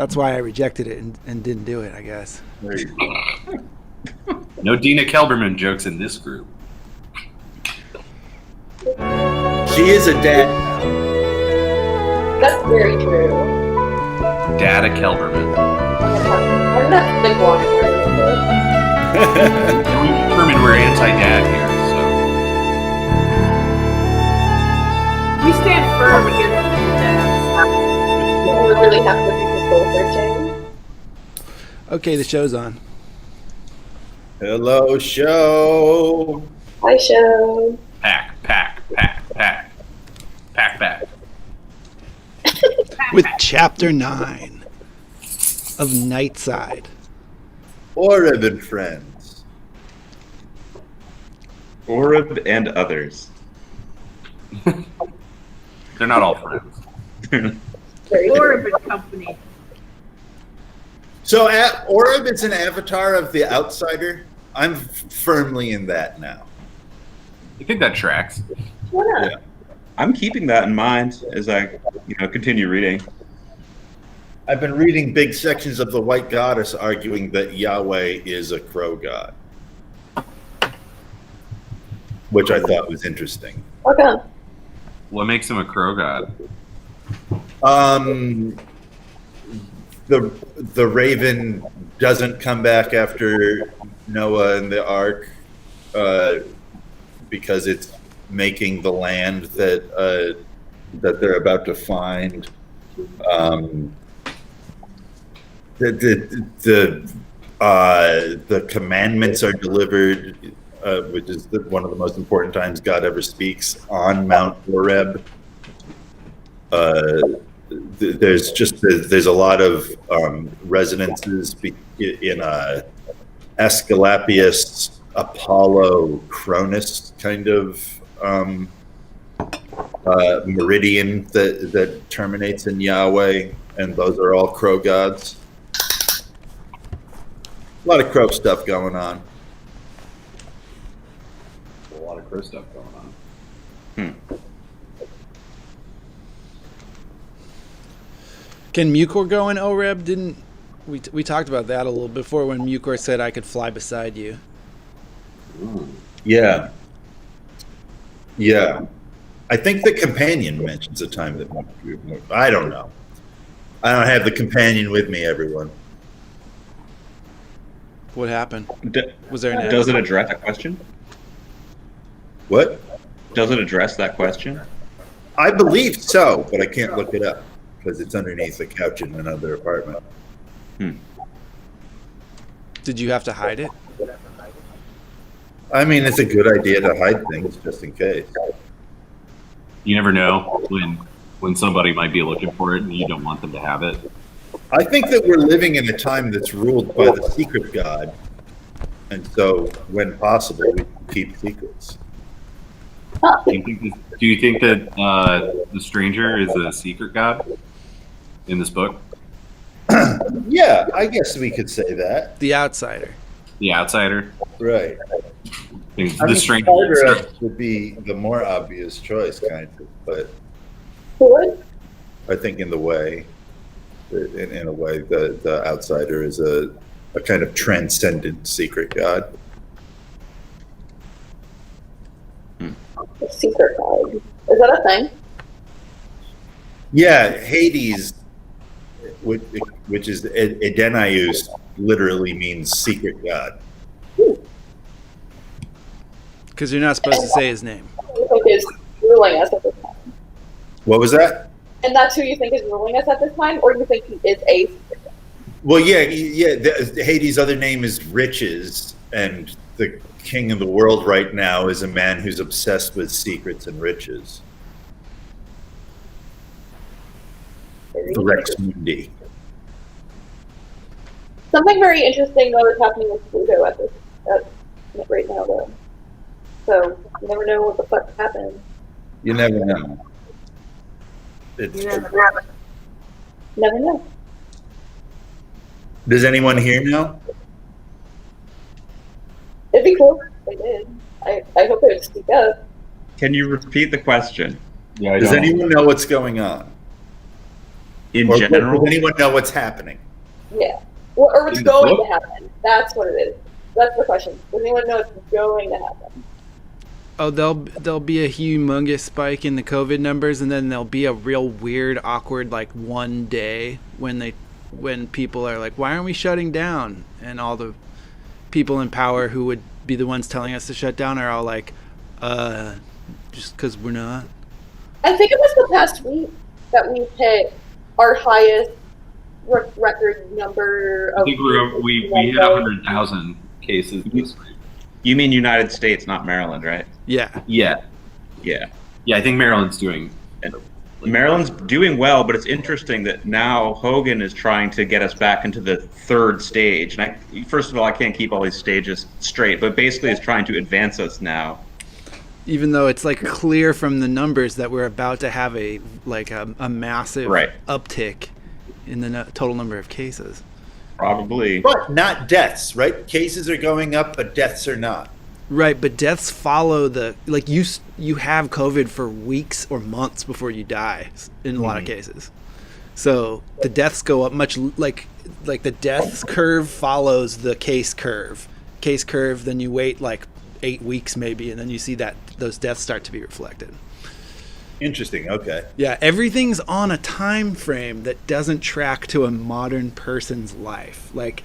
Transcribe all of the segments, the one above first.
That's why I rejected it and didn't do it, I guess. There you go. No Dina Kelberman jokes in this group. She is a dad. That's very true. Data Kelberman. I'm not the one. And we determined we're anti-dad here, so. We stand firm against the dads. We really have to do the soul searching. Okay, the show's on. Hello, show. Hi, show. Pack. With Chapter 9 of Nightside. Oreb and friends. Oreb and others. They're not all friends. Oreb and company. So Oreb is an avatar of the outsider. I'm firmly in that now. I think that tracks. Why not? Yeah. I'm keeping that in mind as I, continue reading. I've been reading big sections of the White Goddess arguing that Yahweh is a crow god, which I thought was interesting. Okay. What makes him a crow god? The raven doesn't come back after Noah and the ark because it's making the land that they're about to find. The commandments are delivered, which is one of the most important times God ever speaks on Mount Horeb. There's a lot of resonances in Asclepius, Apollo, Cronus kind of meridian that terminates in Yahweh, and those are all crow gods. A lot of crow stuff going on. A lot of crow stuff going on. Can Mucor go in Oreb? Didn't we talked about that a little before when Mucor said I could fly beside you? Ooh. Yeah. I think the companion mentions a time that I don't know. I don't have the companion with me, everyone. What happened? Was there an Does it address that question? What? Does it address that question? I believe so, but I can't look it up because it's underneath the couch in another apartment. Did you have to hide it? I mean, it's a good idea to hide things just in case. You never know when somebody might be looking for it and you don't want them to have it. I think that we're living in a time that's ruled by the secret god. And so, when possible, we keep secrets. Do you think that the stranger is a secret god in this book? Yeah, I guess we could say that. The outsider. The outsider? Right. The stranger Carter would be the more obvious choice, kind of, but What? I think in a way, the outsider is a kind of transcendent secret god. The secret god. Is that a thing? Yeah, Hades, which is Edenius, literally means secret god. Because you're not supposed to say his name. You think is ruling us at this time? What was that? And that's who you think is ruling us at this time, or you think he is a secret god? Well, yeah. Hades' other name is Riches, and the king of the world right now is a man who's obsessed with secrets and riches. The Rex Mundi. Something very interesting though is happening with Pluto right now though. So you never know what the fuck happens. You never know. Never know. Does anyone here know? It'd be cool if they did. I hope they would speak up. Can you repeat the question? Yeah, Does anyone know what's going on? In Or general, does anyone know what's happening? Yeah. Well, or what's In the going book? to happen. That's what it is. That's the question. Does anyone know what's going to happen? Oh, there'll be a humongous spike in the COVID numbers, and then there'll be a real weird, awkward like one day when people are like, "Why aren't we shutting down?" And all the people in power who would be the ones telling us to shut down are all like, just because we're not." I think it was the past week that we hit our highest record number of. I think we hit 100,000 cases this week. you mean United States, not Maryland, right? Yeah. Yeah, Yeah. yeah. I think Maryland's doing. Maryland's doing well, but it's interesting that now Hogan is trying to get us back into the third stage. And first of all, I can't keep all these stages straight, but basically it's trying to advance us now. Even though it's like clear from the numbers that we're about to have a massive Right. uptick in the total number of cases. Probably. But not deaths, right? Cases are going up, but deaths are not. Right, but deaths follow you have COVID for weeks or months before you die in a lot of cases. So the deaths go up much like the deaths curve follows the case curve. Case curve, then you wait like 8 weeks maybe, and then you see that those deaths start to be reflected. Interesting. Okay. Yeah, everything's on a time frame that doesn't track to a modern person's life. Like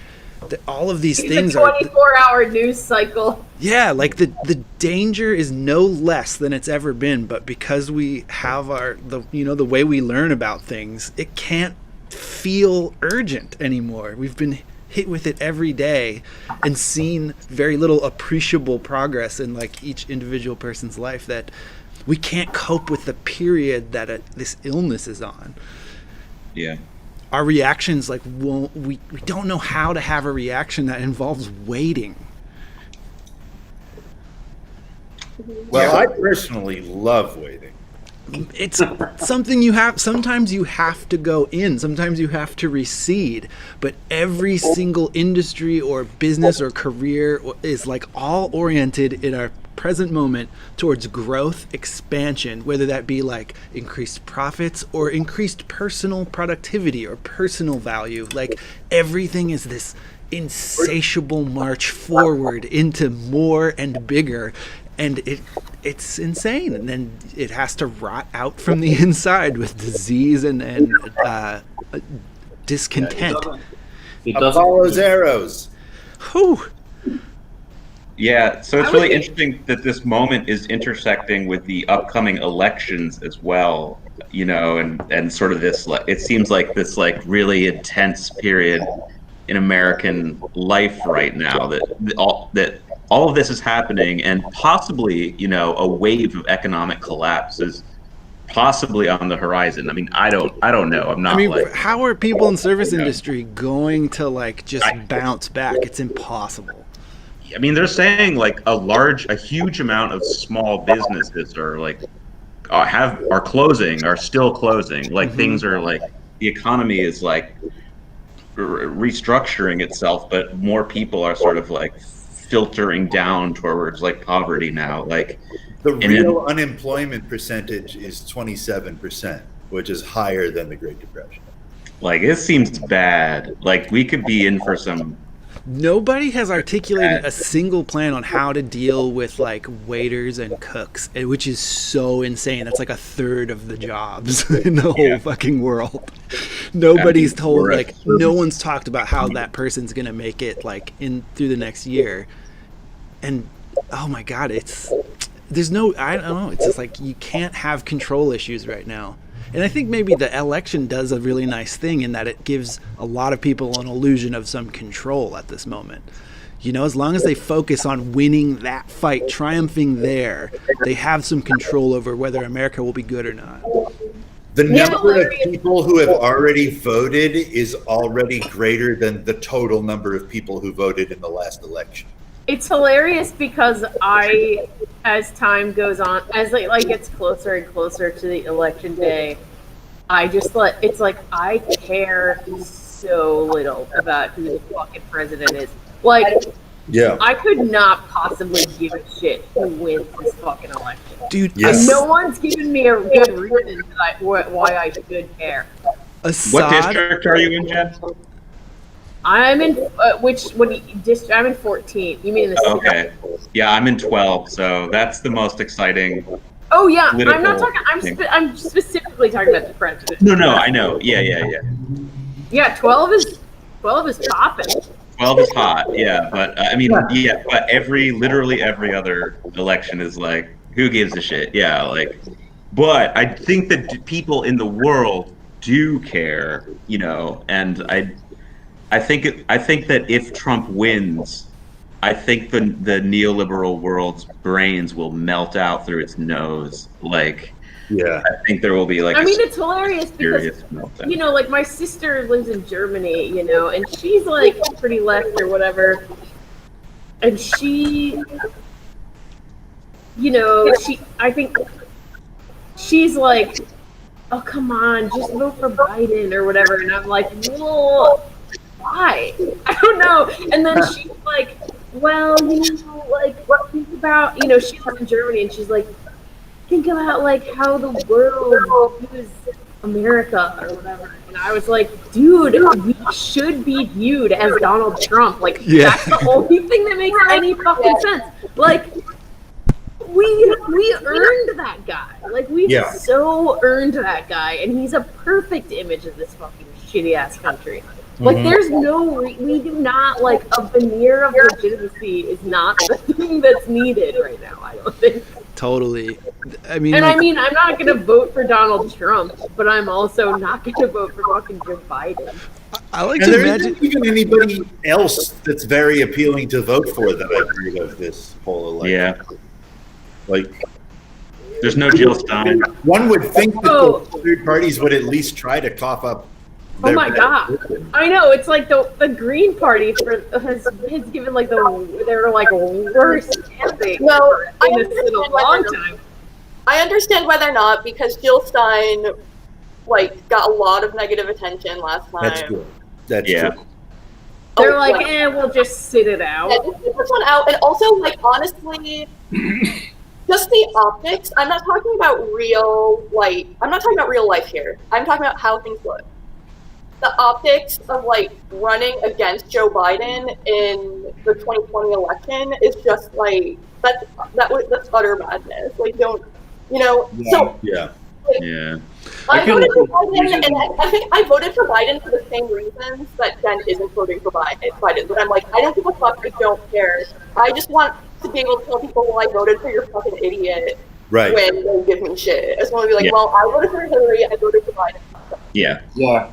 all of these things It's a 24-hour news cycle. Yeah, like the danger is no less than it's ever been, but because we have the way we learn about things, it can't feel urgent anymore. We've been hit with it every day and seen very little appreciable progress in like each individual person's life that we can't cope with the period that this illness is on. Yeah. Our reactions we don't know how to have a reaction that involves waiting. Well, I personally love waiting. It's something sometimes you have to go in, sometimes you have to recede, but every single industry or business or career is like all oriented in our present moment towards growth, expansion, whether that be like increased profits or increased personal productivity or personal value. Like everything is this insatiable march forward into more and bigger, and it's insane, and then it has to rot out from the inside with disease and discontent. It doesn't. Apollo's arrows. Whew. Yeah, so it's really interesting that this moment is intersecting with the upcoming elections as well, and sort of this, it seems like this like really intense period in American life right now that all of this is happening, and possibly, a wave of economic collapse is possibly on the horizon. I mean, I don't know. I'm not. How are people in service industry going to like just bounce back? It's impossible. I mean, they're saying like a huge amount of small businesses are like are closing, are still closing. Like things are like the economy is like restructuring itself, but more people are sort of like filtering down towards like poverty now. Like the real unemployment percentage is 27%, which is higher than the Great Depression. Like it seems bad. Like we could be in for some. Nobody has articulated a single plan on how to deal with like waiters and cooks, which is so insane. That's like a third of the jobs in the whole fucking world. Nobody's told, like, no one's talked about how that person's gonna make it like through the next year. And oh my God, I don't know. It's just like you can't have control issues right now. And I think maybe the election does a really nice thing in that it gives a lot of people an illusion of some control at this moment. As long as they focus on winning that fight, triumphing there, they have some control over whether America will be good or not. The number of people who have already voted is already greater than the total number of people who voted in the last election. It's hilarious because as time goes on, as it like gets closer and closer to the election day, it's like I care so little about who the fucking president is. Like, yeah, I could not possibly give a shit who wins this fucking election. Dude, yes. No one's given me a good reason why I should care. What district are you in, Jen? I'm in I'm in 14. You mean the city? Okay. Yeah, I'm in 12, so that's the most exciting. Oh yeah, I'm not Political talking. thing. I'm specifically talking about the president. No, I know. Yeah. Yeah, 12 is popping. 12 is hot, yeah, but I mean, yeah, but literally every other election is like, who gives a shit? Yeah, like, but I think that people in the world do care, you know, and I think that if Trump wins, I think the neoliberal world's brains will melt out through its nose. Like, Yeah. I think there will be like. I mean, it's hilarious because serious meltdown. you know, like my sister lives in Germany, you know, and she's like pretty left or whatever, and she, you know, I think she's like, oh come on, just vote for Biden or whatever, and I'm like, well, why? I don't know. And then she's like, well, you know, like think about, you know, she lives in Germany, and she's like, think about like how the world views America or whatever. And I was like, dude, we should be viewed as Donald Trump. Like, that's the only thing that makes any fucking sense. Like, we earned that guy. Like, we so earned that guy, and he's a perfect image of this fucking shitty ass country. Like, there's no, we do not, like, a veneer of legitimacy is not the thing that's needed right now, I don't think. Totally. I mean, and like, I mean, I'm not going to vote for Donald Trump, but I'm also not going to vote for fucking Joe Biden. I like And to there imagine. isn't even anybody else that's very appealing to vote for that I've heard of this whole election. Yeah, Like, there's no Jill Stein. one would think that Oh. the third parties would at least try to cough up. Oh my god! I know, it's like the Green Party has given like they're like worst candidate No, I in a understand long whether- time. I understand whether or not because Jill Stein, like, got a lot of negative attention last time. That's good. That's Yeah. true. They're Oh, like, yeah. we'll just sit it out. Yeah, just get this one out. And also, like, honestly, just the optics. I'm not talking about I'm not talking about real life here. I'm talking about how things look. The optics of, like, running against Joe Biden in the 2020 election is just, like, that's utter madness. Like, don't, you know, so, Yeah. like, Yeah. I I feel voted for like Biden, we should- and I think I voted for Biden for the same reasons that Jen isn't voting for Biden. But I'm like, I don't give a fuck. I don't care. I just want to be able to tell people, well, I voted for your fucking idiot Right. when they give me shit. I just want to be like, Yeah. well, I voted for Hillary. I voted for Biden. Yeah.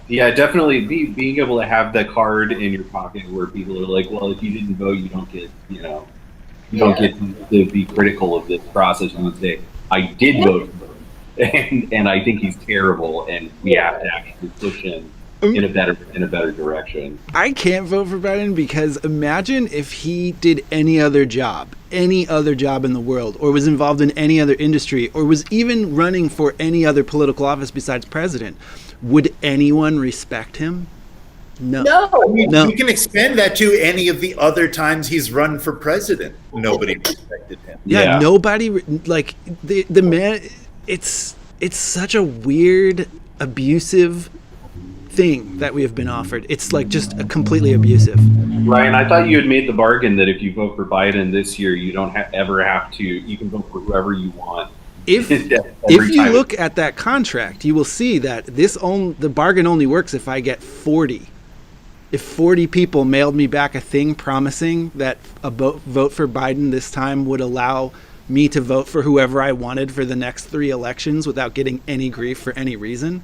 Yeah, definitely. Being able to have the card in your pocket where people are like, well, if you didn't vote, you don't get, you don't get to be critical of this process. And say, I did vote for him, and I think he's terrible, and we have to actually push him in a better direction. I can't vote for Biden because imagine if he did any other job in the world, or was involved in any other industry, or was even running for any other political office besides president. Would anyone respect him? No. No. You can expand that to any of the other times he's run for president. Nobody respected him. Yeah, nobody like the man. It's such a weird, abusive thing that we have been offered. It's like just completely abusive. Ryan, I thought you had made the bargain that if you vote for Biden this year, you don't ever have to. You can vote for whoever you want. If you look at that contract, you will see that the bargain only works if I get 40. If 40 people mailed me back a thing promising that a vote for Biden this time would allow me to vote for whoever I wanted for the next 3 elections without getting any grief for any reason,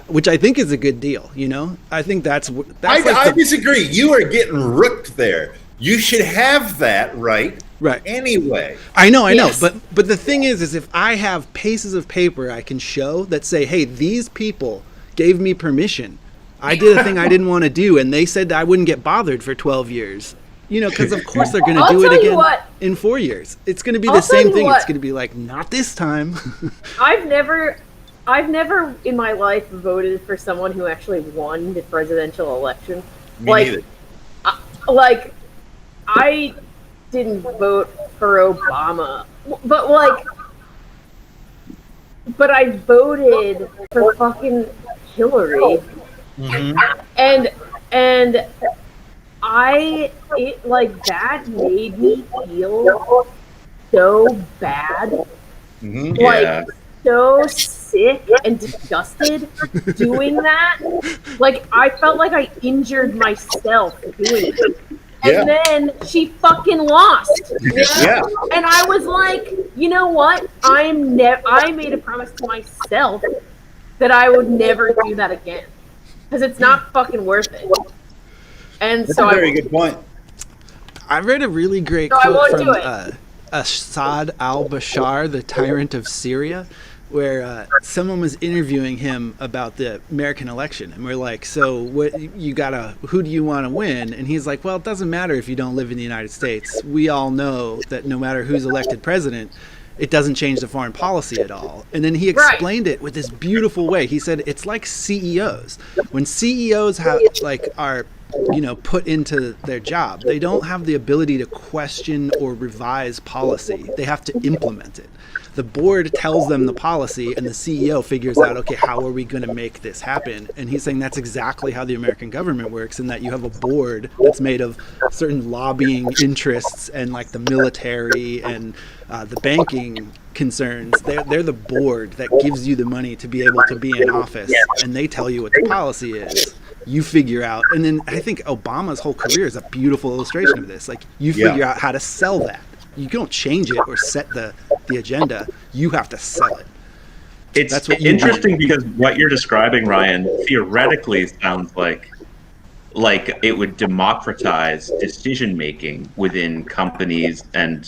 which I think is a good deal. You know, I think that's I disagree. You are getting rooked there. You should have that right anyway. I know, but the thing is if I have pieces of paper I can show that say, hey, these people gave me permission. I did a thing I didn't want to do, and they said that I wouldn't get bothered for 12 years. You know, because of course they're going to do it again in 4 years. It's going to be the same thing. It's going to be like, not this time. I've never in my life voted for someone who actually won the presidential election. Me neither. Like, I didn't vote for Obama, but I voted for fucking Hillary. And that made me feel so bad. Yeah. So sick and disgusted doing that. Like, I felt like I injured myself doing it. And then she fucking lost. Yeah. And I was like, you know what? I made a promise to myself that I would never do that again. Because it's not fucking worth it. And That's so a very good point. I read a really great So I quote won't from do it. Assad al-Bashar, the tyrant of Syria, where someone was interviewing him about the American election, and we're like, so who do you want to win? And he's like, well, it doesn't matter if you don't live in the United States. We all know that no matter who's elected president, it doesn't change the foreign policy at all. And then he explained it with this beautiful way. He said it's like CEOs. When CEOs are put into their job, they don't have the ability to question or revise policy. They have to implement it. The board tells them the policy, and the CEO figures out, okay, how are we going to make this happen? And he's saying that's exactly how the American government works, in that you have a board that's made of certain lobbying interests and like the military and the banking concerns. They're the board that gives you the money to be able to be in office, and they tell you what the policy is. You figure out, and then I think Obama's whole career is a beautiful illustration of this. Like, you figure out how to sell that. You don't change it or set the agenda. You have to sell it. It's interesting because what you're describing, Ryan, theoretically sounds like it would democratize decision making within companies and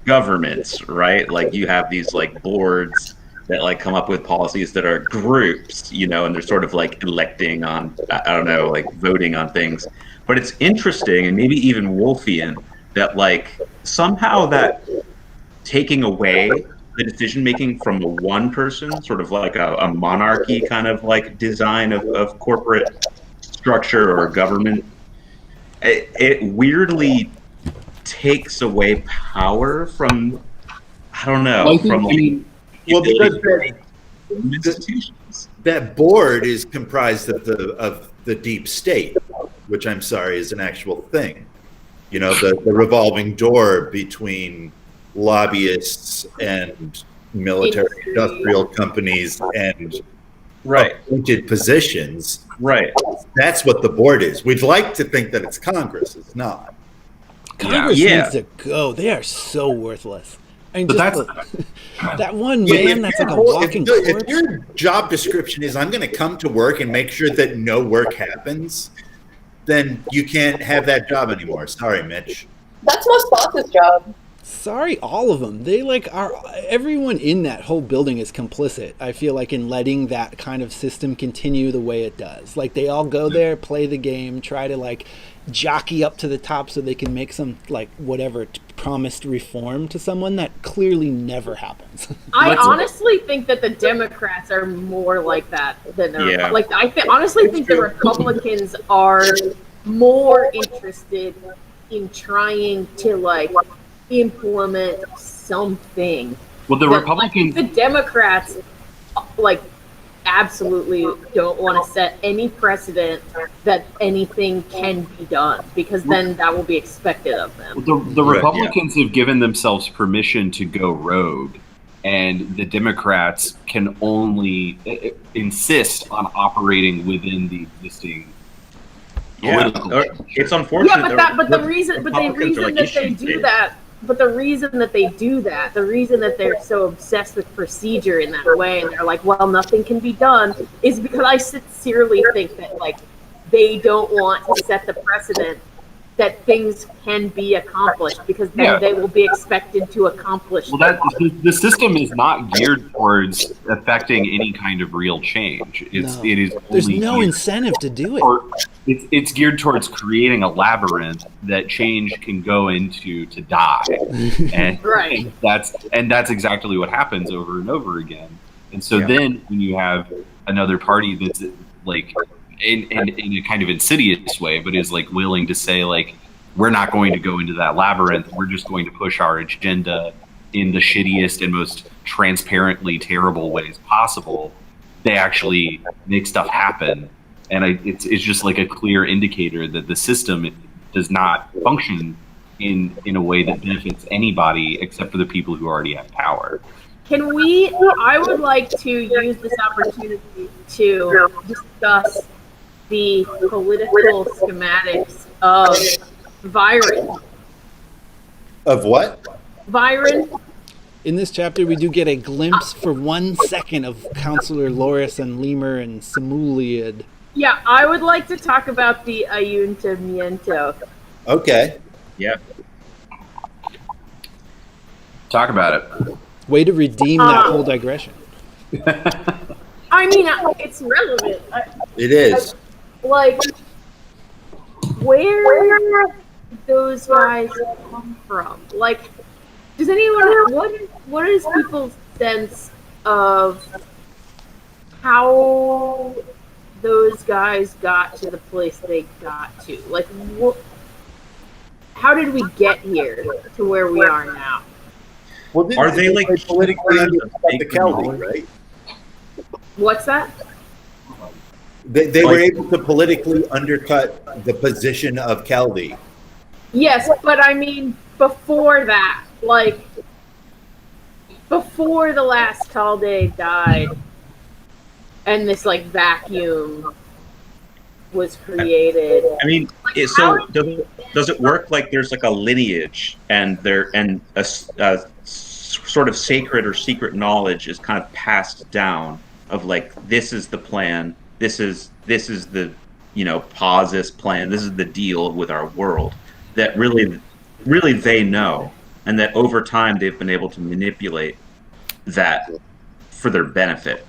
governments, right? Like, you have these like boards that like come up with policies that are groups, and they're sort of like electing on, I don't know, like voting on things. But it's interesting, and maybe even Wolfian, that like somehow that taking away the decision making from one person, sort of like a monarchy kind of like design of corporate structure or government, it weirdly takes away power from, I don't know, because institutions. that board is comprised of the deep state, which I'm sorry is an actual thing. The revolving door between lobbyists and military industrial companies and appointed positions. Right. That's what the board is. We'd like to think that it's Congress. It's not. Congress needs to go. They are so worthless. I mean, that one man that's like a walking corpse. If your job description is, I'm going to come to work and make sure that no work happens, then you can't have that job anymore. Sorry, Mitch. That's most bosses' job. Sorry, all of them. They everyone in that whole building is complicit, I feel like, in letting that kind of system continue the way it does. Like, they all go there, play the game, try to like jockey up to the top so they can make some like whatever promised reform to someone that clearly never happens. I honestly think that the Democrats are more like that than the like. I honestly think the Republicans are more interested in trying to like implement something. Well, the Republicans, the Democrats, like, absolutely don't want to set any precedent that anything can be done, because then that will be expected of them. the Republicans have given themselves permission to go rogue, and the Democrats can only insist on operating within the existing. It's unfortunate. Yeah, but the reason that they do that. But the reason that they do that, the reason that they're so obsessed with procedure in that way, and they're like, well, nothing can be done, is because I sincerely think that, like, they don't want to set the precedent that things can be accomplished, because then they will be expected to accomplish them. Well, the system is not geared towards affecting any kind of real change. It is. There's no incentive to do it. It's geared towards creating a labyrinth that change can go into to die, and that's exactly what happens over and over again. And so then when you have another party that's like, in a kind of insidious way, but is like willing to say, like, we're not going to go into that labyrinth. We're just going to push our agenda in the shittiest and most transparently terrible ways possible. they actually make stuff happen. And it's just like a clear indicator that the system does not function in a way that benefits anybody except for the people who already have power. I would like to use this opportunity to discuss the political schematics of Viren. Of what? Viren. In this chapter, we do get a glimpse for 1 second of Counselor Loris and Lemur and Simuliad. Yeah, I would like to talk about the Ayuntamiento. Okay. Yeah. Talk about it. Way to redeem that whole digression. I mean, it's relevant. It is. Like, where those guys come from? Like, does anyone? What is people's sense of how those guys got to the place they got to? Like, how did we get here to where we are now? Well, Are they like politically under the fake Caldé, knowledge? right? What's that? They were able to politically undercut the position of Caldé. Yes, but I mean, before that, like, before the last Caldé died, and this, like, vacuum was created. I mean, does it work like there's like a lineage and a sort of sacred or secret knowledge is kind of passed down of like, this is the plan, this is the, Pausis plan, this is the deal with our world, that really they know, and that over time they've been able to manipulate that for their benefit.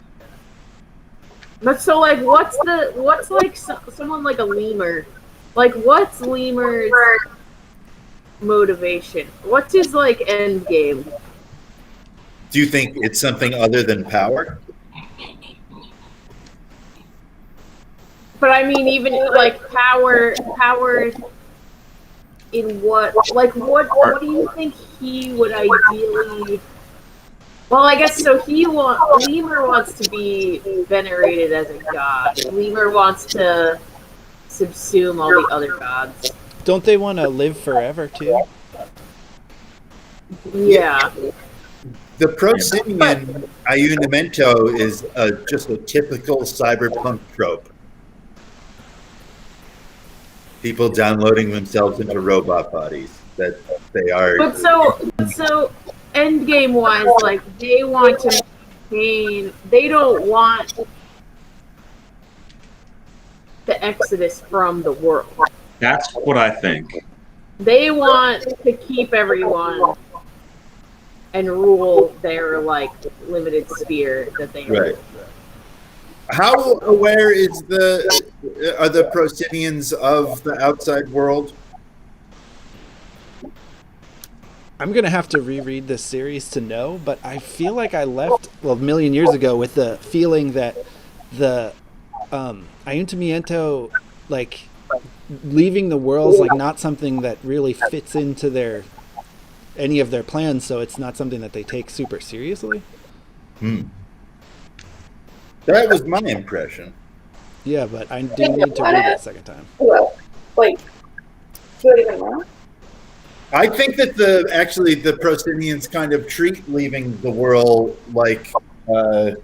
But so, like, what's like someone like a Lemur? Like, what's Lemur's motivation? What's his, like, end game? Do you think it's something other than power? But I mean, even like power in what? Like, what do you think he would ideally? Well, I guess so. Lemur wants to be venerated as a god. Lemur wants to subsume all the other gods. Don't they want to live forever too? Yeah. The Prosimian Ayuntamiento is just a typical cyberpunk trope. People downloading themselves into robot bodies that they are. But so end game wise, like, they want to maintain. They don't want the exodus from the world. That's what I think. They want to keep everyone and rule their, like, limited sphere that they Right. rule. How aware are the Prosimians of the outside world? I'm going to have to reread this series to know, but I feel like I left, a million years ago with the feeling that the Ayuntamiento, like, leaving the world is, like, not something that really fits into any of their plans, so it's not something that they take super seriously. That was my impression. Yeah, but I do need to read it a second time. Well, like, do it even more? I think that the Prosimians kind of treat leaving the world like the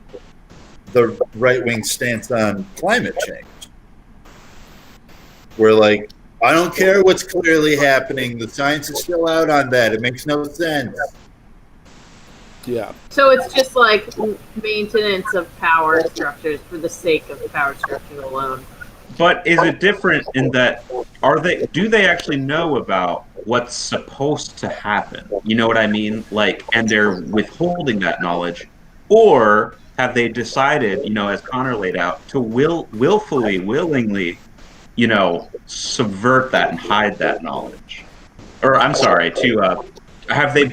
right-wing stance on climate change. We're like, I don't care what's clearly happening. The science is still out on that. It makes no sense. Yeah. So it's just like maintenance of power structures for the sake of power structures alone. But is it different in that do they actually know about what's supposed to happen? You know what I mean? Like, and they're withholding that knowledge, or have they decided, as Connor laid out, to willingly, subvert that and hide that knowledge? Or I'm sorry, have they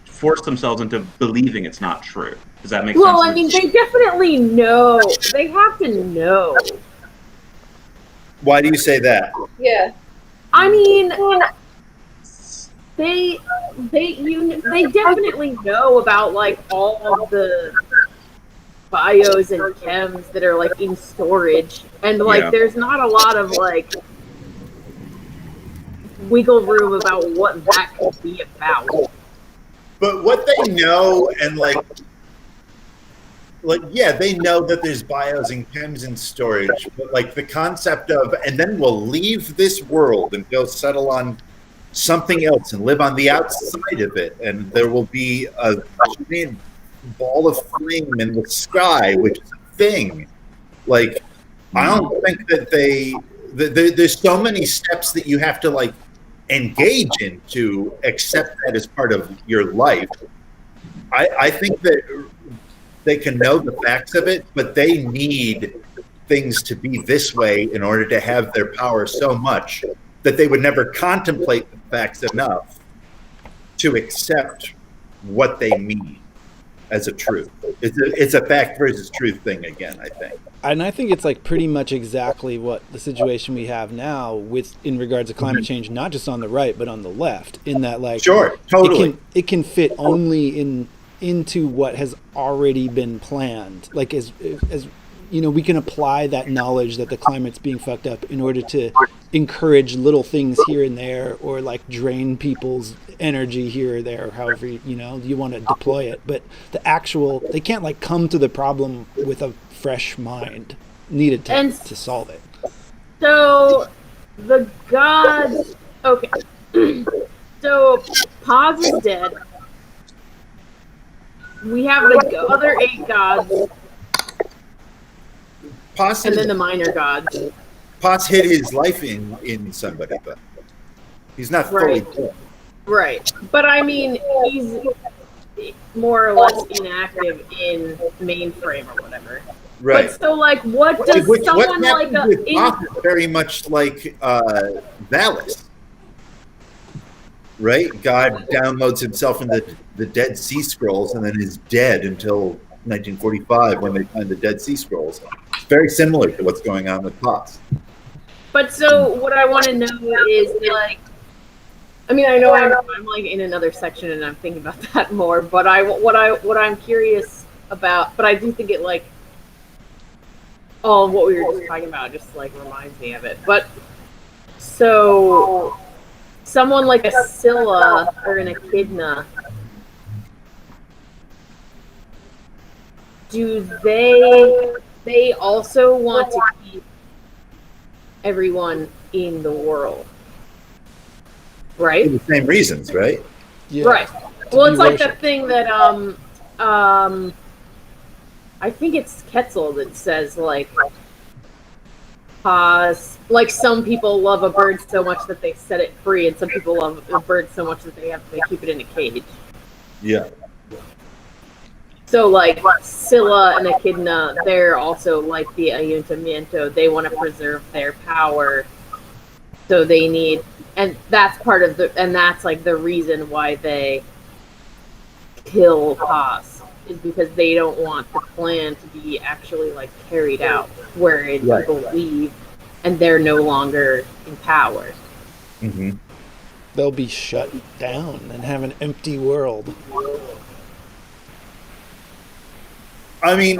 forced themselves into believing it's not true? Does that make sense? Well, I mean, they definitely know. They have to know. Why do you say that? Yeah. I mean, they definitely know about, like, all of the bios and chems that are like in storage, and like Yeah. there's not a lot of like wiggle room about what that could be about. But what they know, and like yeah, they know that there's bios and chems in storage, but like the concept of, and then we'll leave this world and go settle on something else and live on the outside of it, and there will be a giant ball of flame in the sky, which is a thing. Like, I don't think that there's so many steps that you have to like engage in to accept that as part of your life. I think that they can know the facts of it, but they need things to be this way in order to have their power so much that they would never contemplate the facts enough to accept what they mean as a truth. It's a fact versus truth thing again, I think. And I think it's like pretty much exactly what the situation we have now with in regards to climate change, not just on the right but on the left. In that, like, sure, totally, it can fit only into what has already been planned. Like as you know, we can apply that knowledge that the climate's being fucked up in order to encourage little things here and there, or like drain people's energy here or there, however you want to deploy it. But they can't like come to the problem with a fresh mind needed to solve it. So the gods, okay. So Paz is dead. We have the other 8 gods, and then the minor gods. Potts hid his life in somebody, but he's not fully dead. Right. But I mean, he's more or less inactive in mainframe or whatever. Right. But so, like, what does someone like is very much like Valis, right? God downloads himself in the Dead Sea Scrolls and then is dead until 1945 when they find the Dead Sea Scrolls. It's very similar to what's going on with Potts. But so what I want to know is, like, I mean, I know I'm like in another section and I'm thinking about that more, but what I'm curious about, but I do think it, like, all of what we were just talking about just like reminds me of it. But so someone like a Scylla or an Echidna, do they also want to keep everyone in the world, right? For the same reasons, right? Yeah. Right. Well, it's like the thing that I think it's Quetzal that says, like, like some people love a bird so much that they set it free, and some people love a bird so much that they keep it in a cage. Yeah. So, like, Scylla and Echidna, they're also like the Ayuntamiento. They want to preserve their power, so they need, and that's part of and that's like the reason why they kill Paz, is because they don't want the plan to be actually like carried out, wherein people leave and they're no longer in power. Mm-hmm. They'll be shut down and have an empty world. I mean,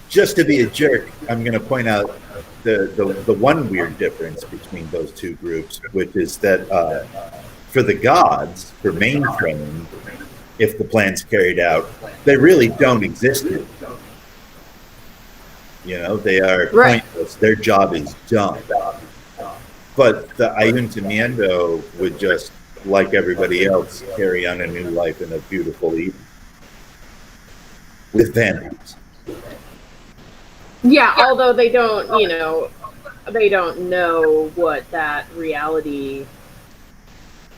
just to be a jerk, I'm going to point out the one weird difference between those two groups, which is that for the gods, for mainframe, if the plan's carried out, they really don't exist anymore. You know, they are pointless. Their job is done. But the Ayuntamiento would just, like everybody else, carry on a new life in a beautiful Eden. With vanities. Yeah, although they don't know what that reality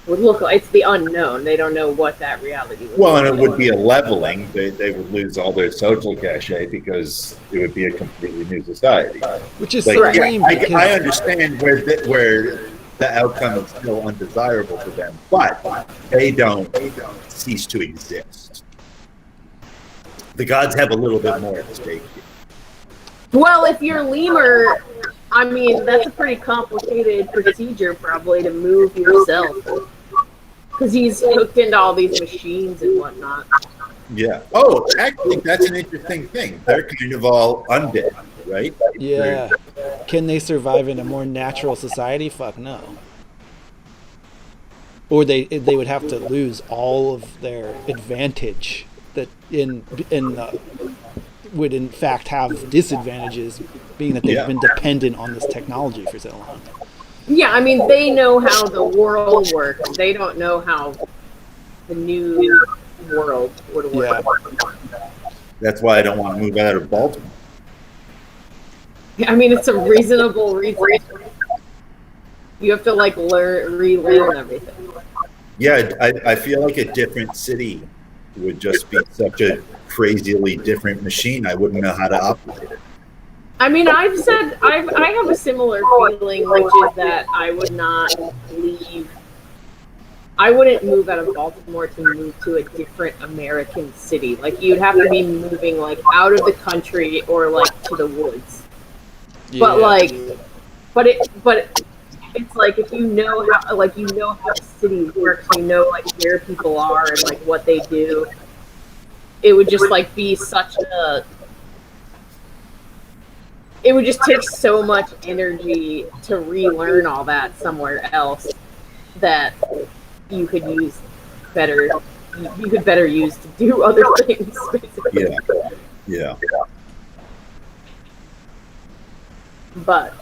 would look like. It's the unknown. They don't know what that reality would Well, look and it like. would be a leveling. They would lose all their social cachet because it would be a completely new society. Which is Like, so lame. I understand where the outcome is still undesirable for them, but they don't cease to exist. The gods have a little bit more at stake here. Well, if you're Lemur, I mean, that's a pretty complicated procedure probably to move yourself. Because he's hooked into all these machines and whatnot. Yeah. Oh, actually, that's an interesting thing. They're kind of all undead, right? Yeah. Can they survive in a more natural society? Fuck no. Or they would have to lose all of their advantage that would in fact have disadvantages, being that they've Yeah. been dependent on this technology for so long. Yeah, I mean, they know how the world works. They don't know how the new world would work. Yeah. That's why I don't want to move out of Baltimore. I mean, it's a reasonable reason. You have to like relearn everything. Yeah, I feel like a different city would just be such a crazily different machine. I wouldn't know how to operate it. I mean, I have a similar feeling, which is that I would not leave. I wouldn't move out of Baltimore to move to a different American city. Like, you'd have to be moving like out of the country or like to the woods. Yeah. But it's like, if you know how the city works, you know like where people are and like what they do. It would just like be such a. It would just take so much energy to relearn all that somewhere else that you could use better. You could better use to do other things. Basically. Yeah. But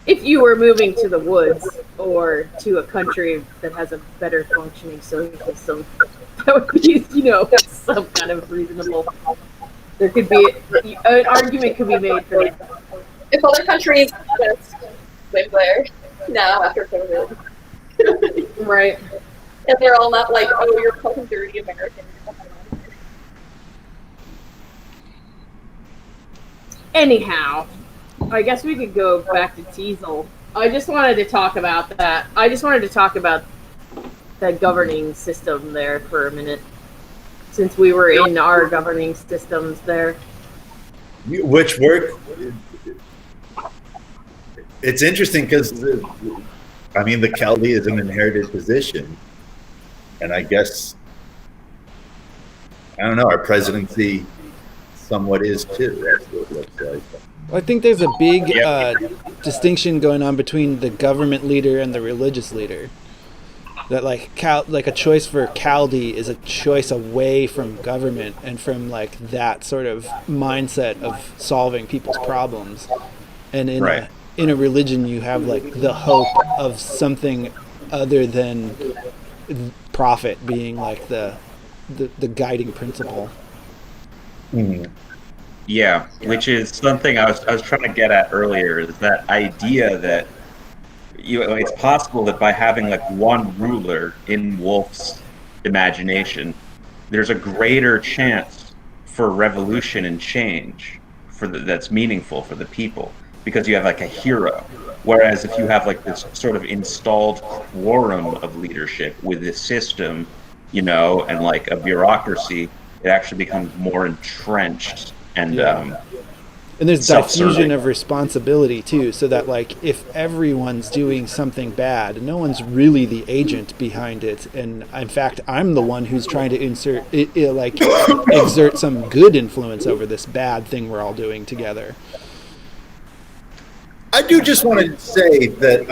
if you were moving to the woods or to a country that has a better functioning social system, that would be, some kind of reasonable. There could be an argument could be made for that. If other countries just live there now after COVID, Right. and they're all not like, oh, you're fucking dirty American. Anyhow, I guess we could go back to Teasel. I just wanted to talk about that. I just wanted to talk about that governing system there for a minute, since we were in our governing systems there. Which work? It's interesting because, the Caldé is an inherited position. And I guess, I don't know, our presidency somewhat is too. That's what it looks like. I think there's a big distinction going on between the government leader and the religious leader. That like a choice for Caldé is a choice away from government and from like that sort of mindset of solving people's problems. And in a religion, you have like the hope of something other than profit being like the guiding principle. Mm-hmm. Yeah, which is something I was trying to get at earlier, is that idea that it's possible that by having like one ruler in Wolfe's imagination, there's a greater chance for revolution and change that's meaningful for the people, because you have like a hero. Whereas if you have like this sort of installed quorum of leadership with this system, and like a bureaucracy, it actually becomes more entrenched and there's diffusion of responsibility too, so that like if everyone's doing something bad, no one's really the agent behind it, and in fact I'm the one who's trying to exert some good influence over this bad thing we're all doing together. I do just want to say that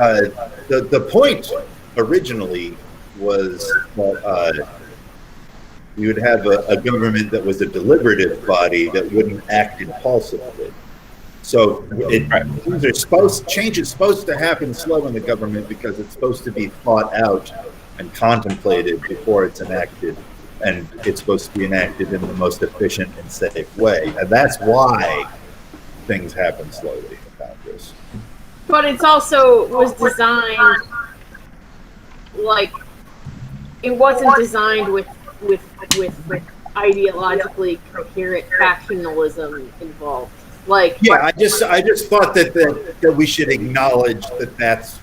the point originally was that you would have a government that was a deliberative body that wouldn't act impulsively. So change is supposed to happen slow in the government because it's supposed to be thought out and contemplated before it's enacted, and it's supposed to be enacted in the most efficient and safe way. And that's why things happen slowly in Congress. But it's also was designed like it wasn't designed with ideologically coherent factionalism involved. Like, yeah, I just thought that we should acknowledge that that's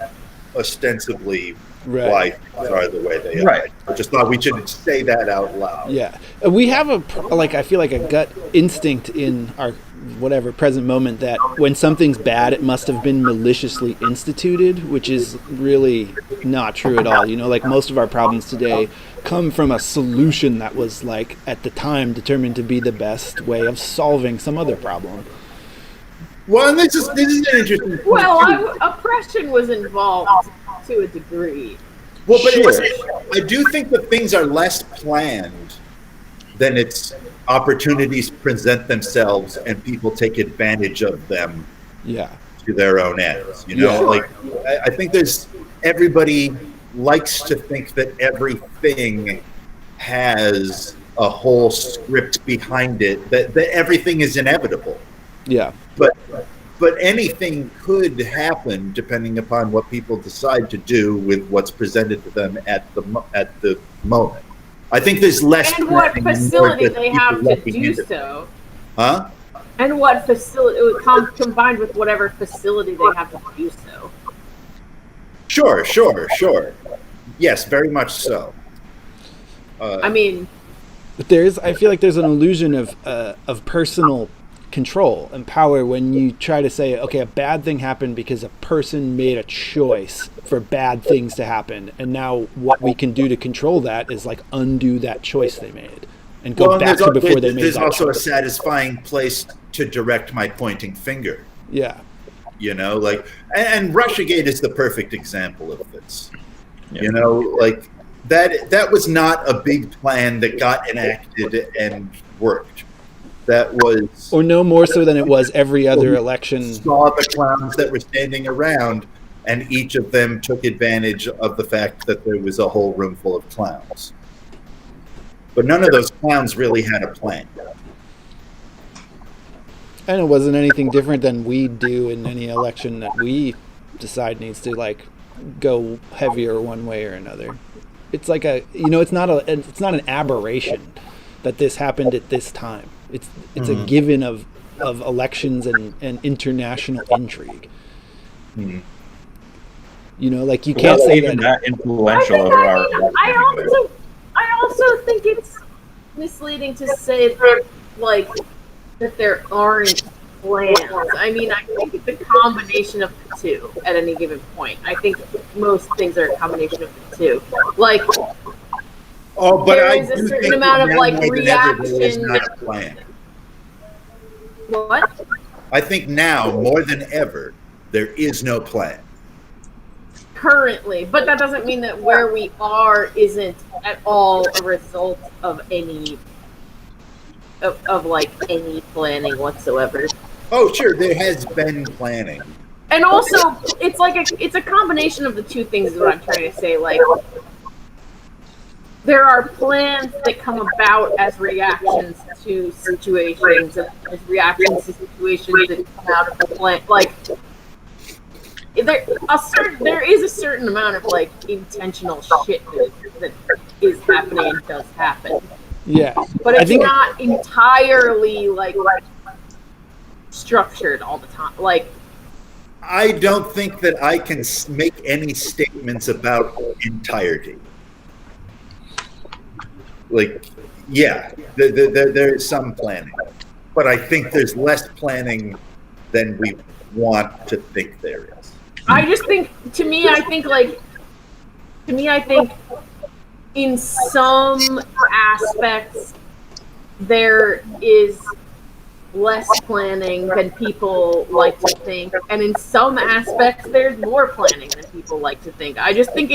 ostensibly why things are the way they are. Right. I just thought we should say that out loud. Yeah, we have I feel like a gut instinct in our whatever present moment that when something's bad, it must have been maliciously instituted, which is really not true at all. You know, like most of our problems today come from a solution that was like at the time determined to be the best way of solving some other problem. Well, and this is an interesting point. Well, oppression was involved to a degree. Well, but Sure. I do think that things are less planned than its opportunities present themselves and people take advantage of them Yeah. to their own ends. You know, Yeah. like I think everybody likes to think that everything has a whole script behind it, that everything is inevitable. Yeah. But anything could happen depending upon what people decide to do with what's presented to them at the moment. I think there's less And what planning, more facility just they people have to looking do into it. so. Huh? And what facility, combined with whatever facility they have to do so. Sure. Yes, very much so. I mean, But I feel like there's an illusion of personal control and power when you try to say, okay, a bad thing happened because a person made a choice for bad things to happen, and now what we can do to control that is like undo that choice they made and go back to before they made there's that also choice. a satisfying place to direct my pointing finger. Yeah. You know, like, and Russiagate is the perfect example of this. Yeah. You know, like that was not a big plan that got enacted and worked. That was, Or no more so than it was every other election. saw the clowns that were standing around, and each of them took advantage of the fact that there was a whole room full of clowns. But none of those clowns really had a plan. And it wasn't anything different than we do in any election that we decide needs to like go heavier one way or another. It's like it's not an aberration that this happened at this time. It's a given of elections and international intrigue. Mm-hmm. You know, like you can't say even that. that influential over our. I also think it's misleading to say that, like, that there aren't plans. I mean, I think it's a combination of the two at any given point. I think most things are a combination of the two. Like, Oh, but there I is a do certain think amount of, now like, more than ever, there is reaction. not a plan. What? I think now more than ever there is no plan. Currently, but that doesn't mean that where we are isn't at all a result of any of like any planning whatsoever. Oh, sure, there has been planning. And also, it's a combination of the two things is what I'm trying to say. Like, there are plans that come about as reactions to situations, and as reactions to situations that come out of the plan. Like, there is a certain amount of like intentional shit that is happening and does happen. Yeah, But I it's think not entirely like structured all the time. Like, I don't think that I can make any statements about entirety. Like, yeah, there is some planning, but I think there's less planning than we want to think there is. I just think, to me, I think in some aspects there is less planning than people like to think, and in some aspects there's more planning than people like to think. I just think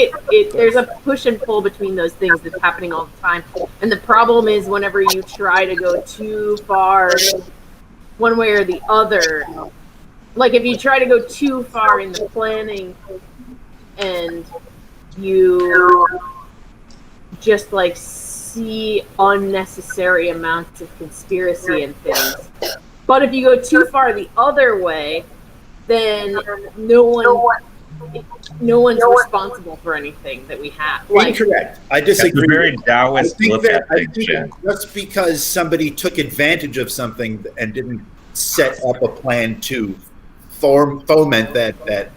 there's a push and pull between those things that's happening all the time, and the problem is whenever you try to go too far one way or the other, like if you try to go too far in the planning and you just like see unnecessary amounts of conspiracy and things. But if you go too far the other way, then no one's responsible for anything that we have. Like, Incorrect. I It's a disagree. very Taoist look at I things, think yeah. just because somebody took advantage of something and didn't set up a plan to foment that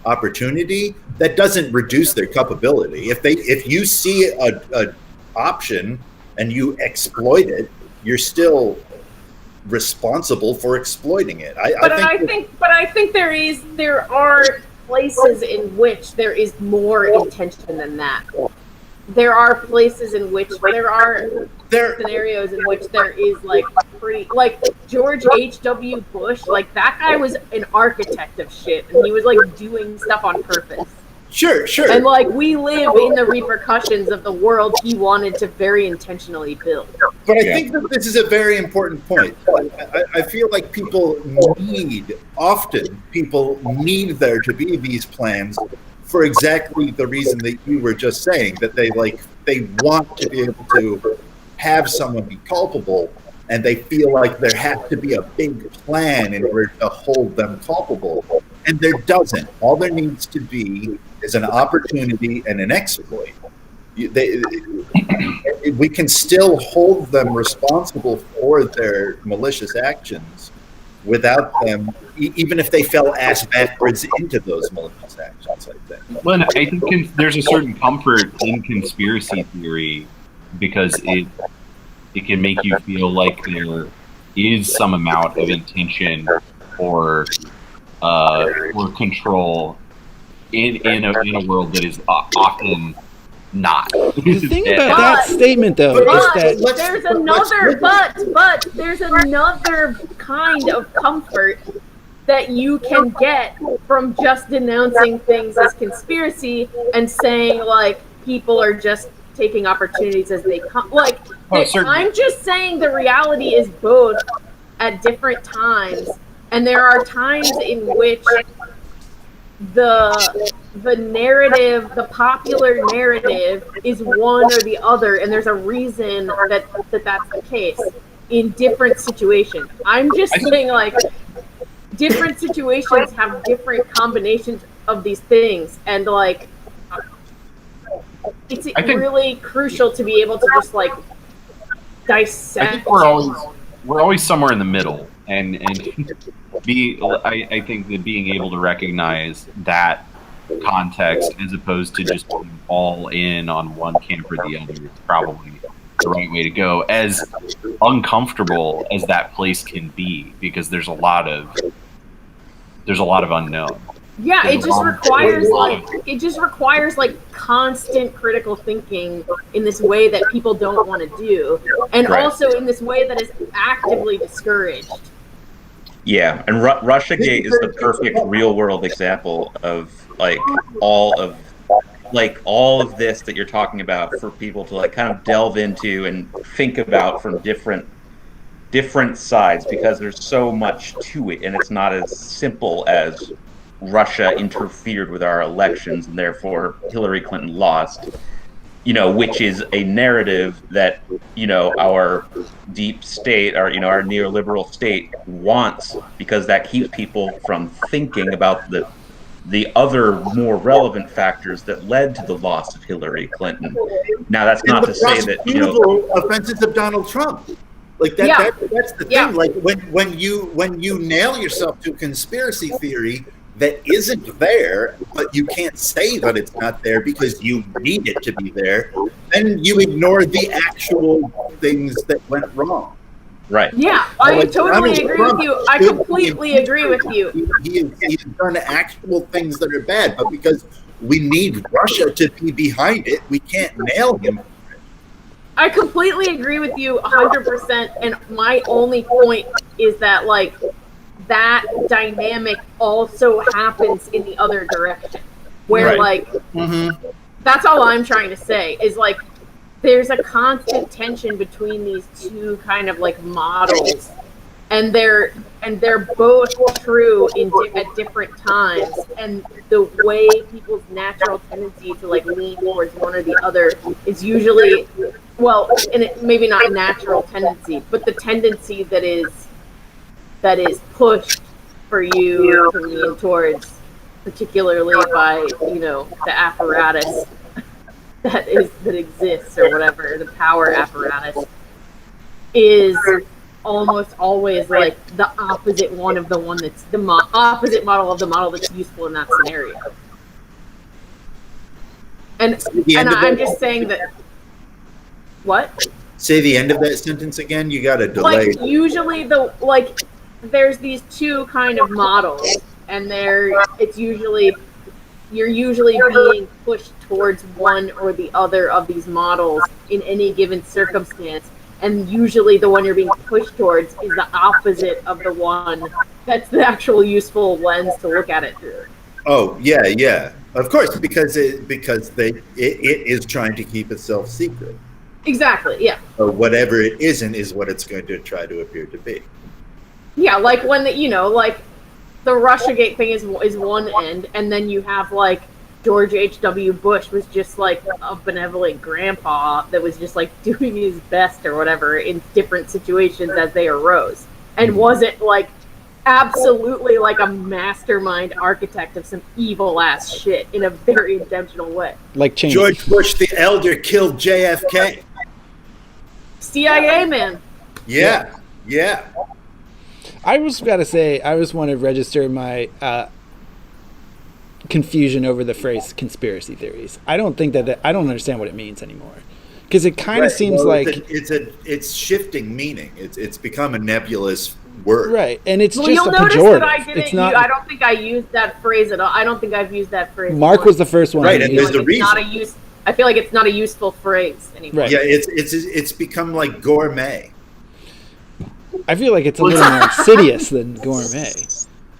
opportunity, that doesn't reduce their culpability. If you see a option and you exploit it, you're still responsible for exploiting it. I think there are places in which there is more intention than that. There are places in which there are scenarios in which there is like pretty, like George H.W. Bush, like that guy was an architect of shit, and he was like doing stuff on purpose. Sure. And like we live in the repercussions of the world he wanted to very intentionally build. But I think that this is a very important point. I feel like people need there to be these plans for exactly the reason that you were just saying, that they want to be able to have someone be culpable, and they feel like there has to be a big plan in order to hold them culpable. And there doesn't. All there needs to be is an opportunity and an exploit. We can still hold them responsible for their malicious actions without them, even if they fell ass backwards into those malicious actions, I think. Well, I think there's a certain comfort in conspiracy theory because it can make you feel like there is some amount of intention or control in a world that is often kind The thing about that statement, though, is that there's another kind of comfort that you can get from just denouncing things as conspiracy and saying like people are just taking opportunities as they come. Like I'm just saying the reality is both at different times, and there are times in which the narrative, the popular narrative, is one or the other, and there's a reason that that's the case in different situations. I'm just saying, like, different situations have different combinations of these things, and like, it's really crucial to be able to just like dissect. I think we're always somewhere in the middle, and I think that being able to recognize that context as opposed to just being all in on one camp or the other is probably the right way to go, as uncomfortable as that place can be, because there's a lot of unknown. Yeah, it just requires constant critical thinking in this way that people don't want to do, and also in this way that is actively discouraged. Yeah, and Russiagate is the perfect real world example of all of this that you're talking about, for people to kind of delve into and think about from different sides, because there's so much to it, and it's not as simple as Russia interfered with our elections and therefore Hillary Clinton lost, which is a narrative that, our deep state, our neoliberal state wants, because that keeps people from thinking about the other more relevant factors that led to the loss of Hillary Clinton. Now, that's not to say that, offenses of Donald Trump. Like that, that's the thing. Yeah. Like when you nail yourself to conspiracy theory that isn't there, but you can't say that it's not there because you need it to be there, then you ignore the actual things that went wrong. Right. Yeah, I totally agree with you. I completely agree with you. He has done actual things that are bad, but because we need Russia to be behind it, we can't nail him. I completely agree with you 100%, and my only point is that, that dynamic also happens in the other direction, where that's all I'm trying to say is there's a constant tension between these two kind of models, and they're both true at different times, and the way people's natural tendency to lean towards one or the other is usually, and it maybe not natural tendency, but the tendency that is pushed for you to lean towards, particularly by the apparatus that exists, or whatever, the power apparatus, is almost always the opposite one of the one that's the opposite model of the model that's useful in that scenario. And I'm just saying that. What? Say the end of that sentence again. You got a delay. Like usually there's these two kind of models, and you're usually being pushed towards one or the other of these models in any given circumstance, and usually the one you're being pushed towards is the opposite of the one that's the actual useful lens to look at it through. Oh yeah, of course, because it is trying to keep itself secret. Exactly, yeah. So whatever it isn't is what it's going to try to appear to be. Yeah, like when the Russiagate thing is one end, and then you have like George H.W. Bush was just like a benevolent grandpa that was just like doing his best or whatever in different situations as they arose, and wasn't like absolutely like a mastermind architect of some evil ass shit in a very intentional way. Like Cheney. George Bush the Elder killed JFK. CIA man. Yeah. I was gotta say, I just want to register my confusion over the phrase conspiracy theories. I don't think I don't understand what it means anymore, because it kind of seems like it's shifting meaning. It's become a nebulous word, right? And it's just you'll a notice pejorative. that I didn't. It's not. I don't think I used that phrase at all. I don't think I've used that phrase. Mark was the first one, right? And there's a reason. I feel like it's not a useful phrase anymore. Right. Yeah, it's become like gourmet. I feel like it's a little more insidious than gourmet.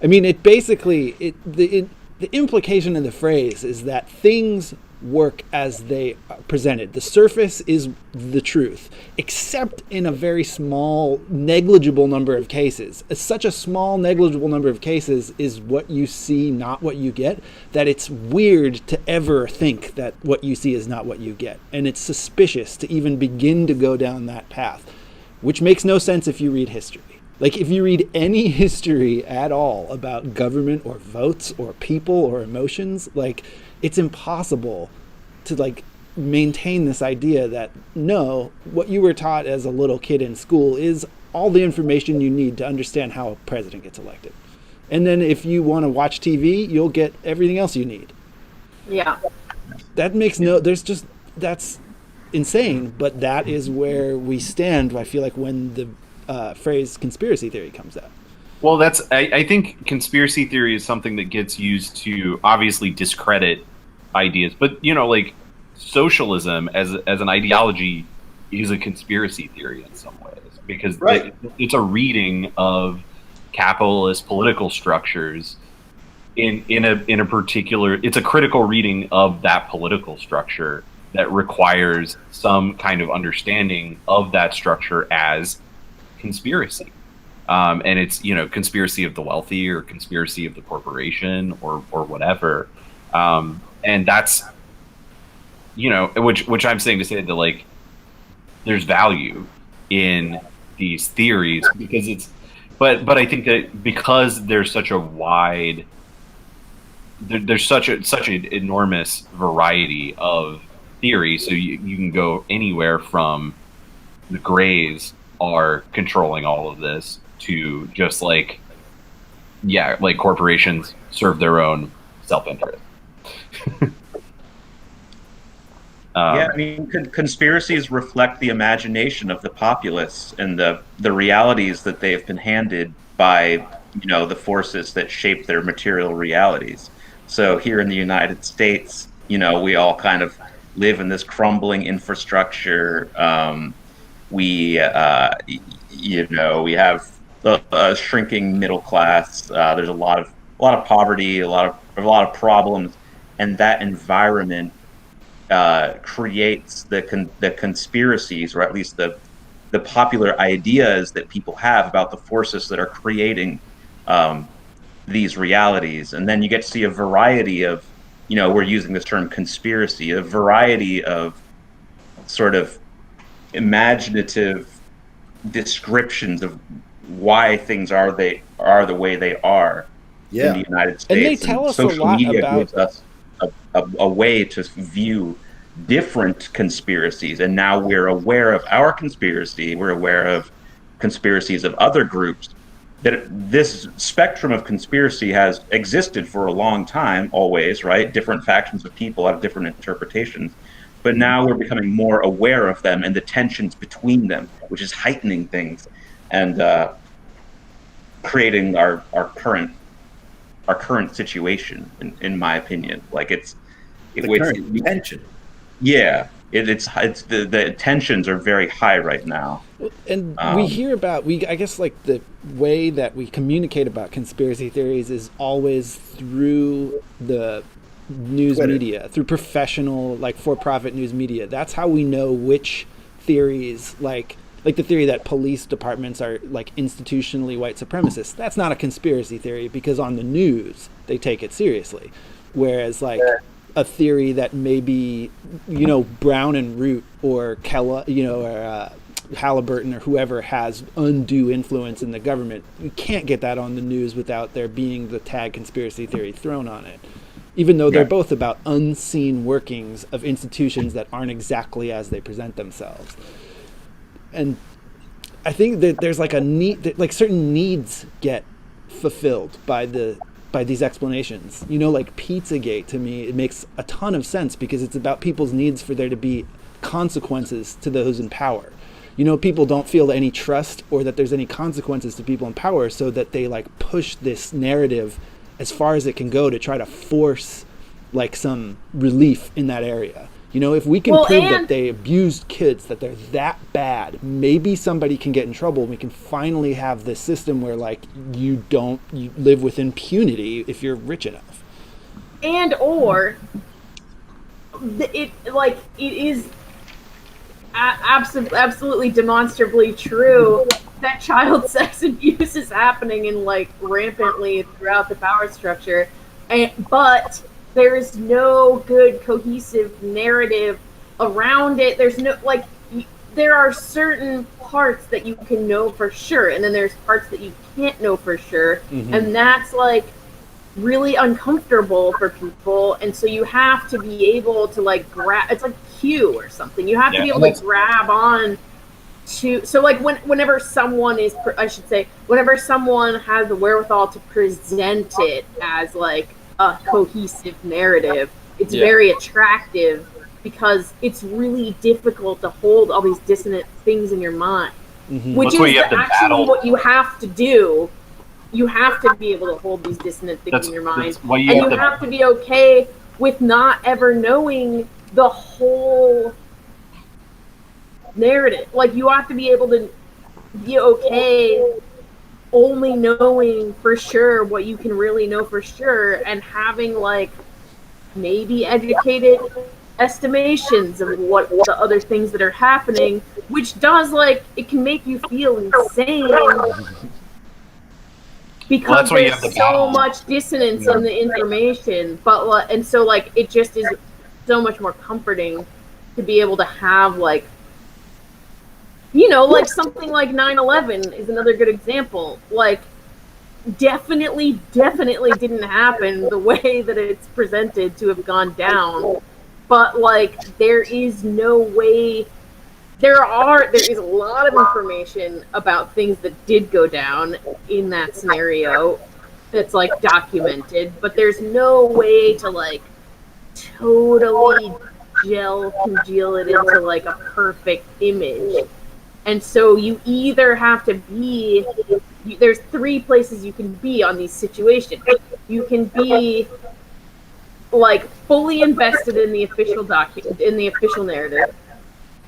I mean, it basically the implication of the phrase is that things work as they are presented. The surface is the truth, except in a very small, negligible number of cases. Such a small, negligible number of cases is what you see, not what you get, that it's weird to ever think that what you see is not what you get. And it's suspicious to even begin to go down that path, which makes no sense if you read history. Like, if you read any history at all about government or votes or people or emotions, like, it's impossible to, like, maintain this idea that, no, what you were taught as a little kid in school is all the information you need to understand how a president gets elected. And then if you want to watch TV, you'll get everything else you need. Yeah. That makes that's insane, but that is where we stand, I feel like, when the phrase conspiracy theory comes out. Well, I think conspiracy theory is something that gets used to obviously discredit ideas, but like socialism as an ideology is a conspiracy theory in some ways, because it's a reading of capitalist political structures in a particular. It's a critical reading of that political structure that requires some kind of understanding of that structure as conspiracy. And it's, conspiracy of the wealthy or conspiracy of the corporation or whatever. And that's, which I'm saying to say that, like, there's value in these theories because but I think that because there's such a wide, there's such an enormous variety of theory, so you can go anywhere from the Greys are controlling all of this to just like corporations serve their own self-interest. Yeah, I mean, conspiracies reflect the imagination of the populace and the realities that they have been handed by the forces that shape their material realities. So here in the United States, we all kind of live in this crumbling infrastructure. We have a shrinking middle class. There's a lot of poverty, a lot of problems, and that environment creates the conspiracies, or at least the popular ideas that people have about the forces that are creating these realities. And then you get to see a variety of, we're using this term conspiracy, a variety of sort of imaginative descriptions of why things are the way they are in the United States. And they tell us social a lot media about gives us a way to view different conspiracies, and now we're aware of our conspiracy, we're aware of conspiracies of other groups. That this spectrum of conspiracy has existed for a long time, always, right? Different factions of people have different interpretations. but now we're becoming more aware of them and the tensions between them, which is heightening things and creating our current situation, in my opinion. Like The current tension. Yeah, it's the tensions are very high right now. And we hear about, I guess like the way that we communicate about conspiracy theories is always through the news Twitter. media, through professional, like for-profit news media. That's how we know which theories, like the theory that police departments are like institutionally white supremacists. That's not a conspiracy theory because on the news they take it seriously. Whereas like a theory that maybe, Brown and Root or Halliburton or whoever has undue influence in the government, you can't get that on the news without there being the tag conspiracy theory thrown on it. Even though they're both about unseen workings of institutions that aren't exactly as they present themselves. And I think that there's like a need, like certain needs get fulfilled by these explanations. Like Pizzagate, to me, it makes a ton of sense because it's about people's needs for there to be consequences to those in power. People don't feel any trust or that there's any consequences to people in power, so that they like push this narrative as far as it can go to try to force like some relief in that area. If we can prove that they abused kids, that they're that bad, maybe somebody can get in trouble. We can finally have this system where like you live with impunity if you're rich enough. And or it is absolutely demonstrably true that child sex abuse is happening in like rampantly throughout the power structure, but there is no good cohesive narrative around it. There's no there are certain parts that you can know for sure, and then there's parts that you can't know for sure, and that's like really uncomfortable for people. And so you have to be able to like grab. It's like Q or something. You have to be able to grab on to. So like whenever someone has the wherewithal to present it as like a cohesive narrative, it's very attractive because it's really difficult to hold all these dissonant things in your mind, which is actually what you have to do. You have to be able to hold these dissonant things in your mind, and you have to be okay with not ever knowing the whole narrative. Like you have to be able to be okay only knowing for sure what you can really know for sure, and having like maybe educated estimations of what the other things that are happening, which does like it can make you feel insane because there's so much dissonance in the information. But and so like it just is so much more comforting to be able to have like, like something like 9/11 is another good example. Like, definitely didn't happen the way that it's presented to have gone down. But, like, there is no way... There is a lot of information about things that did go down in that scenario that's, like, documented. But there's no way to, like, totally congeal it into, like, a perfect image. And so you either have to be... There's three places you can be on these situations. You can be, like, fully invested in the official narrative,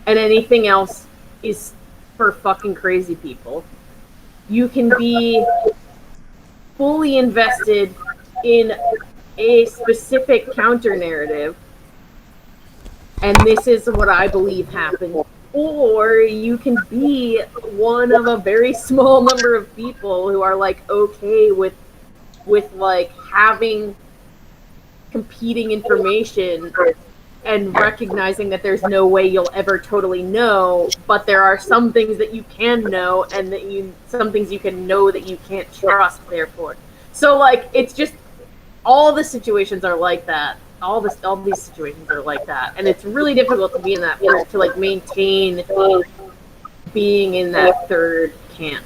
and anything else is for fucking crazy people. You can be fully invested in a specific counter narrative, and this is what I believe happened. Or you can be one of a very small number of people who are like okay with like having competing information and recognizing that there's no way you'll ever totally know, but there are some things that you can know, and that some things you can know that you can't trust, therefore. So like it's just all the situations are like that. All these situations are like that, and it's really difficult to be in that to like maintain being in that third camp.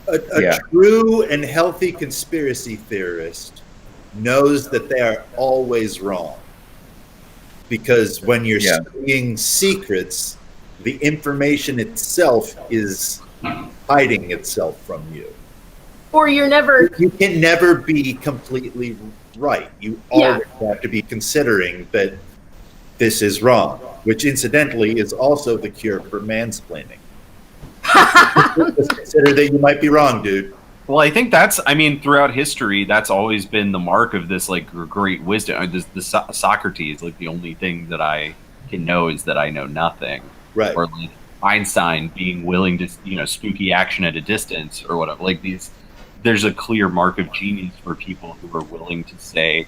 A true and healthy conspiracy theorist knows that they are always wrong. because when you're Yeah. studying secrets, the information itself is hiding itself from you. Or you're never. You can never be completely right. You always have to be considering that this is wrong, which incidentally is also the cure for mansplaining. Just consider that you might be wrong, dude. Well, I think throughout history, that's always been the mark of this like great wisdom. Socrates, like the only thing that I can know is that I know nothing. Right. Or like Einstein being willing to, spooky action at a distance or whatever. Like there's a clear mark of genius for people who are willing to say,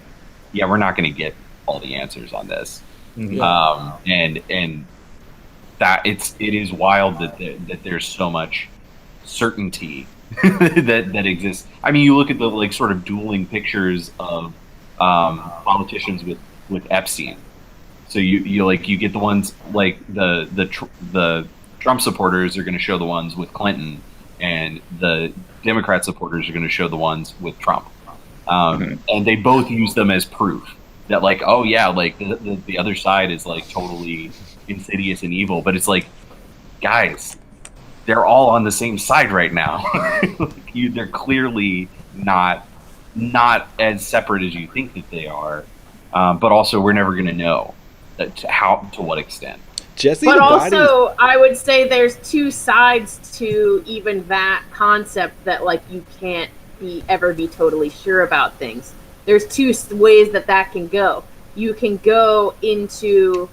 yeah, we're not going to get all the answers on this. Mm-hmm. And that it is wild that there's so much certainty that exists. I mean, you look at the like sort of dueling pictures of politicians with Epstein. So you get the ones like the Trump supporters are going to show the ones with Clinton, and the Democrat supporters are going to show the ones with Trump. And they both use them as proof that like, oh yeah, like the other side is like totally insidious and evil, but it's like, guys, they're all on the same side right now. They're clearly not as separate as you think that they are, but also we're never going to know to what extent. Jesse, but also, I would say there's two sides to even that concept that like you can't ever be totally sure about things. There's two ways that can go. You can go into,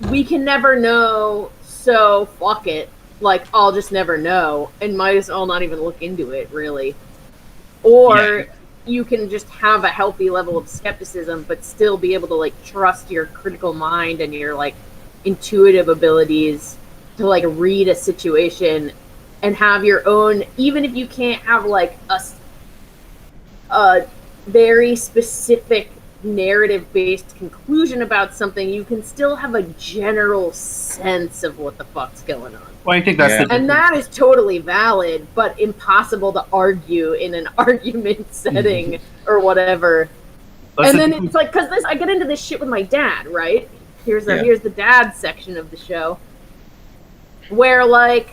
we can never know, so fuck it. Like, I'll just never know, and might as well not even look into it, really. Or you can just have a healthy level of skepticism, but still be able to, like, trust your critical mind and your, like, intuitive abilities to, like, read a situation and have your own, even if you can't have, like, a very specific narrative-based conclusion about something, you can still have a general sense of what the fuck's going on. Well, I think that's and that is totally valid, but impossible to argue in an argument setting or whatever. And then it's like, because I get into this shit with my dad, right? Here's the dad section of the show, where like,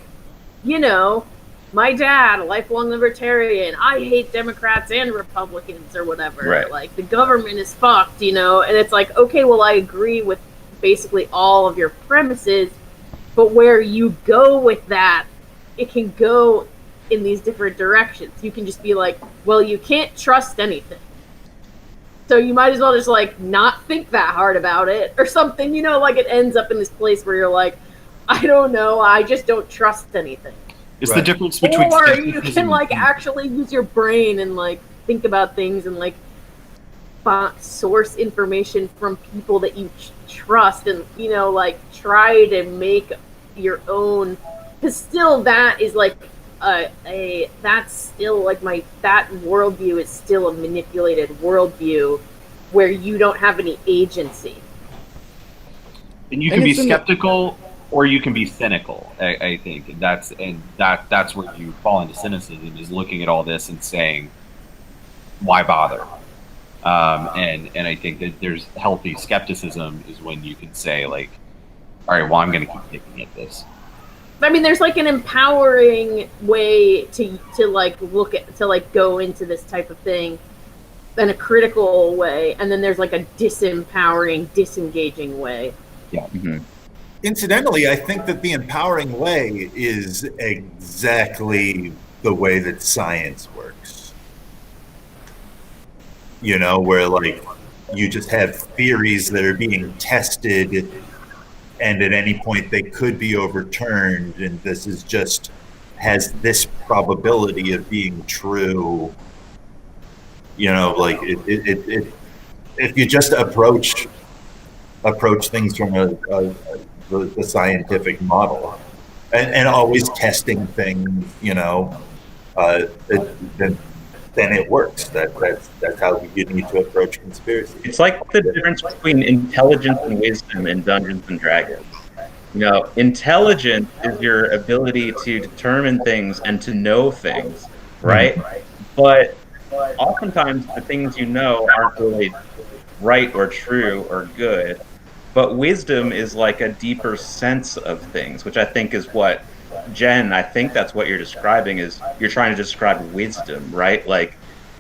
my dad, a lifelong libertarian, I hate Democrats and Republicans or whatever. Right. Like, the government is fucked, and it's like, okay, well, I agree with basically all of your premises, but where you go with that, it can go in these different directions. You can just be like, well, you can't trust anything. So you might as well just, like, not think that hard about it or something, like it ends up in this place where you're like, I don't know, I just don't trust anything. It's the difference between... Or you can, like, actually use your brain and, like, think about things and, like, source information from people that you trust and, like, try to make your own... Because still that is, like, that's still, like, that worldview is still a manipulated worldview where you don't have any agency. And you can be skeptical... Or you can be cynical, I think, and that's where you fall into cynicism, is looking at all this and saying, "Why bother?" And I think that there's healthy skepticism is when you can say, like, "All right, well, I'm going to keep picking at this." I mean, there's like an empowering way to like look at, to like go into this type of thing, and a critical way, and then there's like a disempowering, disengaging way. Yeah. Mm-hmm. Incidentally, I think that the empowering way is exactly the way that science works. Where like you just have theories that are being tested, and at any point they could be overturned, and this is just has this probability of being true. Like if you just approach things from the scientific model, and always testing things, then it works. That's how you need to approach conspiracy. It's like the difference between intelligence and wisdom in Dungeons and Dragons. Intelligence is your ability to determine things and to know things, right? But oftentimes the things you know aren't really right or true or good. But wisdom is like a deeper sense of things, which I think is what Jen, I think that's what you're describing, is you're trying to describe wisdom, right? Like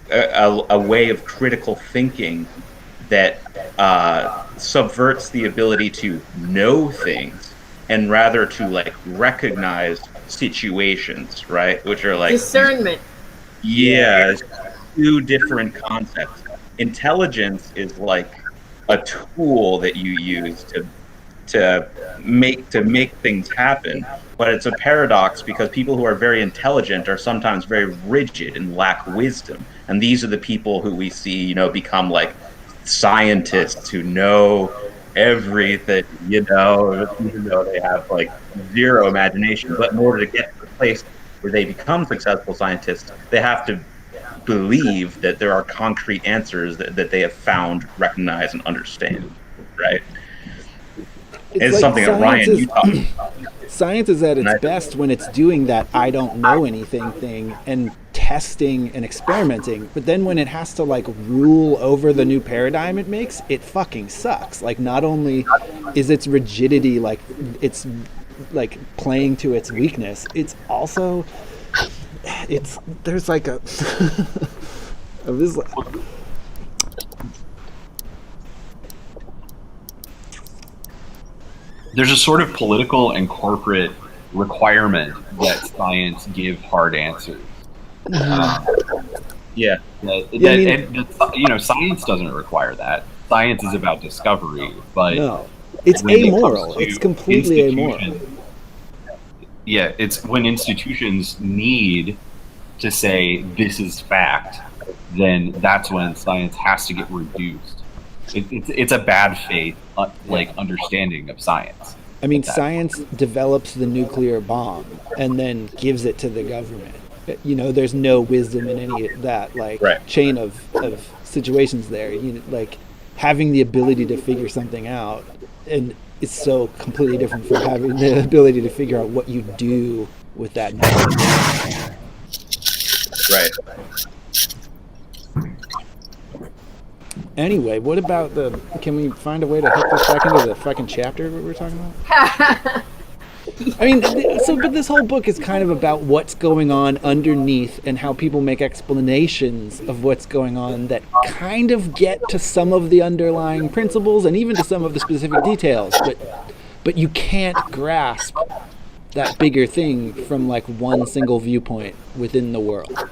a way of critical thinking that subverts the ability to know things and rather to like recognize situations, right? Which are like Discernment. yeah, two different concepts. Intelligence is like a tool that you use to make things happen, but it's a paradox because people who are very intelligent are sometimes very rigid and lack wisdom, and these are the people who we see, you know, become like scientists who know everything, you know, even though they have like zero imagination. But in order to get to the place where they become successful scientists, they have to believe that there are concrete answers that they have found, recognize, and understand, right? It's like something that Ryan, you talk about. Science is at its best when it's doing that I don't know anything thing and testing and experimenting. But then when it has to like rule over the new paradigm it makes, it fucking sucks. Like not only is its rigidity like it's like playing to its weakness, it's also there's like a this There's a sort of political and corporate requirement that science give hard answers. Yeah. Science doesn't require that. Science is about discovery, but no, it's amoral. It's completely amoral. Yeah, it's when institutions need to say this is fact, then that's when science has to get reduced. It's a bad faith understanding of science. I mean, science develops the nuclear bomb and then gives it to the government. You know, there's no wisdom in any of that chain of situations there. You know, like having the ability to figure something out, and it's so completely different from having the ability to figure out what you do with that knowledge. Right. Anyway, what about can we find a way to hook this back into the fucking chapter we were talking about? I mean, but this whole book is kind of about what's going on underneath and how people make explanations of what's going on that kind of get to some of the underlying principles and even to some of the specific details, but you can't grasp that bigger thing from like one single viewpoint within the world.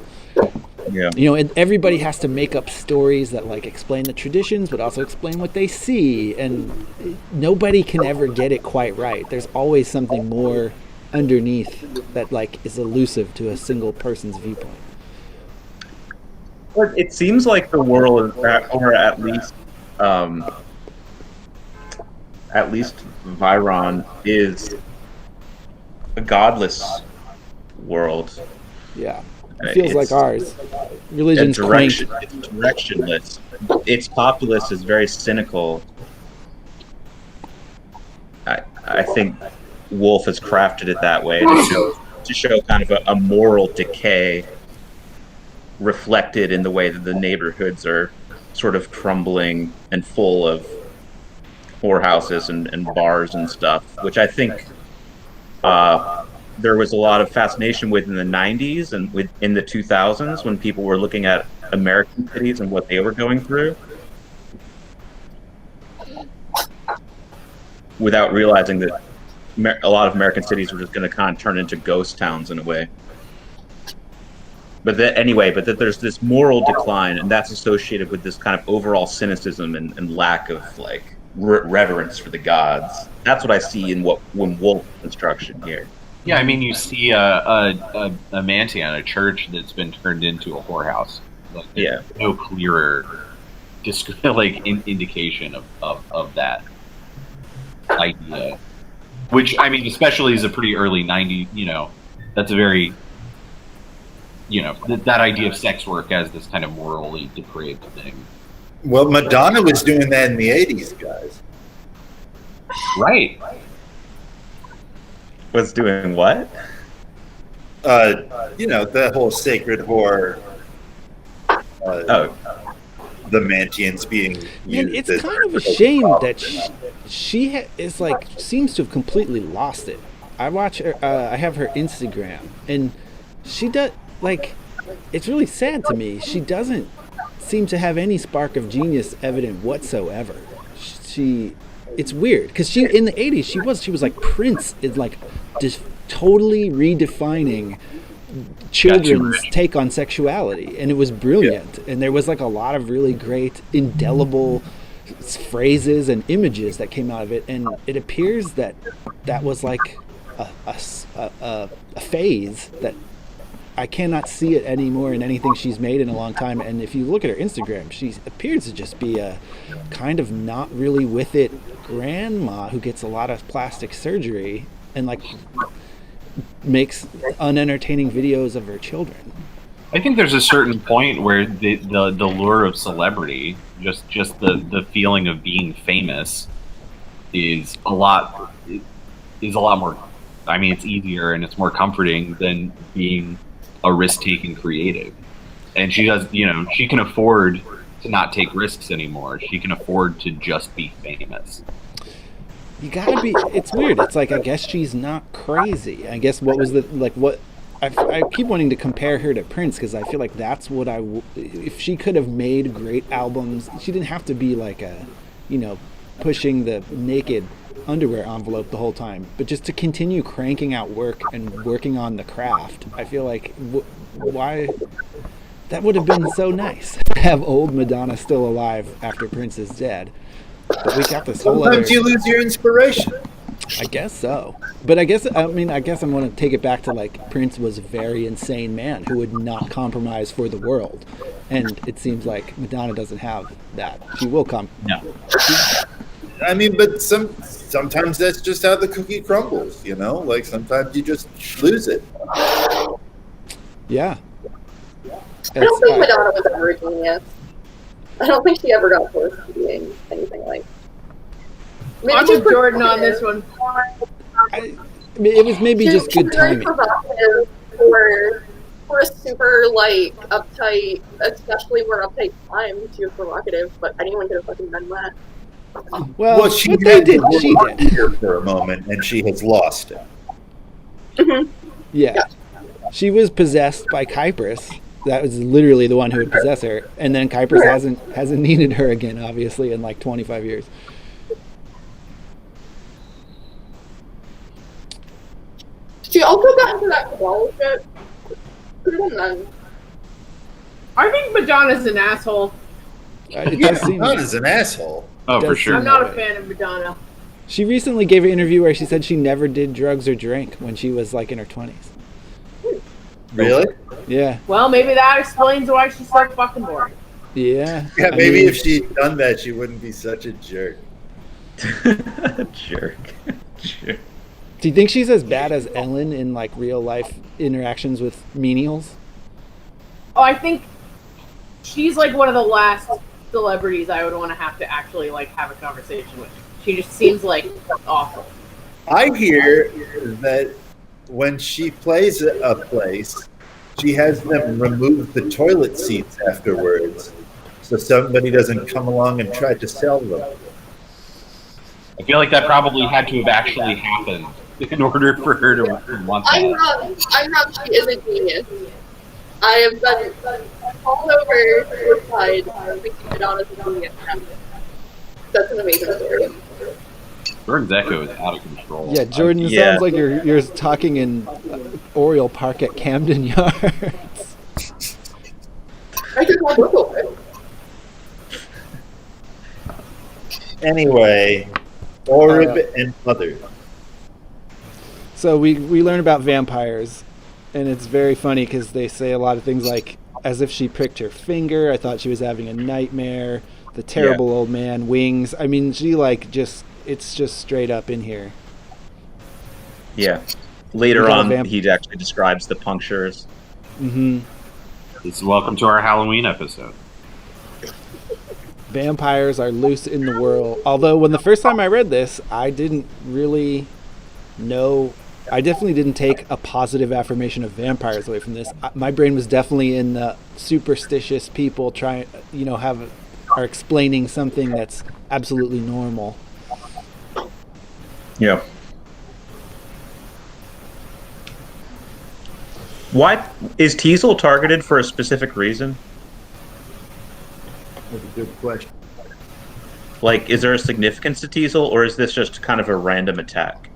Yeah. You know, and everybody has to make up stories that like explain the traditions, but also explain what they see, and nobody can ever get it quite right. There's always something more underneath that like is elusive to a single person's viewpoint. But it seems like the world, or at least Viron, is a godless world. Yeah. It feels like ours. Religion's quaint. It's directionless. Its populace is very cynical. I think Wolfe has crafted it that way to show kind of a moral decay reflected in the way that the neighborhoods are sort of crumbling and full of whorehouses and bars and stuff, which I think there was a lot of fascination with in the 90s and in the 2000s when people were looking at American cities and what they were going through without realizing that a lot of American cities were just going to kind of turn into ghost towns in a way. But that there's this moral decline, and that's associated with this kind of overall cynicism and lack of like reverence for the gods. That's what I see in when Wolfe's construction here. Yeah, I mean, you see a mansion, a church that's been turned into a whorehouse. Like, yeah, no clearer, indication of that idea. Which, I mean, especially is a pretty early 90s. You know, that's a very, that idea of sex work as this kind of morally depraved thing. Well, Madonna was doing that in the 80s, guys. Right. Was doing what? The whole sacred whore. The the Mantians being used. And it's as kind of a their shame problem. that is like seems to have completely lost it. I watch her. I have her Instagram, and she does like. It's really sad to me. She doesn't seem to have any spark of genius evident whatsoever. It's weird because she in the '80s she was like Prince is like just totally redefining children's take on sexuality, and it was brilliant. And there was like a lot of really great indelible phrases and images that came out of it, and it appears that was like a phase that I cannot see it anymore in anything she's made in a long time. And if you look at her Instagram, she appears to just be a kind of not really with it grandma who gets a lot of plastic surgery and like makes unentertaining videos of her children. I think there's a certain point where the lure of celebrity, just the feeling of being famous, is a lot more. I mean, it's easier and it's more comforting than being a risk-taking creative. And she does, she can afford to not take risks anymore. She can afford to just be famous. You gotta be. It's weird. It's like I guess she's not crazy. I guess what was what. I keep wanting to compare her to Prince because I feel like that's what if she could have made great albums, she didn't have to be like pushing the naked underwear envelope the whole time, but just to continue cranking out work and working on the craft. I feel like why that would have been so nice to have old Madonna still alive after Prince is dead. But we got this whole Sometimes you lose your inspiration. I guess so. But I guess I'm going to take it back to like Prince was a very insane man who would not compromise for the world. And it seems like Madonna doesn't have that. She will come. No. I mean, but sometimes that's just how the cookie crumbles, Like sometimes you just lose it. Yeah. I don't think Madonna was ever a genius. I don't think she ever got close to being anything like. I'm with Jordan on this one. It was maybe just good timing. Very provocative for a super uptight, especially more uptight time. She was provocative, but anyone could have fucking done that. Well, she what did they did, she did. For a moment, and she has lost it. Mm-hmm. Yeah. She was possessed by Kypris. That was literally the one who would possess her, and then Kypris hasn't needed her again, obviously, in like 25 years. She also got into that Caldé shit. I think Madonna's an asshole. It does seem Not as an asshole. Oh, for does sure. I'm not a fan of Madonna. She recently gave an interview where she said she never did drugs or drank when she was like in her 20s. Really? Yeah. Well, maybe that explains why she's so fucking boring. Yeah. Yeah, I maybe mean, if she'd done that, she wouldn't be such a jerk. Jerk. Do you think she's as bad as Ellen in like real life interactions with menials? Oh, I think she's like one of the last celebrities I would want to have to actually like have a conversation with. She just seems like awful. I hear that when she plays a place, she has them remove the toilet seats afterwards, so somebody doesn't come along and try to sell them. I feel like that probably had to have actually happened in order for her to want that. I'm not. She is a genius. I have been all over her side. I think Madonna's a genius. That's an amazing story. Jordan's echo is out of control. Yeah, Jordan, it sounds like you're talking in Oriole Park at Camden Yards. I just want to Google it. Anyway, Orb and others. So we learn about vampires, and it's very funny because they say a lot of things like, as if she pricked her finger, I thought she was having a nightmare, the terrible old man, wings. I mean, she it's just straight up in here. Yeah. Later on, he actually describes the punctures. Mm-hmm. This is welcome to our Halloween episode. Vampires are loose in the world. Although when the first time I read this, I didn't really know. I definitely didn't take a positive affirmation of vampires away from this. My brain was definitely in the superstitious people trying, have are explaining something that's absolutely normal. Yeah. Why is Teasel targeted for a specific reason? That's a good question. Like, is there a significance to Teasel, or is this just kind of a random attack?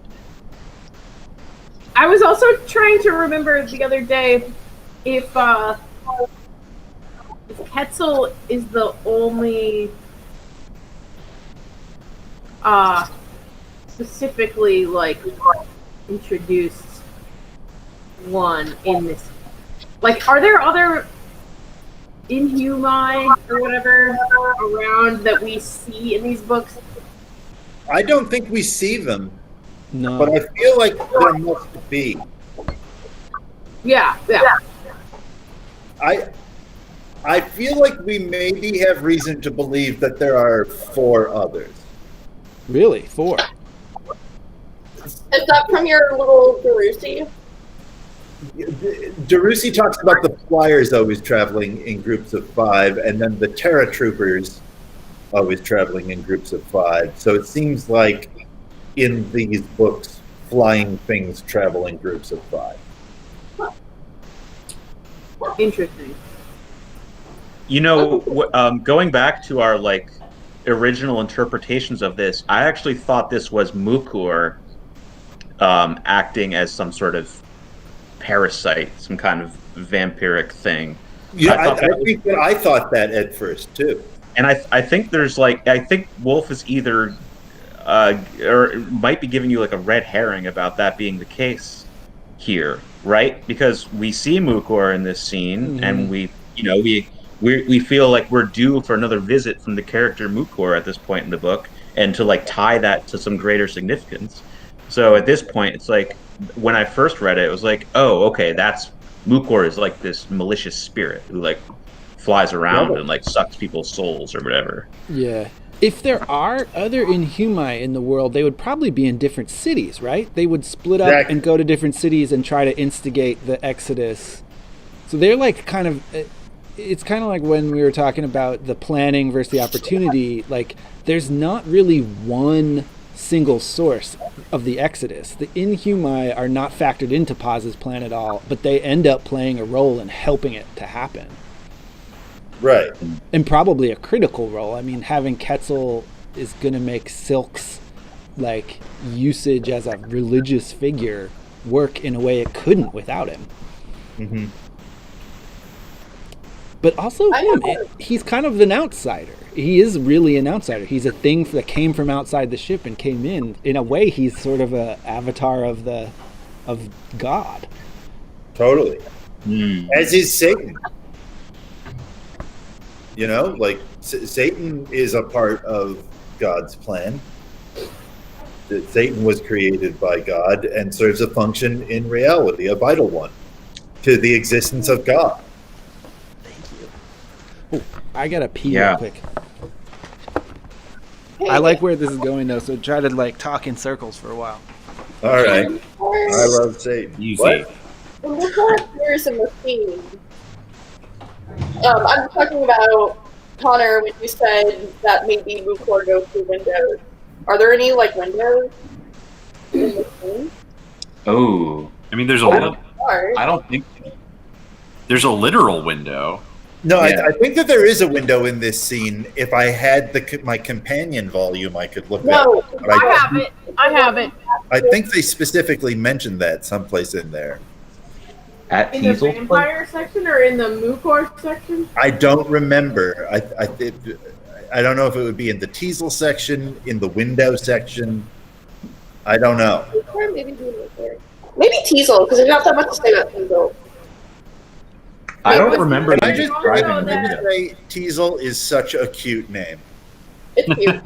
I was also trying to remember the other day if Quetzal is the only specifically like introduced one in this. Like, are there other Inhumani or whatever around that we see in these books? I don't think we see them, No. but I feel like there must be. Yeah. I feel like we maybe have reason to believe that there are 4 others. Really? 4? Is that from your little Garusi? Darusi talks about the flyers always traveling in groups of 5, and then the Terra Troopers always traveling in groups of 5. So it seems like in these books, flying things travel in groups of 5. Interesting. You know, going back to our like original interpretations of this, I actually thought this was Mukor acting as some sort of parasite, some kind of vampiric thing. Yeah, I thought that at first too. And I think there's like, I think Wolfe is either or might be giving you like a red herring about that being the case here, right? Because we see Mukor in this scene, and we feel like we're due for another visit from the character Mukor at this point in the book, and to like tie that to some greater significance. So at this point, it's like, when I first read it, it was like, oh, okay, that's Mukor is like this malicious spirit who like flies around and like sucks people's souls or whatever. Yeah. If there are other Inhumani in the world, they would probably be in different cities, right? They would split up and go to different cities and try to instigate the Exodus. So they're like kind of, it's kind of like when we were talking about the planning versus the opportunity. Like, there's not really one single source of the Exodus. The Inhumani are not factored into Paz's plan at all, but they end up playing a role in helping it to happen. Right. And probably a critical role. I mean, having Quetzal is going to make Silk's like usage as a religious figure work in a way it couldn't without him. Mm-hmm. But also he's kind of an outsider. He is really an outsider. He's a thing that came from outside the ship and came in. In a way, he's sort of a avatar of God. Totally. As is Satan. You know, like Satan is a part of God's plan. Satan was created by God and serves a function in reality, a vital one, to the existence of God. Oh, I gotta pee real quick. I like where this is going though, so try to like talk in circles for a while. All right. I love Satan. Easy. What? When Mukor appears in the scene, I'm talking about Connor when you said that maybe Mukor goes through windows. Are there any like windows in the scene? Oh, I mean, there's I don't think there's a literal window. No, I think that there is a window in this scene. If I had my companion volume, I could look at it. But I have it. I think they specifically mentioned that someplace in there. At In the Teasel? vampire section or in the Mukor section? I don't remember. I don't know if it would be in the Teasel section, in the window section. I don't know. Maybe Teasel, because there's not that much to say about Teasel. I don't remember Can I them just describing the window. say Teasel is such a cute name. It's cute.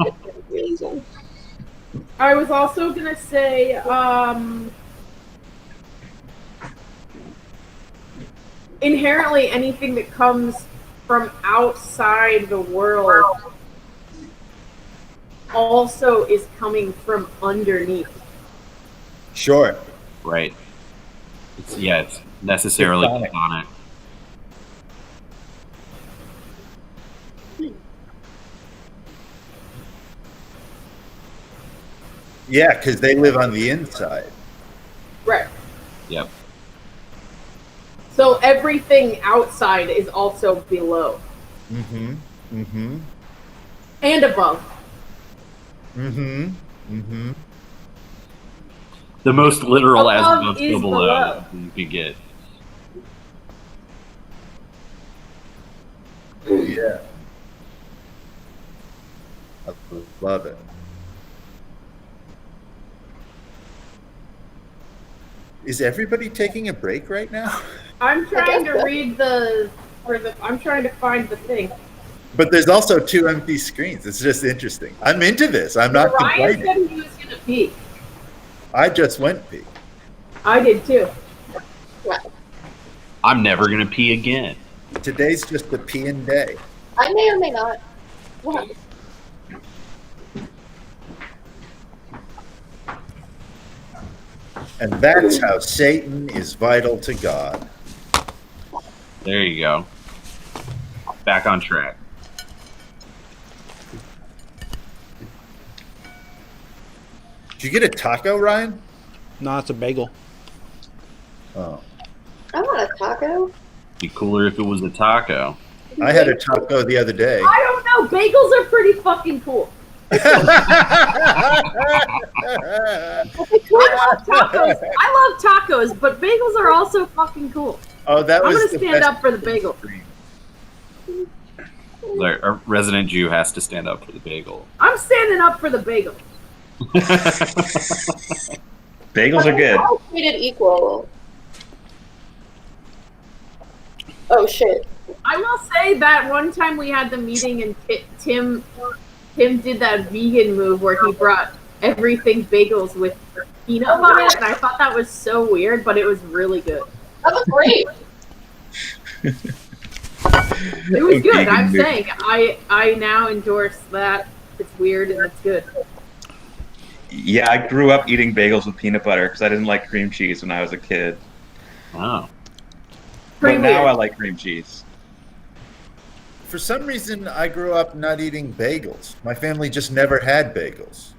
It's cute. I was also gonna say, inherently anything that comes from outside the world also is coming from underneath. Sure. Right. It's necessarily platonic. Yeah, because they live on the inside. Right. Yep. So everything outside is also below Mm-hmm. Mm-hmm. and above. Mm-hmm. Mm-hmm. The most literal as Above above is so below below. you could get. Yeah. I love it. Is everybody taking a break right now? I'm trying to so. read I'm trying to find the thing. But there's also 2 empty screens. It's just interesting. I'm into this. I'm not Ryan complaining. said he was gonna pee. I just went pee. I did too. I'm never gonna pee again. Today's just a peeing day. I may or may not. What? And that's how Satan is vital to God. There you go. Back on track. Did you get a taco, Ryan? No, it's a bagel. Oh. I want a taco. Be cooler if it was a taco. I had a taco the other day. I don't know. Bagels are pretty fucking cool. I love tacos. I love tacos, but bagels are also fucking cool. Oh, that I'm was gonna the stand best up for the bagel. Our resident Jew has to stand up for the bagel. I'm standing up for the bagel. Bagels are good. All treated equal. Oh shit. I will say that one time we had the meeting and Tim did that vegan move where he brought everything bagels with peanut on it, and I thought that was so weird, but it was really good. That was great. It was good. Vegan I'm move. saying I now endorse that. It's weird and it's good. Yeah, I grew up eating bagels with peanut butter because I didn't like cream cheese when I was a kid. Oh. Pretty But now weird. I like cream cheese. For some reason, I grew up not eating bagels. My family just never had bagels.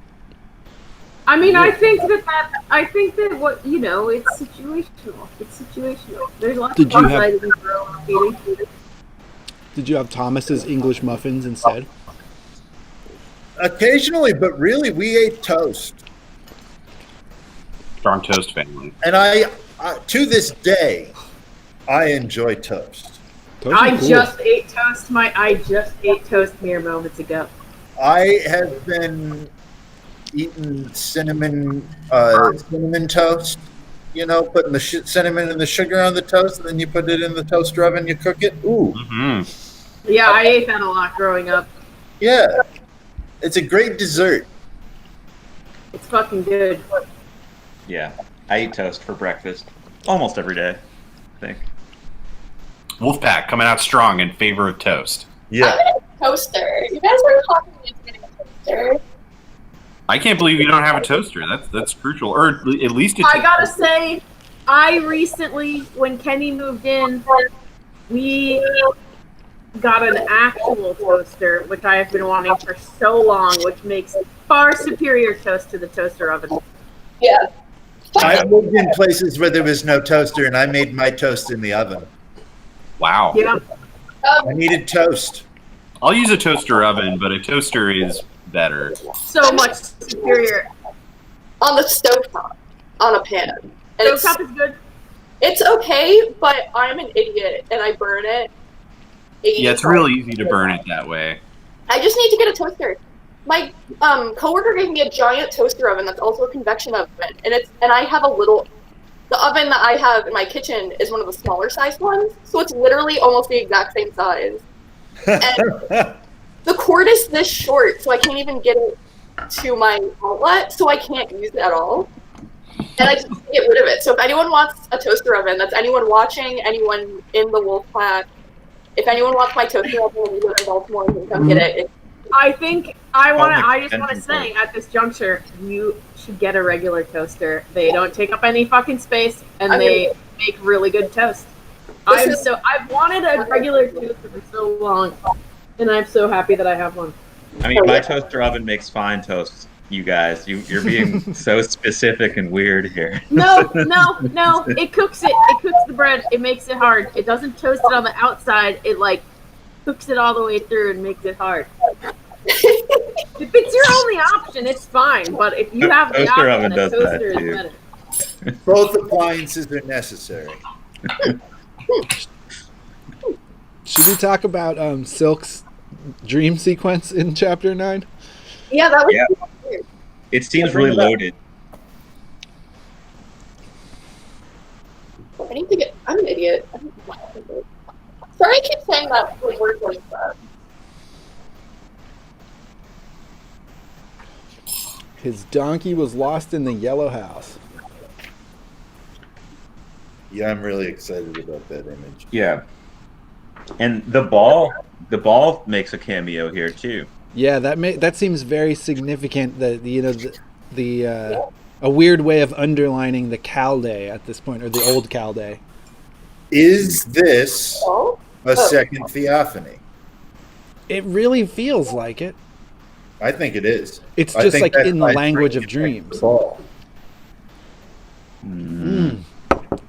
I mean, I think that what you know, it's situational. It's situational. There's lots Did of you fun have- I didn't grow up eating. Did you have Thomas's English muffins instead? Occasionally, but really, we ate toast. Strong toast family. And I to this day, I enjoy toast. Toast are I cool. just ate toast. I just ate toast mere moments ago. I have been eating cinnamon toast. You know, putting the cinnamon and the sugar on the toast, and then you put it in the toaster oven, you cook it. Ooh, Mm-hmm. Yeah, I ate that a lot growing up. yeah. It's a great dessert. It's fucking good. Yeah, I eat toast for breakfast almost every day, I think. Wolfpack coming out strong in favor of toast. Yeah. I'm getting a toaster. You guys were talking me into getting a toaster. I can't believe you don't have a toaster. That's crucial. Or at least it's I gotta say, I recently, when Kenny moved in, we got an actual toaster, which I have been wanting for so long, which makes far superior toast to the toaster oven. Yeah. I moved in places where there was no toaster, and I made my toast in the oven. wow. Yeah. I needed toast. I'll use a toaster oven, but a toaster is better. So much superior. On the stovetop. On a pan. And it's, Stovetop is good. it's okay, but I'm an idiot and I burn it. Yeah, it's real easy to burn it that way. I just need to get a toaster. My coworker gave me a giant toaster oven that's also a convection oven, and I have a little. The oven that I have in my kitchen is one of the smaller sized ones, so it's literally almost the exact same size. And the cord is this short, so I can't even get it to my outlet, so I can't use it at all. And I just get rid of it. So if anyone wants a toaster oven, that's anyone watching, anyone in the Wolf Pack, if anyone wants my toaster oven and you live in Baltimore, you can come get it. I think I just extension want to say cord. at this juncture, you should get a regular toaster. They don't take up any fucking space, and they make really good toast. I've wanted a regular toaster for so long, and I'm so happy that I have one. I mean, my toaster oven makes fine toast. you guys. You're being so specific and weird here. No. It cooks it. It cooks the bread. It makes it hard. It doesn't toast it on the outside. It like cooks it all the way through and makes it hard. If it's your only option, it's fine. But if you have the Toaster option, oven a does that toaster is too. better. Both appliances are necessary. Should we talk about Silk's dream sequence in chapter 9? Yeah, that was Yeah. weird. It seems bring really it up. loaded. I need to get. I'm an idiot. Sorry, I keep saying that with words like that. His donkey was lost in the yellow house. Yeah, I'm really excited about that image. Yeah. And the ball makes a cameo here too. Yeah, that seems very significant. A weird way of underlining the Caldé at this point, or the old Caldé. Is this Oh, a second theophany? It really feels like it. I think it is. It's I just think like that's in the why language of Frank takes dreams. the ball.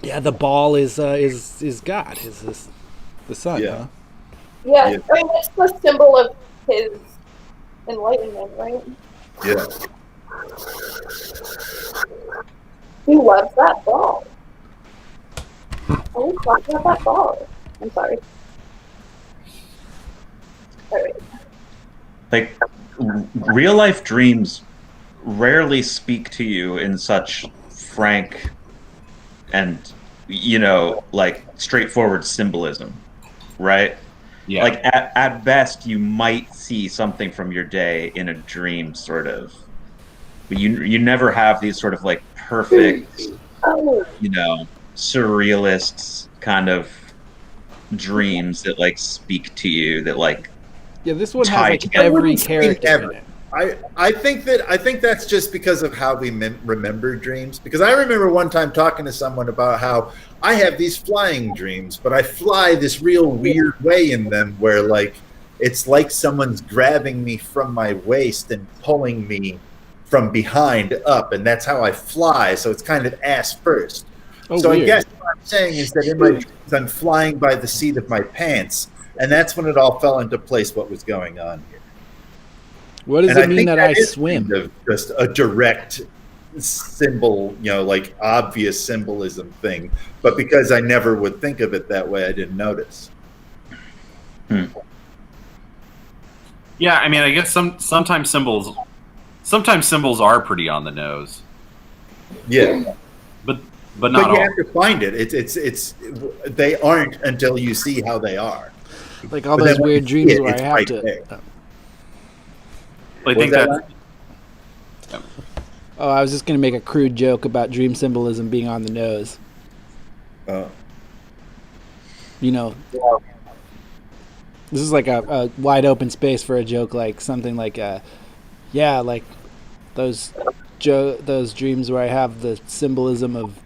Yeah, the ball is God, is the sun. Yeah. Huh? yeah. Yeah. I mean, it's the symbol of his enlightenment, right? Yeah. He loves that ball. Always talking about that ball. I'm sorry. Alright. Like real life dreams rarely speak to you in such frank and like straightforward symbolism, right? Yeah. Like at best you might see something from your day in a dream sort of, but you never have these sort of like perfect Oh, surrealist kind of dreams that like speak to you, that like Yeah, this one has Tied like together. every wouldn't say character ever. in it. I think that's just because of how we remember dreams. Because I remember one time talking to someone about how I have these flying dreams, but I fly this real weird way in them, where like it's like someone's grabbing me from my waist and pulling me from behind up, and that's how I fly. So it's kind of ass first. Oh, So weird. I guess what I'm saying is that in my dreams, I'm flying by the seat of my pants, and that's when it all fell into place. What was going on here? What does And it mean think that I is swim? kind of just a direct symbol, like obvious symbolism thing. But because I never would think of it that way, I didn't notice. Yeah, I mean, I guess sometimes symbols are pretty on the nose, Yeah, but but not you all. have to find it. It's they aren't until you see how they are. Like all But those then when weird you dreams see it, where I it's have right to. there. I think Was that that Oh, I was just gonna make a crude joke about dream symbolism being on the nose. Oh. This is like a wide open space for a joke, like something like, yeah, like those dreams where I have the symbolism of,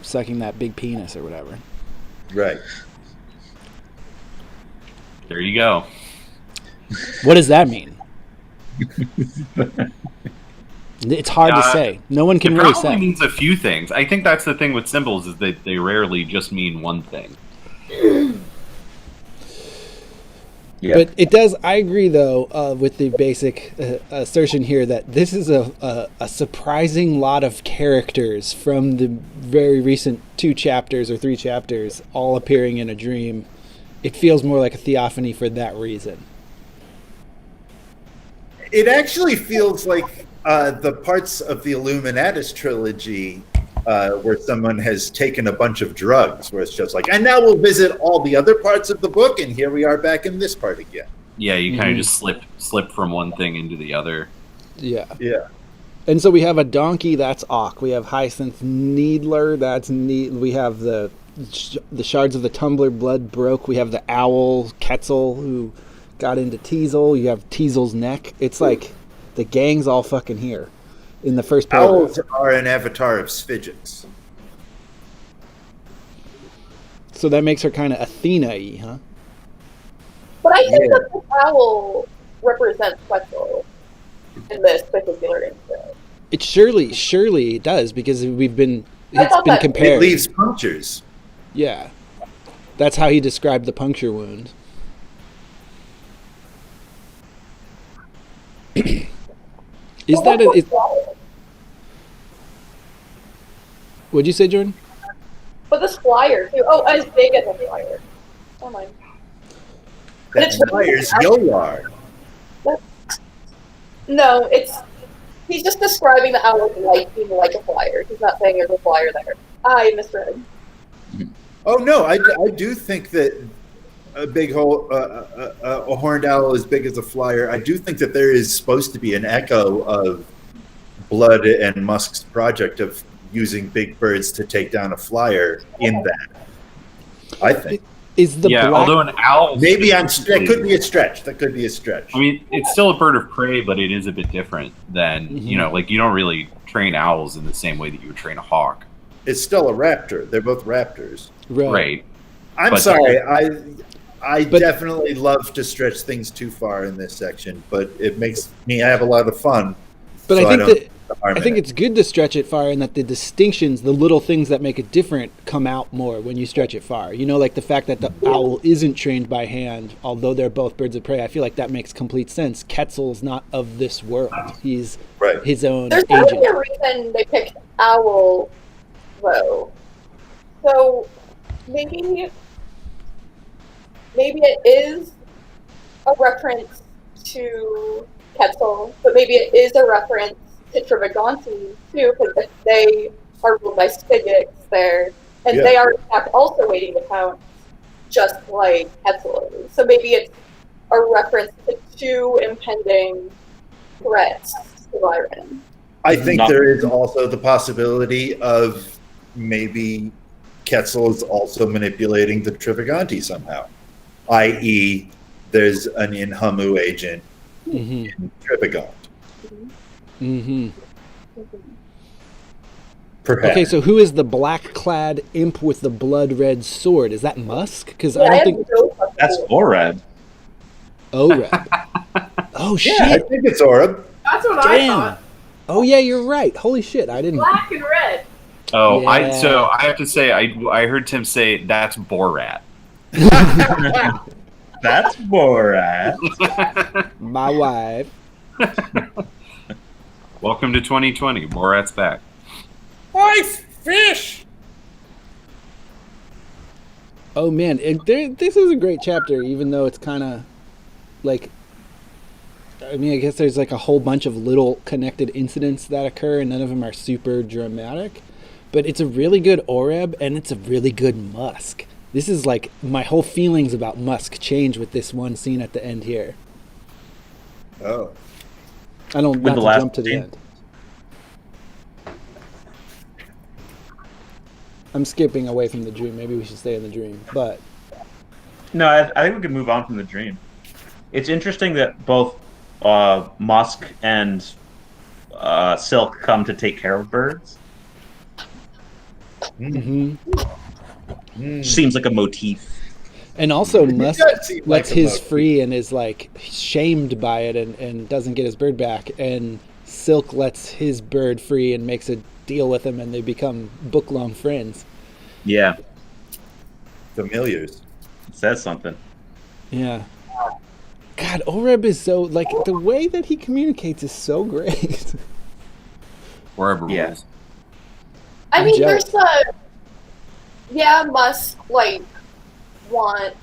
sucking that big penis or whatever. Right. there you go. What does that mean? It's hard to say. No one can It really probably say. means a few things. I think that's the thing with symbols, is that they rarely just mean one thing. yeah. But it does. I agree, though, with the basic assertion here that this is a surprising lot of characters from the very recent 2 chapters or 3 chapters, all appearing in a dream. It feels more like a theophany for that reason. It actually feels like the parts of the Illuminatus trilogy where someone has taken a bunch of drugs, where it's just like, and now we'll visit all the other parts of the book, and here we are back in this part again. Yeah, you kind of just slip from one thing into the other. Yeah. Yeah. And so we have a donkey, that's Auk. We have Hyacinth Needler, that's We have the shards of the tumbler, blood broke. We have the owl, Quetzal, who got into Teasel. You have Teasel's neck. It's like the gang's all fucking here in the first paragraph. Owls are an avatar of Sphiggix. So that makes her kind of Athena-y, huh? but I think that the owl represents Quetzal. in this particular instance. It surely does, because I it's thought been that- It compared. leaves punctures. Yeah, that's how he described the puncture wound. Is that a? What'd you say, Jordan? But this flyer too. Oh, as big as a flyer. Oh my. That flyer's Yolar. No, he's just describing the owl like being like a flyer. He's not saying there's a flyer there. I misread. Oh no, I do think that a horned owl as big as a flyer. I do think that there is supposed to be an echo of Blood and Musk's project of using big birds to take down a flyer in that. I think. Is the black... although an owl Maybe that could be a stretch. That could be a stretch. I mean, it's still a bird of prey, but it is a bit different than you know. Like you don't really train owls in the same way that you would train a hawk. It's still a raptor. They're both raptors. Right. I'm But- sorry. I definitely love to stretch things too far in this section, but it makes me have a lot of fun. But so I think it's good to stretch it far, and that the distinctions, the little things that make it different, come out more when you stretch it far. You know, like the fact that the owl isn't trained by hand, although they're both birds of prey. I feel like that makes complete sense. Quetzal's not of this world. He's his own There's agent. probably a reason they picked owl, though. So maybe it is a reference to Quetzal, but maybe it is a reference to Trivagonti too, because if they are ruled by Stygics there, and they are in fact also waiting to pounce, just like Quetzal is. So maybe it's a reference to two impending threats to Byron. I think there is also the possibility of maybe Quetzal is also manipulating the Trivagonti somehow, i.e., there's an Inhamu agent in Trivagant. Perhaps. Okay, so who is the black-clad imp with the blood-red sword? Is that Musk? Because I don't think That's Oreb. Oreb. Oh shit! I think it's Oreb. That's what I Damn. thought. Oh yeah, you're right. Holy shit! I didn't. Black and red. Oh, Yeah. I have to say I heard Tim say that's Borat. That's Borat. My wife. Welcome to 2020. Borat's back. Wife, fish. Oh man, this is a great chapter, even though it's kind of like. I mean, I guess there's like a whole bunch of little connected incidents that occur, and none of them are super dramatic. But it's a really good Oreb, and it's a really good Musk. This is like my whole feelings about Musk change with this one scene at the end here. Oh. I don't With not the to last jump to the scene? end. I'm skipping away from the dream. Maybe we should stay in the dream. But No, I think we can move on from the dream. It's interesting that both Musk and Silk come to take care of birds. Seems like a motif. and also Musk does seem like lets a his motif. free and is like shamed by it and doesn't get his bird back, and Silk lets his bird free and makes a deal with him, and they become book-long friends. Yeah, Familiars. it says something. Yeah. God, Oreb is so, like, the way that he communicates is so great. Wherever Yeah. it is. I I'm mean, jealous. there's Musk, like, wants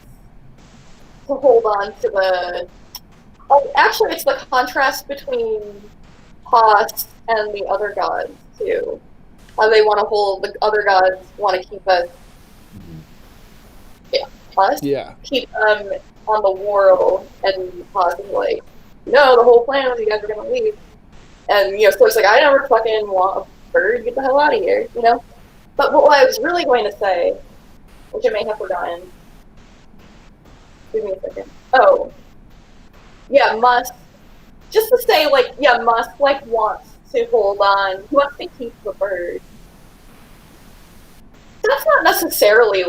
to hold on to the... Oh, actually, it's the contrast between Haas and the other gods, too. How they want to hold, the other gods want to keep us... Yeah, us? Yeah. Keep them on the world, and Haas is like, no, the whole plan was you guys are going to leave. And, so it's like, I never fucking want a bird, get the hell out of here, But what I was really going to say, which I may have forgotten, give me a second. Oh, yeah, Musk, just to say, Musk, wants to hold on, he wants to keep the bird. That's not necessarily,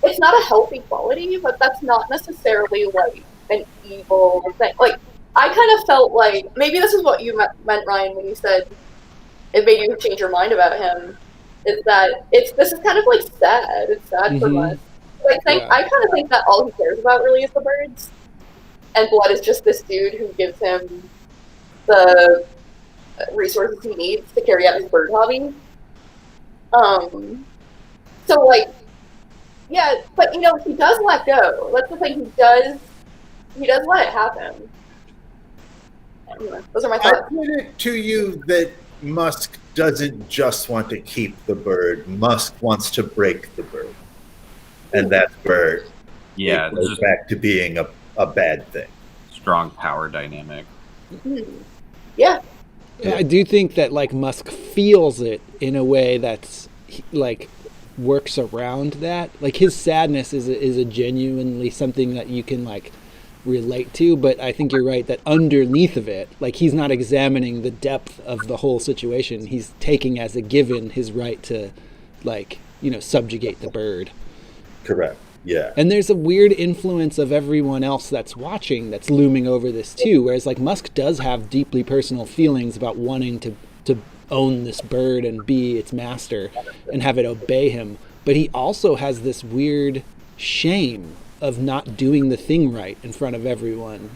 it's not a healthy quality, but that's not necessarily, an evil thing. I kind of felt like maybe this is what you meant, Ryan, when you said it made you change your mind about him. Is that this is kind of like sad. It's sad for Musk. I kind of think that all he cares about really is the birds, and Blood is just this dude who gives him the resources he needs to carry out his bird hobby. So like, yeah, but you know, he does let go. That's the thing. He does let it happen. Anyway, those are my I thoughts. put it to you that Musk doesn't just want to keep the bird. Musk wants to break the bird. And that's where it goes back to being a bad thing. Strong power dynamic. Yeah. I do think that like Musk feels it in a way that's like works around that. Like his sadness is a genuinely something that you can like relate to, but I think you're right that underneath of it, like he's not examining the depth of the whole situation. He's taking as a given his right to like, you know, subjugate the bird. Correct. Yeah. And there's a weird influence of everyone else that's watching that's looming over this too, whereas like Musk does have deeply personal feelings about wanting to own this bird and be its master and have it obey him, but he also has this weird shame of not doing the thing right in front of everyone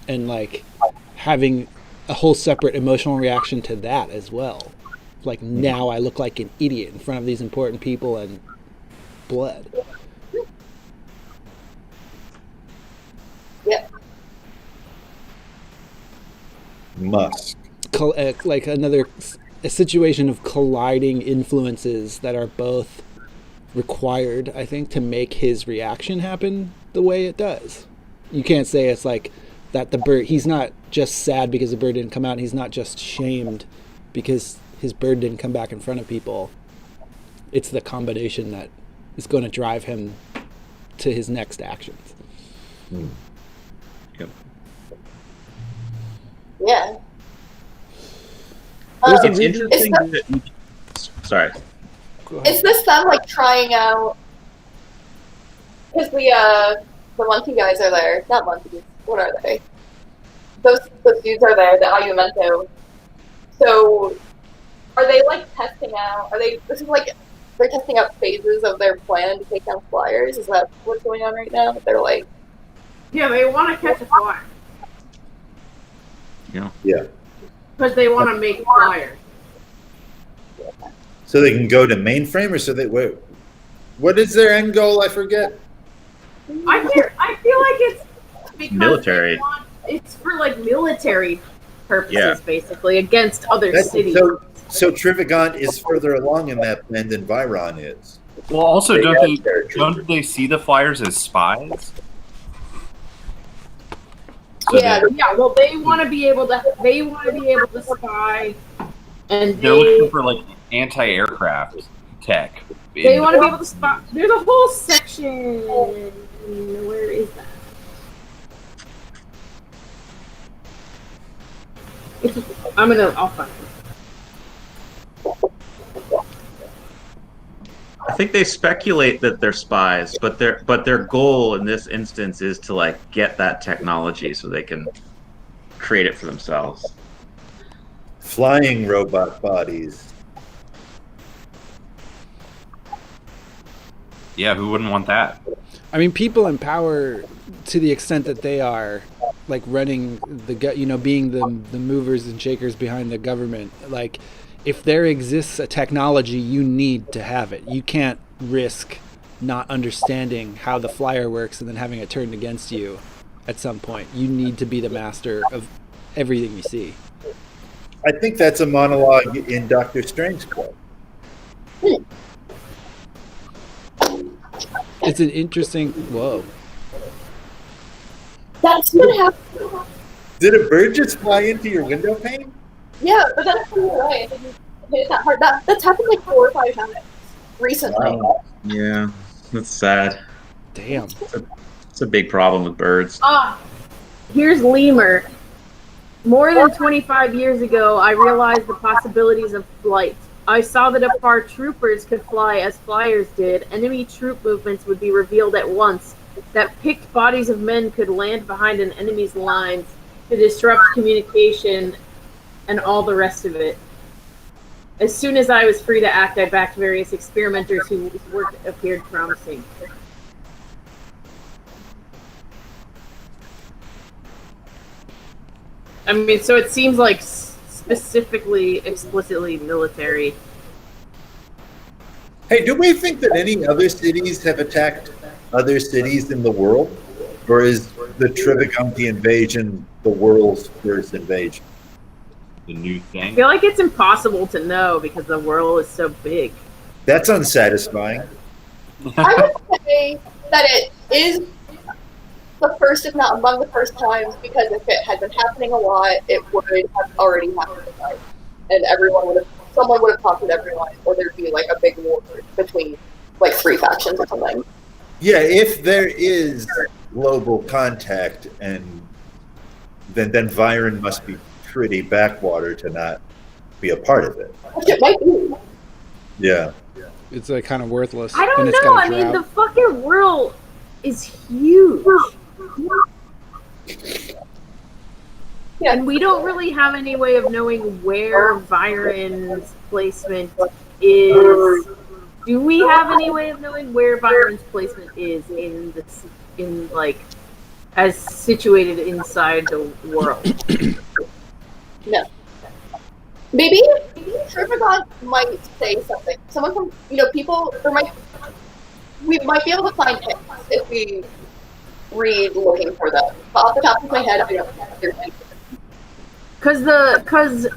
and like having a whole separate emotional reaction to that as well. Like now I look like an idiot in front of these important people and Blood. Yeah. Musk. Like a situation of colliding influences that are both required, I think, to make his reaction happen the way it does. You can't say it's like that the bird, he's not just sad because the bird didn't come out, he's not just shamed because his bird didn't come back in front of people. It's the combination that is going to drive him to his next actions. Yep. Yeah. It's interesting sorry. Is this them like trying out? Because the monkey guys are there. Not monkeys. What are they? Those dudes are there. The Ayumento. So, are they like testing out? This is like they're testing out phases of their plan to take down flyers. Is that what's going on right now? They're like, Yeah, they want to catch a flyer. Yeah. Yeah. Because they want to make flyers. So they can go to mainframe, or so they what is their end goal? I forget. I feel like it's because Military. It's for like military purposes, basically, against other cities. So Trivigant is further along in that plan than Viron is. Well, also, don't they see the flyers as spies? So yeah. Well, they want to be able to spy, and they're looking for like anti-aircraft tech. They want to be able to spy. There's a whole section. Where is that? I'll find it. I think they speculate that they're spies, but their goal in this instance is to like get that technology so they can create it for themselves. Flying robot bodies. Yeah, who wouldn't want that? I mean, people in power, to the extent that they are like running being the movers and shakers behind the government, like if there exists a technology, you need to have it. You can't risk not understanding how the flyer works and then having it turned against you at some point. You need to be the master of everything you see. I think that's a monologue in Doctor Strange Club. It's an interesting. Whoa. That's what happened. Did a bird just fly into your window pane? Yeah, but that's right. I think you hit that hard. That's happened like 4 or 5 times recently. Wow. Yeah, that's sad. Damn. It's a big problem with birds. Here's Lemur. More than 25 years ago, I realized the possibilities of flight. I saw that if our troopers could fly as flyers did, enemy troop movements would be revealed at once, that picked bodies of men could land behind an enemy's lines, to disrupt communication and all the rest of it. As soon as I was free to act, I backed various experimenters whose work appeared promising. I mean, so it seems like specifically, explicitly military. Hey, do we think that any other cities have attacked other cities in the world? Or is the Trivagonti invasion the world's first invasion? The new I thing. feel like it's impossible to know because the world is so big. That's unsatisfying. I would say that it is the first, if not among the first times, because if it had been happening a lot, it would have already happened. And someone would have conquered everyone, or there'd be like a big war between like 3 factions or something. Yeah, if there is global contact, and then Viren must be pretty backwater to not be a part of it. Which it might be. Yeah. It's like kind of worthless. I don't and it's know. got I a mean, drought. the fucking world is huge. Yeah. And we don't really have any way of knowing where Viren's placement is. Do we have any way of knowing where Viren's placement is in like, as situated inside the world? No. Maybe Trivagon might say something. Someone from, we might be able to find hints if we read looking for them. But off the top of my head, I don't know if there's anything. Because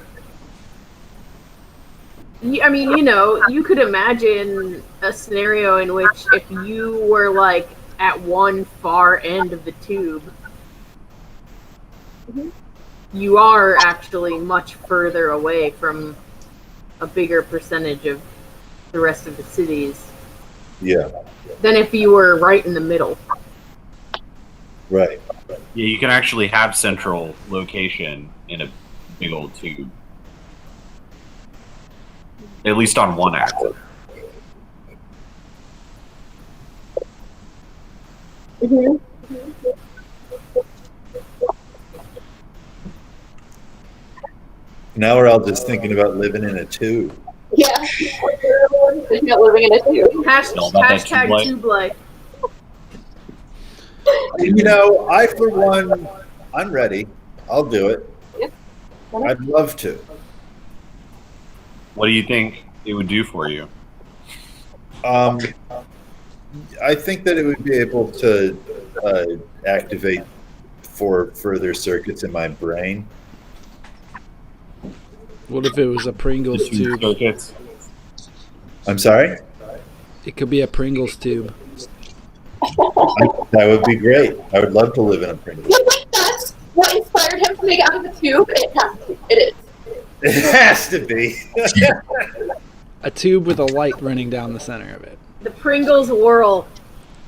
I mean, you could imagine a scenario in which if you were like at one far end of the tube, you are actually much further away from a bigger percentage of the rest of the cities Yeah. than if you were right in the middle. Right. Yeah, you can actually have central location in a big old tube. At least on one axis. Mm-hmm. Now we're all just thinking about living in a tube. Yeah. Thinking about living in a tube. Hashtag tube life. I, for one, I'm ready. I'll do it. Yeah. I'd love to. What do you think it would do for you? I think that it would be able to activate 4 further circuits in my brain. What if it was a Pringles tube? Circuits. I'm sorry? It could be a Pringles tube. That would be great. I would love to live in a Pringles. That's what inspired him to make out of the tube. It is. It has to be. A tube with a light running down the center of it. The Pringles whirl.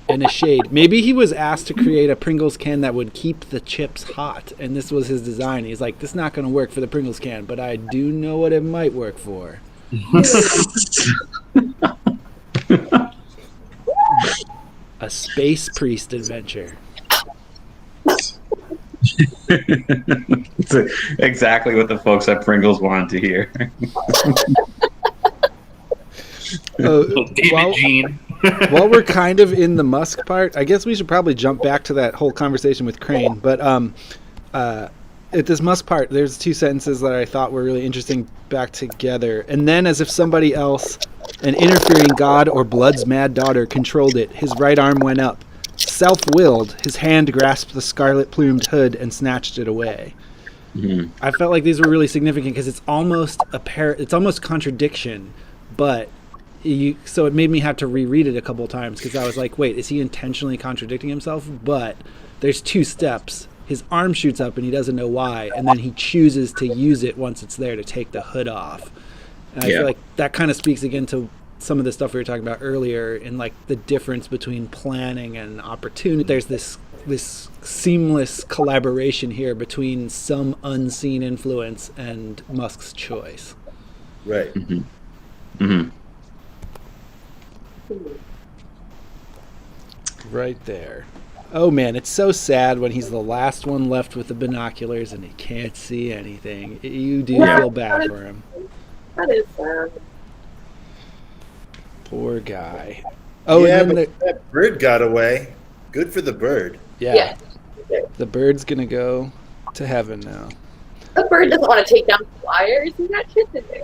And a shade. Maybe he was asked to create a Pringles can that would keep the chips hot, and this was his design. He's like, this is not going to work for the Pringles can, but I do know what it might work for. A space priest adventure. It's exactly what the folks at Pringles wanted to hear. David Jean. While we're kind of in the Musk part, I guess we should probably jump back to that whole conversation with Crane. But at this Musk part, there's 2 sentences that I thought were really interesting back together. And then, as if somebody else, an interfering god or blood's mad daughter, controlled it, his right arm went up. Self-willed, his hand grasped the scarlet-plumed hood and snatched it away. Mm-hmm. I felt like these were really significant because it's almost it's almost contradiction, but so it made me have to reread it a couple of times because I was like, wait, is he intentionally contradicting himself? But there's 2 steps. His arm shoots up and he doesn't know why, and then he chooses to use it once it's there to take the hood off. And I feel like that kind of speaks again to some of the stuff we were talking about earlier in like the difference between planning and opportunity. There's this seamless collaboration here between some unseen influence and Musk's choice. Right. Mm-hmm. Mm-hmm. Right there. Oh man, it's so sad when he's the last one left with the binoculars and he can't see anything. You do Yeah. feel bad for him. That is sad. Poor guy. Oh, yeah, and then but that bird got away. Good for the bird. yeah, Yeah. the bird's gonna go to heaven now. The bird doesn't want to take down flyers. He's got shit to do.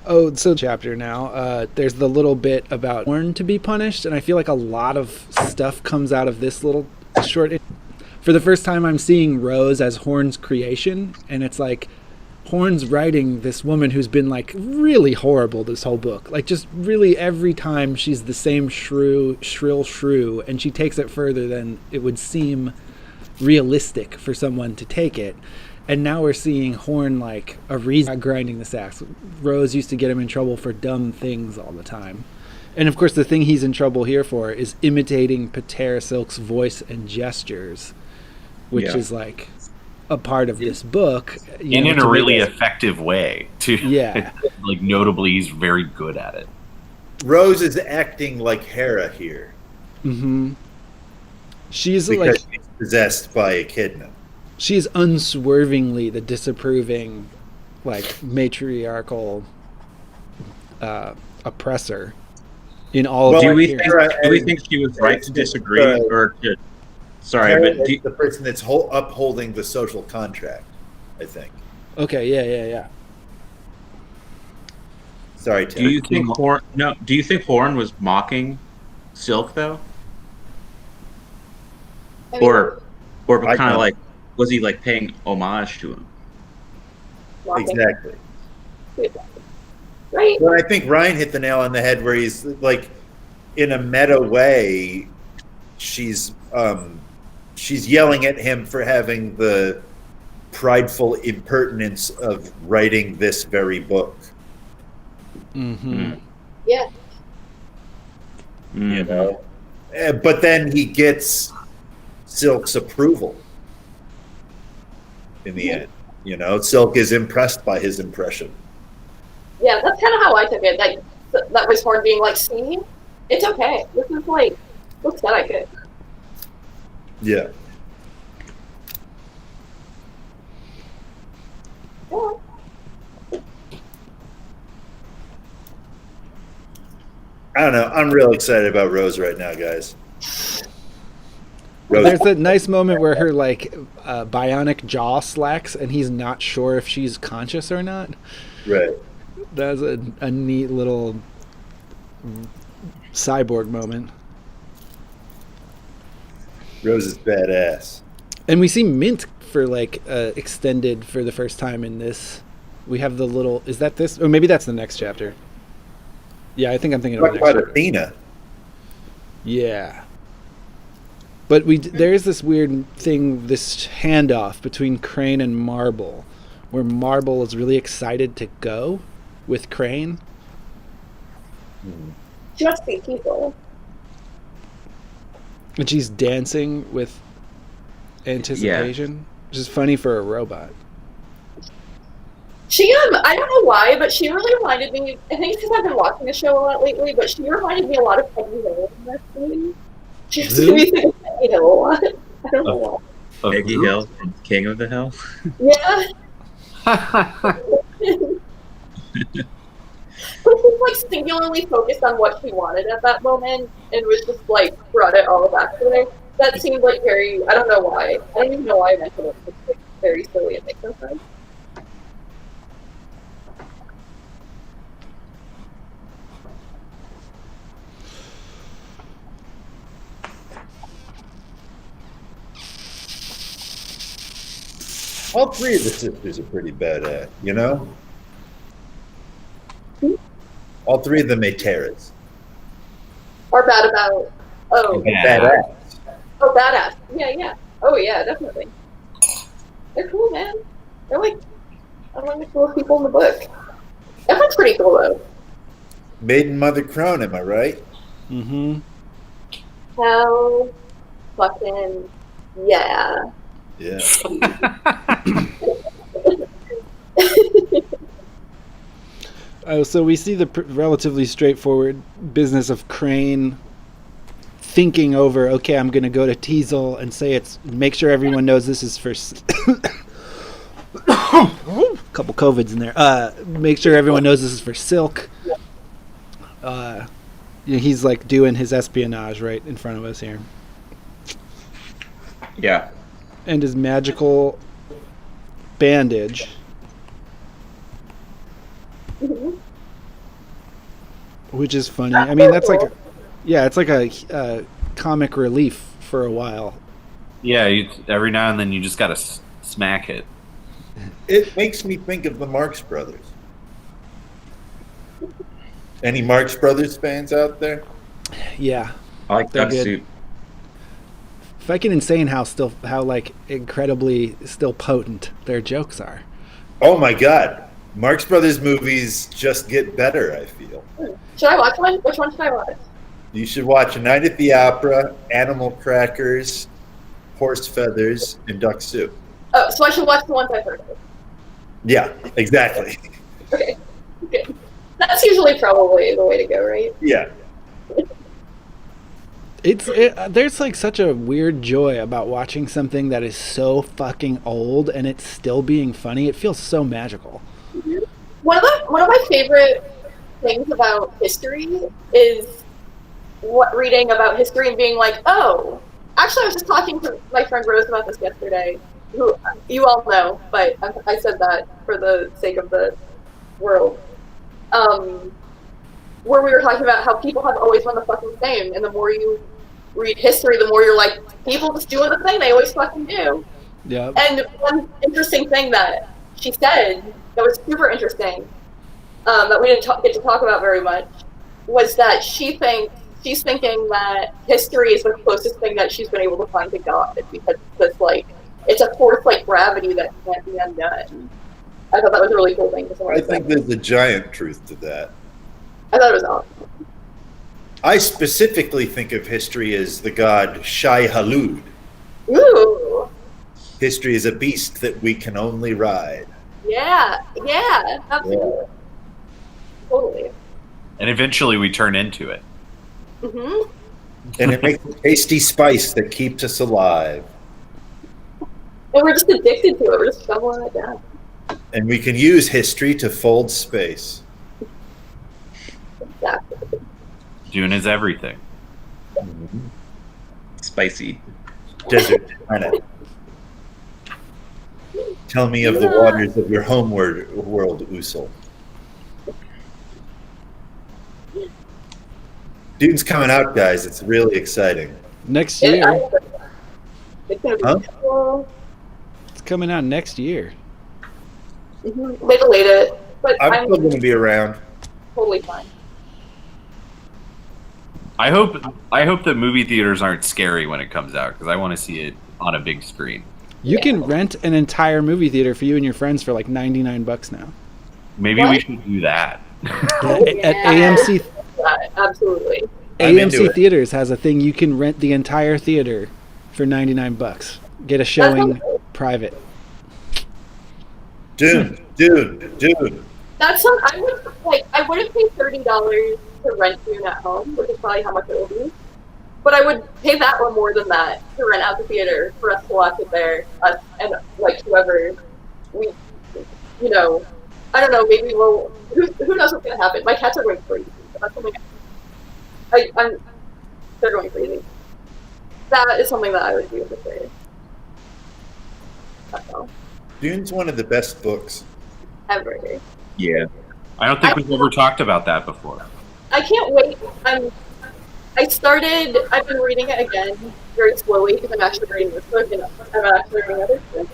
Oh, so chapter now. There's the little bit about Horn to be punished, and I feel like a lot of stuff comes out of this little short. For the first time, I'm seeing Rose as Horn's creation, and it's like Horn's writing this woman who's been like really horrible this whole book. Like just really every time she's the same shrill shrew, and she takes it further than it would seem realistic for someone to take it. And now we're seeing Horn like a reason grinding this axe. Rose used to get him in trouble for dumb things all the time. And of course the thing he's in trouble here for is imitating Pater Silk's voice and gestures, which is like a part of this book. And in a really effective way, too. Yeah. Like, notably, he's very good at it. Rose is acting like Hera here. Mm-hmm. She's Because like she's possessed by a kidna. she's unswervingly the disapproving, like matriarchal oppressor in all Well, of Do we appearance. think she was right to disagree, or to? Sorry, Hera but is the person that's upholding the social contract, I think. Okay, yeah. Sorry, Tim. do you think Horn? No, do you think Horn was mocking Silk though, I mean, or I kind of don't. like was he like paying homage to him? walking- Exactly. Right? Well, I think Ryan hit the nail on the head where he's like, in a meta way, she's yelling at him for having the prideful impertinence of writing this very book. Mm-hmm. Yeah. You know, but then he gets Silk's approval in the end. You know, Silk is impressed by his impression. Yeah, that's kind of how I took it. That was Horn being like, see, it's okay. This is like, looks that I could. Yeah. Yeah. I don't know. I'm real excited about Rose right now, guys. Rose, There's that nice moment where her like bionic jaw slacks and he's not sure if she's conscious or not. right. That's a neat little cyborg moment. Rose is badass. And we see Mint for like extended for the first time in this. We have the little, is that this? Or maybe that's the next chapter. Yeah, I think I'm thinking of Talk the next about chapter. Athena. Yeah. But there is this weird thing, this handoff between Crane and Marble, where Marble is really excited to go with Crane. She must be people. And she's dancing with anticipation, which is funny for a robot. She, I don't know why, but she really reminded me, I think it's because I've been watching the show a lot lately, but she reminded me a lot of Peggy Hill in this scene. She used to be thinking of Peggy Hill a lot. I don't know why. Peggy Hill, from King of the Hill. Yeah. But she's like singularly focused on what she wanted at that moment and was just like brought it all back to her. That seemed like very, I don't know why. I don't even know why I mentioned it. It's like very silly. It makes no sense. All three of the sisters are pretty badass, you know? All three of them made terrors. Or bad about, oh, Yeah. Badass. oh, badass. Yeah. Oh, yeah, definitely. They're cool, man. They're like, among the coolest people in the book. Everyone's pretty cool, though. Maiden Mother Crone, am I right? Mm-hmm. Hell fucking yeah. Yeah. So we see the relatively straightforward business of Crane thinking over, okay, I'm going to go to Teasel and say make sure everyone knows this is for couple COVIDs in there. Make sure everyone knows this is for Silk. He's like doing his espionage right in front of us here. Yeah. And his magical bandage. Which is funny. I mean, that's like, it's like a comic relief for a while. Yeah, every now and then you just gotta smack it. It makes me think of the Marx Brothers. Any Marx Brothers fans out there? Yeah. I like They're that good. suit. Fucking insane how like incredibly still potent their jokes are. Oh my God. Marx Brothers movies just get better, I feel. Should I watch one? Which one should I watch? You should watch A Night at the Opera, Animal Crackers, Horse Feathers, and Duck Soup. Oh, so I should watch the ones I've heard of. Yeah, exactly. Okay. Good. That's usually probably the way to go, right? Yeah. There's like such a weird joy about watching something that is so fucking old and it's still being funny. It feels so magical. One of my favorite things about history is reading about history and being like, oh, actually I was just talking to my friend Rose about this yesterday, who you all know, but I said that for the sake of the world. Where we were talking about how people have always been the fucking same, and the more you read history, the more you're like, people just doing the thing they always fucking do. Yeah. And one interesting thing that she said that was super interesting, that we didn't get to talk about very much, was that she's thinking that history is the closest thing that she's been able to find to God, because it's like it's a force like gravity that can't be undone. I thought that was a really cool thing. I think there's a giant truth to that. I thought it was awesome. I specifically think of history as the god Shai Halud. Ooh. History is a beast that we can only ride. Yeah, absolutely. Yeah. Totally. And eventually we turn into it. Mm-hmm. And it makes a tasty spice that keeps us alive. And we're just addicted to it. We're just shoveling it down. And we can use history to fold space. Exactly. Dune is everything. Spicy. Desert planet. Tell me of the waters of your homeward world, Usul. Dune's coming out, guys. It's really exciting. Next year. It's gonna be Huh? cool. It's coming out next year. Mm-hmm. They delayed it, but I'm I'm still going to be around. totally fine. I hope that movie theaters aren't scary when it comes out, because I want to see it on a big screen. You can rent an entire movie theater for you and your friends for like $99 now. Maybe we should do that. At AMC Yeah, absolutely. I'm into AMC it. Theaters has a thing you can rent the entire theater for $99. Get a showing private. Dune. That's some. I wouldn't pay $30 to rent Dune at home, which is probably how much it will be. But I would pay that or more than that to rent out the theater for us to watch it there. Us and like whoever we, I don't know. Maybe we'll. Who knows what's gonna happen? My cats are going crazy. That's something. They're going crazy. That is something that I would do for sure. That's all. Dune's one of the best books. Ever. Yeah. I don't think we've ever talked about that before. I can't wait. I've been reading it again very slowly because I'm actually reading this book and I'm actually reading other books.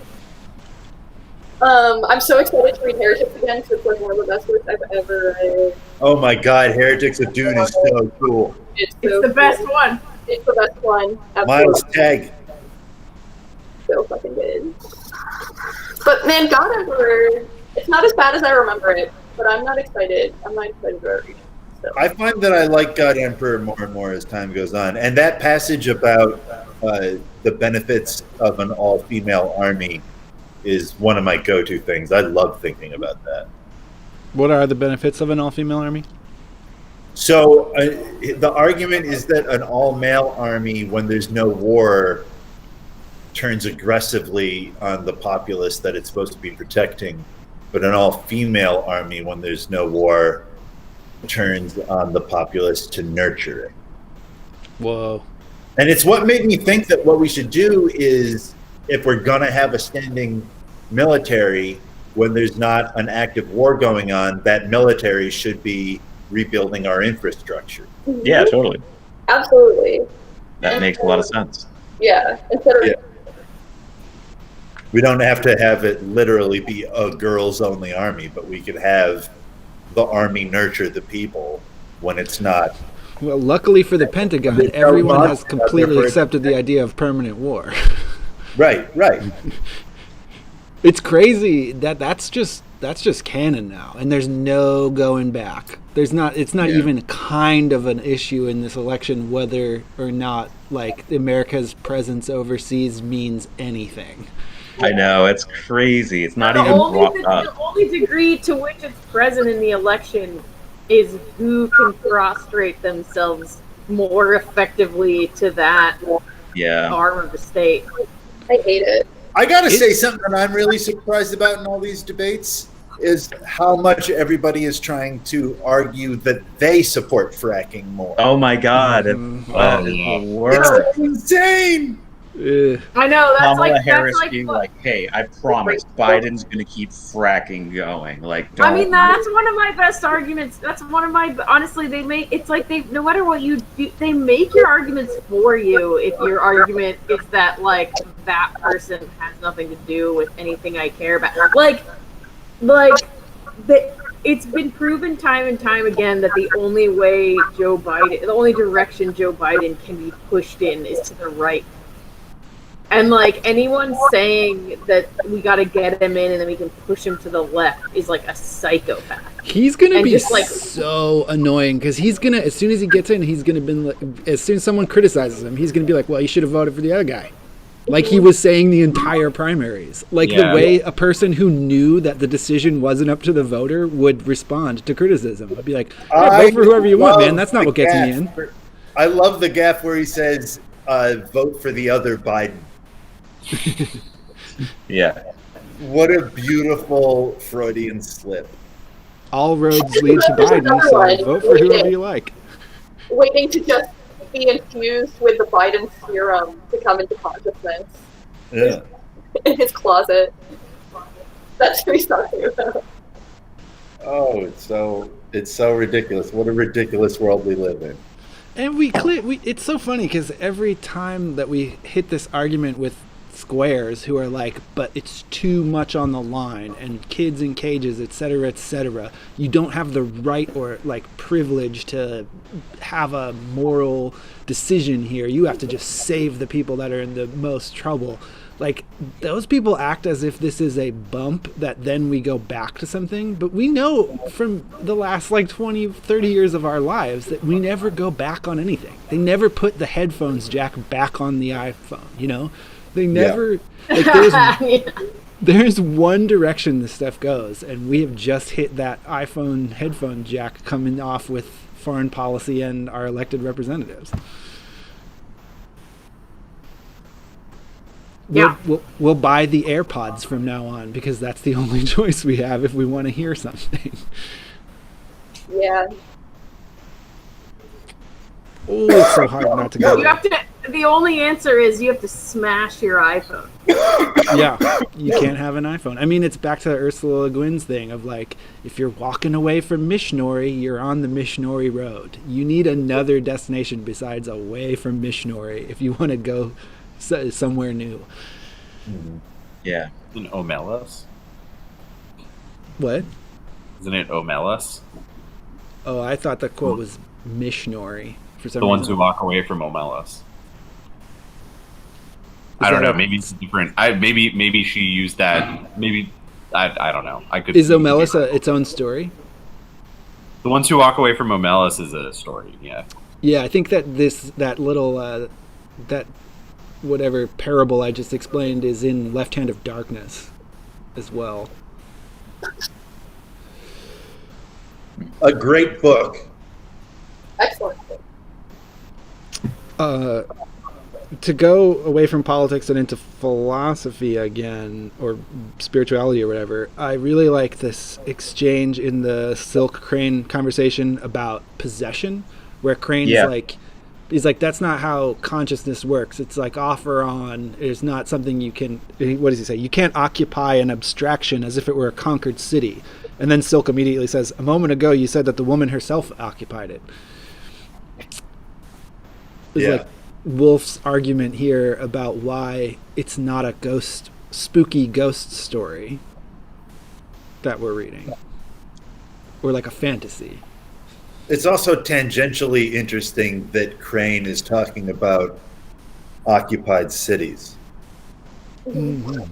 I'm so excited to read Heretics again because it's like one of the best books I've ever read. Oh my God, Heretics of Dune is so cool. It's the best one. It's the best one. Absolutely. Miles Teg. So fucking good. But man, God Emperor, it's not as bad as I remember it, but I'm not excited. I'm not excited about reading it. So. I find that I like God Emperor more and more as time goes on. And that passage about the benefits of an all-female army is one of my go-to things. I love thinking about that. What are the benefits of an all-female army? So the argument is that an all-male army, when there's no war, turns aggressively on the populace that it's supposed to be protecting, but an all-female army, when there's no war, turns on the populace to nurture it. Whoa. And it's what made me think that what we should do is, if we're going to have a standing military, when there's not an active war going on, that military should be rebuilding our infrastructure. Yeah, totally. Absolutely. That makes a lot of sense. Yeah. Instead of We don't have to have it literally be a girls-only army, but we could have the army nurture the people when it's not. Well, luckily for the Pentagon, It's everyone so has much completely effort. accepted the idea of permanent war. Right. It's crazy that that's just canon now, and there's no going back. It's not even kind of an issue in this election whether or not like America's presence overseas means anything. I know, it's crazy. It's not The even brought the up. only degree to which it's present in the election is who can prostrate themselves more effectively to that Yeah. arm of the state. I hate it. I got to say something that I'm really surprised about in all these debates is how much everybody is trying to argue that they support fracking more. Oh my God. That is the worst. It's insane. I know that's Kamala Harris that's being what- like, "Hey, I promise, Biden's going to keep fracking going." Like, don't. I mean, that's one of my best arguments. That's one of my honestly. They make it's like they no matter what you do, they make your arguments for you. If your argument is that like that person has nothing to do with anything I care about, it's been proven time and time again that the only direction Joe Biden can be pushed in is to the right. And like anyone saying that we got to get him in and then we can push him to the left is like a psychopath. He's gonna And be just, like- so annoying because he's gonna, as soon as he gets in, he's gonna be like, as soon as someone criticizes him, he's gonna be like, "Well, you should have voted for the other guy," like he was saying the entire primaries. Like the Yeah. way a person who knew that the decision wasn't up to the voter would respond to criticism. I'd be like, "Yeah, vote for whoever you want, man. That's not what gets me in." I love the gaffe where he says, "Vote for the other Biden." Yeah. What a beautiful Freudian slip. All roads lead to Biden, so vote for whoever you like. Waiting to just be infused with the Biden serum to come into consciousness Yeah. in his closet. That should be something about. Oh, it's so ridiculous. What a ridiculous world we live in. And it's so funny because every time that we hit this argument with squares who are like, but it's too much on the line and kids in cages, etc., you don't have the right or like privilege to have a moral decision here. You have to just save the people that are in the most trouble. Like, those people act as if this is a bump that then we go back to something, but we know from the last like 20, 30 years of our lives that we never go back on anything. They never put the headphones jack back on the iPhone, you know? They never, like there's one direction this stuff goes, and we have just hit that iPhone headphone jack coming off with foreign policy and our elected representatives. Yeah. We'll buy the AirPods from now on because that's the only choice we have if we want to hear something. Yeah. Oh, it's so hard not to go. You have to. The only answer is you have to smash your iPhone. Yeah, you can't have an iPhone. I mean, it's back to Ursula Le Guin's thing of like, if you're walking away from Missionary, you're on the Missionary road. You need another destination besides away from Missionary if you want to go somewhere new. Yeah. Isn't Omelas? What? Isn't it Omelas? Oh, I thought the quote was missionary for some The ones reason. who walk away from Omelas. Is I don't that know. Maybe it's different. Maybe she used that. Maybe I don't know. I could. Is Omelas its own story? The ones who walk away from Omelas is a story. Yeah. Yeah, I think that that little that whatever parable I just explained is in Left Hand of Darkness as well. A great book. To go away from politics and into philosophy again, or spirituality or whatever, I really like this exchange in the Silk Crane conversation about possession, where Crane's he's like, that's not how consciousness works. It's like off or on. It's not something you can, what does he say? You can't occupy an abstraction as if it were a conquered city. And then Silk immediately says, a moment ago you said that the woman herself occupied it. It's like Wolfe's argument here about why it's not a spooky ghost story that we're reading, or like a fantasy. It's also tangentially interesting that Crane is talking about occupied cities. Mm-hmm.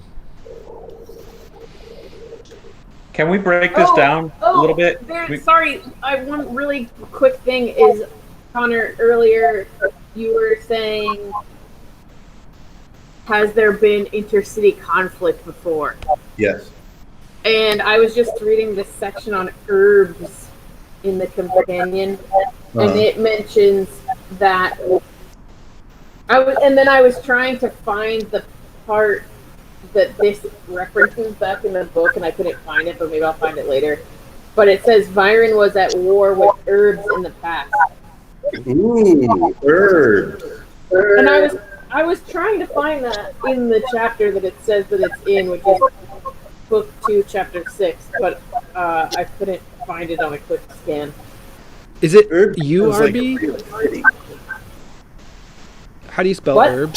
Can we break this down a little bit? Sorry, one really quick thing is, Connor, earlier you were saying, has there been intercity conflict before? Yes. And I was just reading this section on herbs in the companion, and it mentions that I was trying to find the part that this references back in the book, and I couldn't find it, but maybe I'll find it later. But it says Viren was at war with herbs in the past. Ooh, herbs. And I was trying to find that in the chapter that it says that it's in, which is book 2, chapter 6, but I couldn't find it on a quick scan. Is it Herbs URB? like How do you spell What? herb?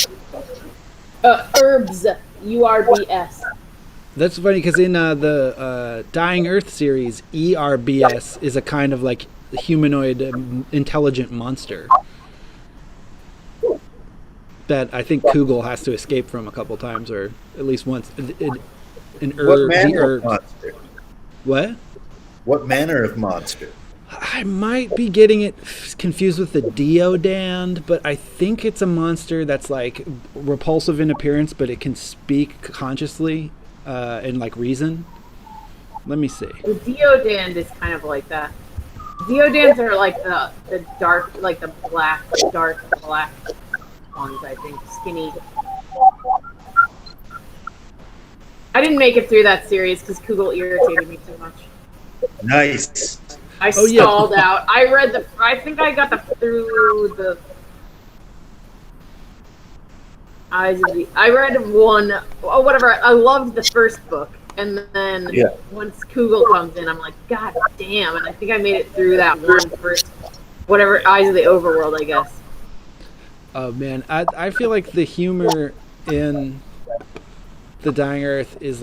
Herbs, URBS. That's funny because in the Dying Earth series, ERBS is a kind of like humanoid intelligent monster that I think Kugel has to escape from a couple times, or at least once. What manner of monster? What? What manner of monster? I might be getting it confused with the Deodand, but I think it's a monster that's like repulsive in appearance, but it can speak consciously and like reason. Let me see. The Deodand is kind of like that. Deodans are like the dark, like the dark black ones, I think. Skinny. I didn't make it through that series because Kugel irritated me too much. Nice. I stalled out. I think I got through the Eyes of the... I read whatever. I loved the first book. And then once Kugel comes in, I'm like, God damn. And I think I made it through that one first, whatever, Eyes of the Overworld, I guess. Oh, man. I feel like the humor in The Dying Earth is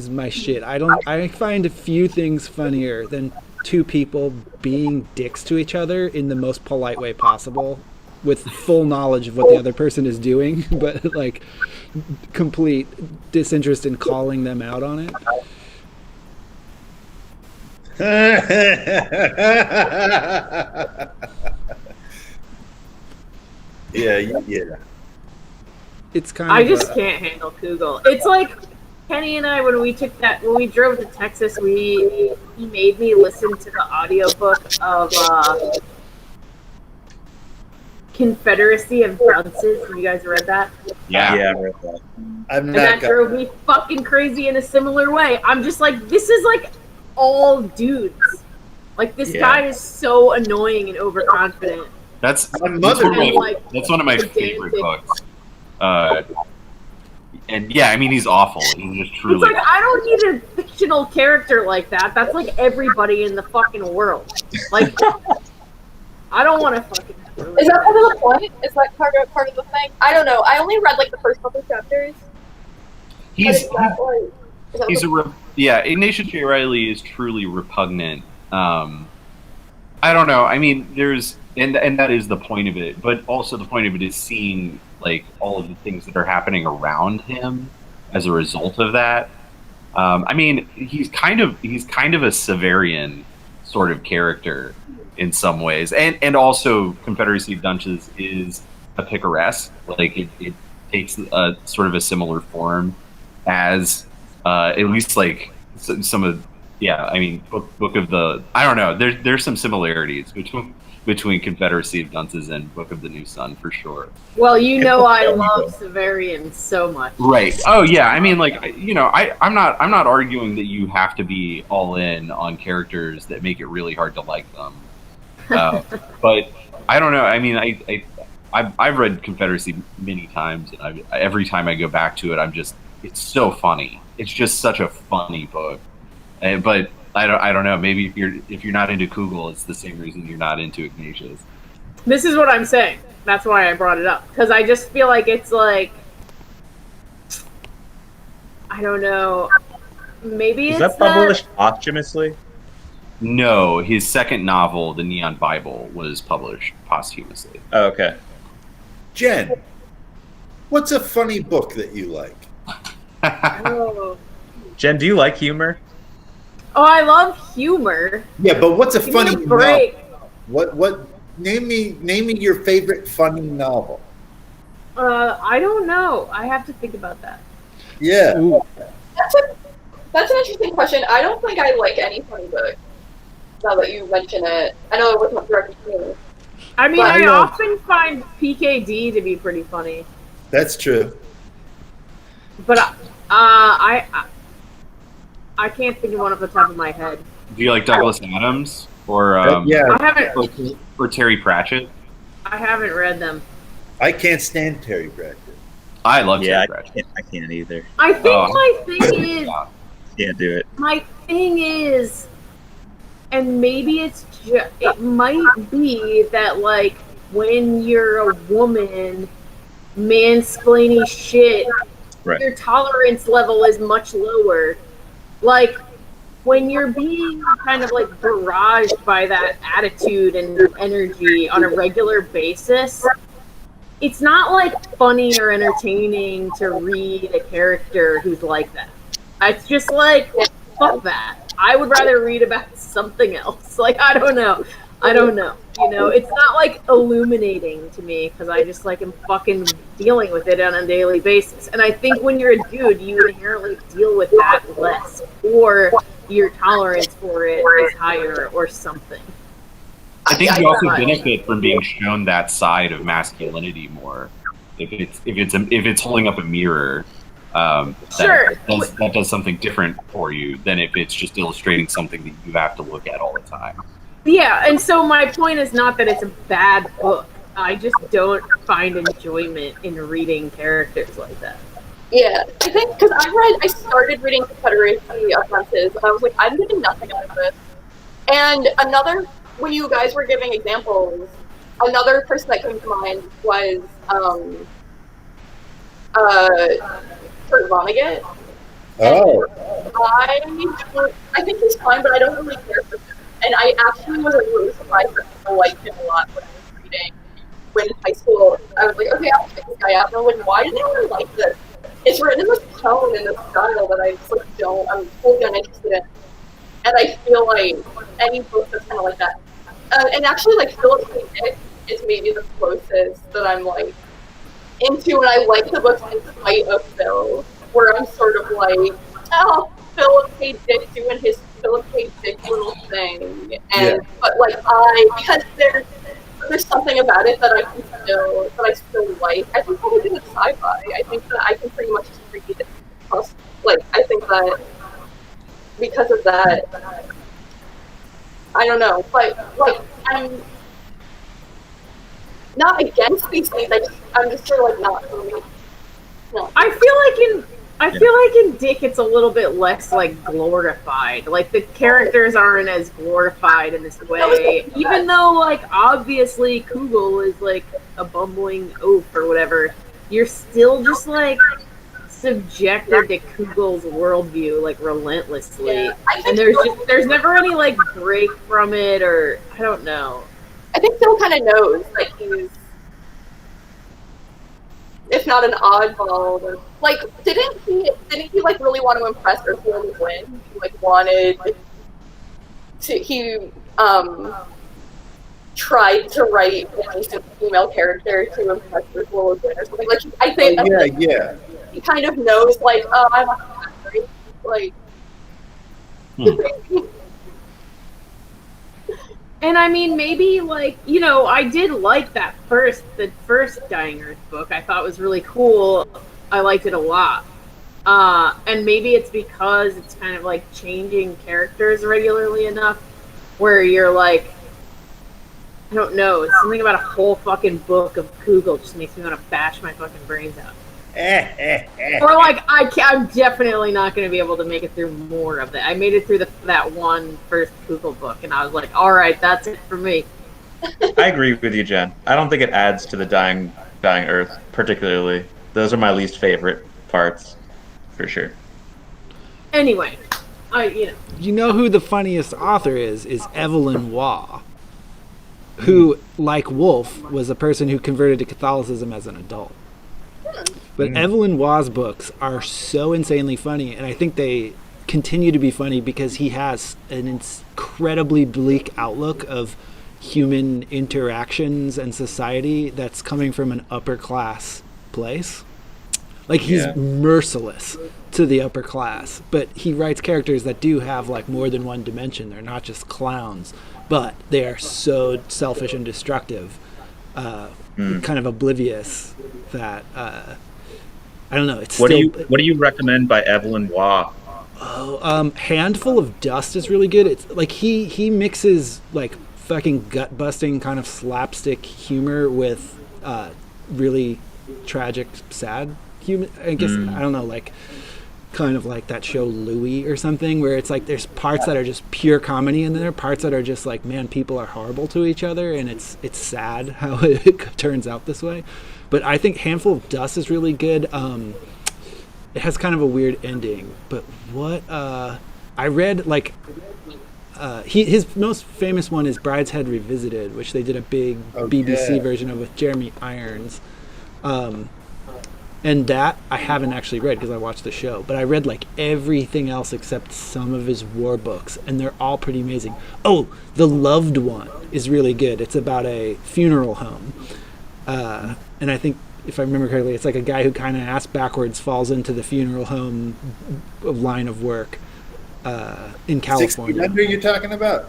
my shit. I find a few things funnier than two people being dicks to each other in the most polite way possible, with full knowledge of what the other person is doing, but like complete disinterest in calling them out on it. Yeah. It's kind I just can't handle Kugel. It's like Kenny and I, when we drove to Texas, he made me listen to the audiobook of Confederacy of Dunces. Have you guys read that? Yeah. I read that. And that drove me fucking crazy in a similar way. I'm just like, this is like all dudes. Like, this guy is so annoying and overconfident. That's one of my favorite books. And yeah, I mean, he's awful. He's just truly. It's like, I don't need a fictional character like that. That's like everybody in the fucking world. Like, I don't want to fucking. Is that part of the point? Is that part of the thing? I don't know. I only read like the first couple chapters. Ignatius J. Reilly is truly repugnant. I don't know. I mean, there's and that is the point of it, but also the point of it is seeing like all of the things that are happening around him as a result of that. I mean, he's kind of a Severian sort of character in some ways, and also Confederacy of Dunces is a picaresque. Like it takes a sort of a similar form as at least like some of I mean book of the I don't know. There's some similarities between Confederacy of Dunces and Book of the New Sun for sure. Well, you know I love Severian so much. Right. Oh yeah. I mean, like, I'm not arguing that you have to be all in on characters that make it really hard to like them. But I don't know. I mean, I've read Confederacy many times, and every time I go back to it, it's so funny. It's just such a funny book. But I don't know. Maybe if you're not into Kugel, it's the same reason you're not into Ignatius. This is what I'm saying. That's why I brought it up, because I just feel like it's like, I don't know. Maybe Is it's that published posthumously? No, his second novel, The Neon Bible, was published posthumously. Oh, okay. Jen, what's a funny book that you like? Oh. Jen, do you like humor? Oh, I love humor. Yeah, but what's a Give funny me a break. novel? What? Name me your favorite funny novel. I don't know. I have to think about that. Yeah. Ooh. That's an interesting question. I don't think I like any funny book. Now that you mention it, I know it wasn't directed to me. I mean, But I I know. often find PKD to be pretty funny, That's true. but I can't think of one off the top of my head. Do you like Douglas Adams or Yeah, I haven't or Terry Pratchett? I haven't read them. I can't stand Terry Pratchett. I love Yeah, Terry Pratchett. I can't either. I think Oh. my thing is Can't do it. and maybe it might be that, like, when you're a woman, mansplaining shit, Right. your tolerance level is much lower. Like, when you're being kind of like barraged by that attitude and energy on a regular basis, it's not like funny or entertaining to read a character who's like that. It's just like, fuck that. I would rather read about something else. Like, I don't know. You know, it's not like illuminating to me, because I just like am fucking dealing with it on a daily basis. And I think when you're a dude, you inherently deal with that less, or your tolerance for it is higher, or something. I think you also Yeah. benefit from being shown that side of masculinity more. If it's holding up a mirror, Sure. that does something different for you than if it's just illustrating something that you have to look at all the time. Yeah, and so my point is not that it's a bad book. I just don't find enjoyment in reading characters like that. Yeah, I think because I started reading Confederacy of Dunces, and I was like, I'm getting nothing out of this. And when you guys were giving examples, another person that came to mind was Kurt Vonnegut. Oh. I think he's fine, but I don't really care for him. And I actually was really surprised that people liked him a lot when I was reading. When in high school, I was like, okay, I'll check this guy out. And I'm like, why did anyone like this? It's written in this tone and this style that I just like I'm totally uninterested in. And I feel like any book that's kind of like that. And actually, like, Philip K. Dick is maybe the closest that I'm like into, and I like the books in spite of Phil, where I'm sort of like, oh, Philip K. Dick doing his Philip K. Dick little thing, and but like because there's something about it that I still like. I think probably because it's sci-fi. I think that I can pretty much just read it. Like, I think that because of that, I don't know, but like I'm not against these things. I'm just sort of like not for me. No. I feel like in Dick it's a little bit less like glorified. Like the characters aren't as glorified in this way. Even though like obviously Kugel is like a bumbling oaf or whatever, you're still just like subjected to Kugel's worldview like relentlessly. Yeah, and there's never any like break from it, or I don't know. I think Phil kind of knows that he's, if not an oddball, then, like, didn't he like really want to impress Ursula Le Guin? He like wanted he tried to write a decent female character to impress Ursula Le Guin or something. Like, I think he kind of knows, like, oh, I'm not great. Like, And I mean, maybe like, I did like the first Dying Earth book. I thought it was really cool. I liked it a lot. And maybe it's because it's kind of like changing characters regularly enough where you're like, I don't know, something about a whole fucking book of Kugel just makes me want to bash my fucking brains out. Or like, I'm definitely not going to be able to make it through more of it. I made it through that one first Kugel book, and I was like, all right, that's it for me. I agree with you, Jen. I don't think it adds to the Dying Earth particularly. Those are my least favorite parts, for sure. Anyway, You know who the funniest author is Evelyn Waugh, who, like Wolfe, was a person who converted to Catholicism as an adult. But Evelyn Waugh's books are so insanely funny, and I think they continue to be funny because he has an incredibly bleak outlook of human interactions and society that's coming from an upper class place. Like, he's merciless to the upper class, but he writes characters that do have like more than one dimension. They're not just clowns, but they are so selfish and destructive, kind of oblivious that I don't know. It's what do you recommend by Evelyn Waugh? Handful of Dust is really good. It's like he mixes like fucking gut busting kind of slapstick humor with really tragic, sad humor. I guess I don't know, like kind of like that show Louie or something, where it's like there's parts that are just pure comedy and then there are parts that are just like, man, people are horrible to each other, and it's sad how it turns out this way. But I think Handful of Dust is really good. It has kind of a weird ending, but what I read, like his most famous one is Brideshead Revisited, which they did a big BBC version of with Jeremy Irons. And that I haven't actually read because I watched the show, but I read like everything else except some of his war books, and they're all pretty amazing. Oh, The Loved One is really good. It's about a funeral home. And I think, if I remember correctly, it's like a guy who kind of ass backwards falls into the funeral home line of work in California. 6 Feet Under you're talking about?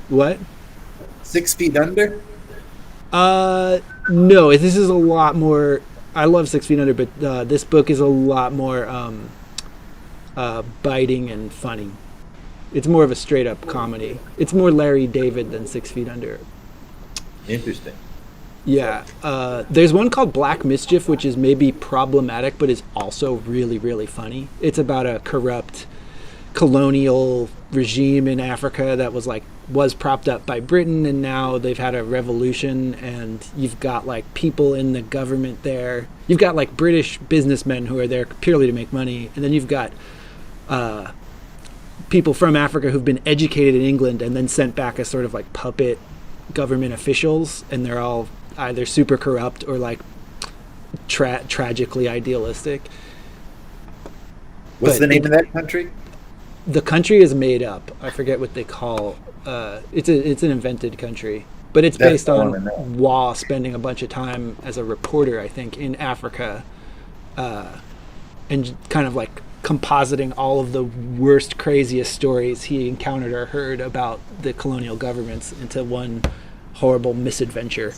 What? 6 Feet Under? No, this is a lot more... I love 6 Feet Under, but this book is a lot more biting and funny. It's more of a straight-up comedy. It's more Larry David than 6 Feet Under. Interesting. Yeah. There's one called Black Mischief, which is maybe problematic, but is also really, really funny. It's about a corrupt colonial regime in Africa that was propped up by Britain, and now they've had a revolution, and you've got like people in the government there. You've got like British businessmen who are there purely to make money, and then you've got people from Africa who've been educated in England and then sent back as sort of like puppet government officials, and they're all either super corrupt or like tragically idealistic. What's the name of that country? The country is made up. I forget what they call. It's an invented country, but it's based on Waugh spending a bunch of time as a reporter, I think, in Africa, and kind of like compositing all of the worst, craziest stories he encountered or heard about the colonial governments into one horrible misadventure.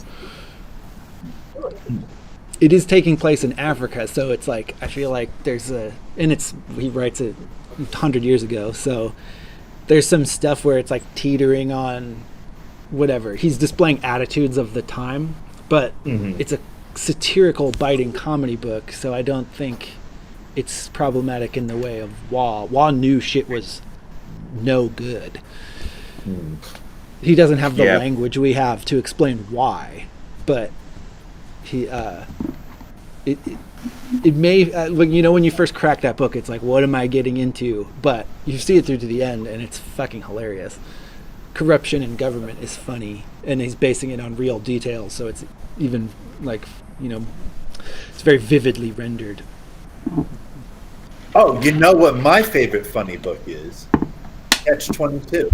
It is taking place in Africa, so it's like, I feel like he writes it 100 years ago, so there's some stuff where it's like teetering on whatever. He's displaying attitudes of the time, but it's a satirical, biting comedy book, so I don't think it's problematic in the way of Waugh. Waugh knew shit was no good. He doesn't have the language we have to explain why, but he it may when you first crack that book, it's like, what am I getting into? But you see it through to the end, and it's fucking hilarious. Corruption in government is funny, and he's basing it on real details, so it's even like, it's very vividly rendered. Oh, you know what my favorite funny book is? Catch-22.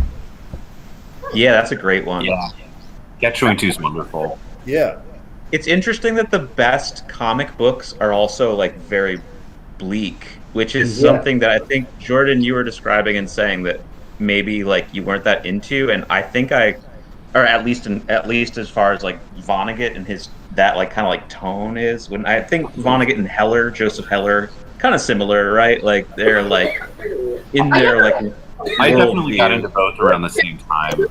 Yeah, that's a great one. Yeah. Catch-22 is wonderful. Yeah. It's interesting that the best comic books are also like very bleak, which is something that I think, Jordan, you were describing and saying that maybe like you weren't that into, and I think I or at least as far as like Vonnegut and his that like kind of like tone is. When I think Vonnegut and Heller, Joseph Heller, kind of similar, right? Like they're like in their like. I definitely got into both around the same time.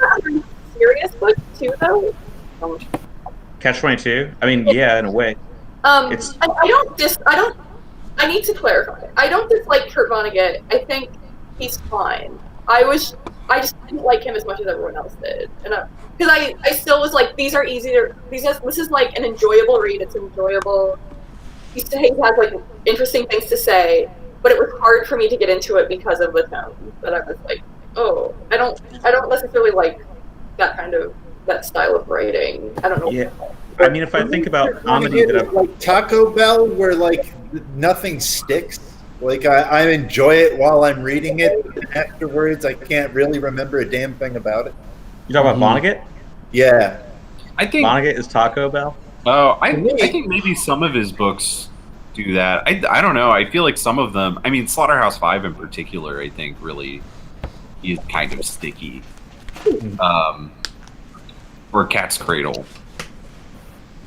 Serious book too, though. Catch-22. I mean, yeah, in a way. It's. I need to clarify. I don't dislike Kurt Vonnegut. I think he's fine. I just didn't like him as much as everyone else did, and because I still was like, these are easier. This is like an enjoyable read. It's enjoyable. He has like interesting things to say, but it was hard for me to get into it because of the tone. That I was like, oh, I don't necessarily like that style of writing. I don't know. Yeah. I mean, if I think about comedy that I've... like Taco Bell, where like nothing sticks. Like I enjoy it while I'm reading it, but afterwards I can't really remember a damn thing about it. You talk about Vonnegut? Yeah. I think Vonnegut is Taco Bell. Oh, I think maybe some of his books do that. I don't know. I feel like some of them. I mean, Slaughterhouse-Five in particular, I think really is kind of sticky. Or Cat's Cradle,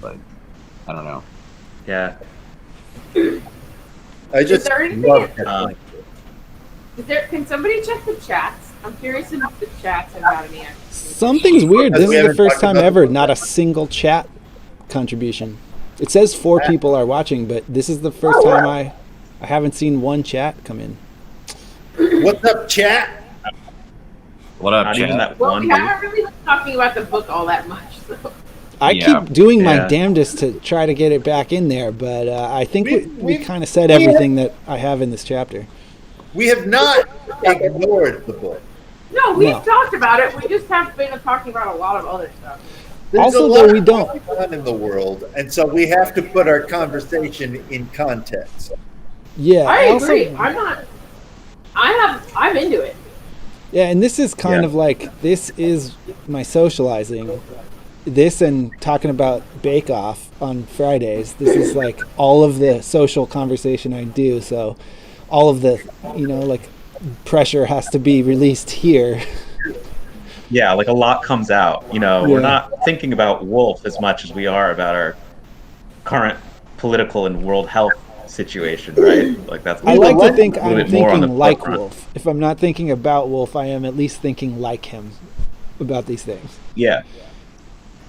but I don't know. Yeah. I just Is there anything? love it. Can somebody check the chats? I'm curious if the chats have got any activity. Something's weird. This We is the haven't first talked time about ever the- not a single chat contribution. It says 4 people are watching, but this is the first time I haven't seen one chat come in. What's up, chat? What up, Not even Chad? that Well, one we dude. haven't really been talking about the book all that much, so. I Yeah. keep doing my Yeah. damnedest to try to get it back in there, but I think we We- kind of said everything that I have in this chapter. We have not ignored the book. No, we've No. talked about it. We just have been talking about a lot of other stuff. There's Also, a though, lot we don't. going on in the world, and so we have to put our conversation in context. Yeah, I also- agree. I'm into it. Yeah, and this is kind Yeah. of like, this is my socializing. This and talking about Bake Off on Fridays. This is like all of the social conversation I do. So all of the, like pressure has to be released here. Yeah, like a lot comes out. Yeah. We're not thinking about Wolfe as much as we are about our current political and world health situation, right? Like that's. I like to think a little I'm bit more on the thinking like forefront. Wolf. If I'm not thinking about Wolf, I am at least thinking like him about these things. Yeah.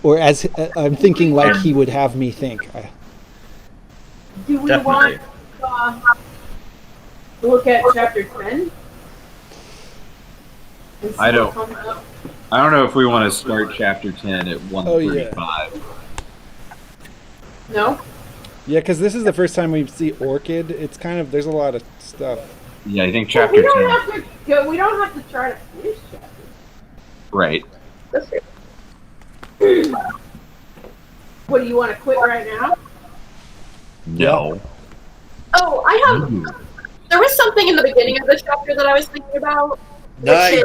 Or as I'm thinking like he would have me think. Do we Definitely. want to look at chapter 10? And see I don't- what comes up? I don't know if we want to start chapter 10 at 1:35. No? Yeah, because this is the first time we see Orchid. It's kind of, there's a lot of stuff. Yeah, I think Well, chapter 10. we don't have to try to finish chapter. Right. That's fair. What, do you want to quit right now? No. Oh, I have. There was something in the beginning of the chapter that I was thinking about. Which Nice. is,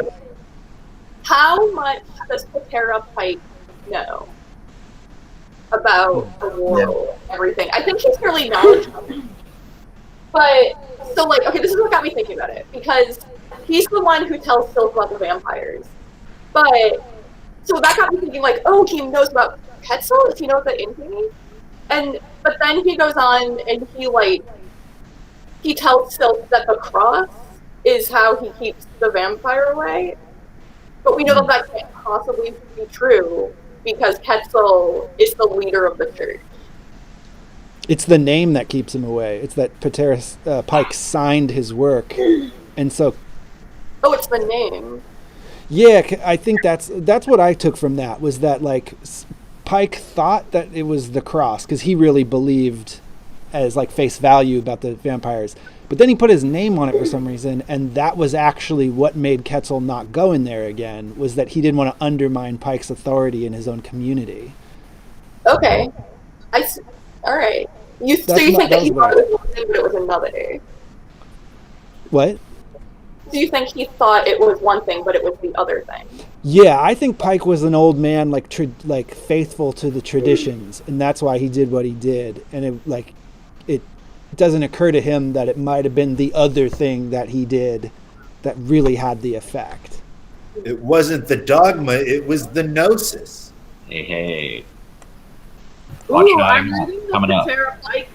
how much does Patera Pike know about the world and everything? I think he's fairly knowledgeable. But, so like, okay, this is what got me thinking about it. Because he's the one who tells Silk about the vampires. But, so that got me thinking like, oh, he knows about Quetzal? Does he know what the Inhuman means? But then he goes on and he tells Silk that the cross is how he keeps the vampire away. But we know that that can't possibly be true because Quetzal is the leader of the church. It's the name that keeps him away. It's that Patera Pike signed his work. And so, Oh, it's the name. yeah, I think that's what I took from that, was that like Pike thought that it was the cross because he really believed as like face value about the vampires. But then he put his name on it for some reason, and that was actually what made Quetzal not go in there again, was that he didn't want to undermine Pike's authority in his own community. Okay. All right. So you That's think not- that he that was thought it was one thing, but it was another. What? So you think he thought it was one thing, but it was the other thing? Yeah, I think Pike was an old man, like faithful to the traditions, and that's why he did what he did. And it doesn't occur to him that it might have been the other thing that he did that really had the effect. It wasn't the dogma, it was the gnosis. Hey. Watch Ooh, out, I'm reading the coming up. Patera Pike.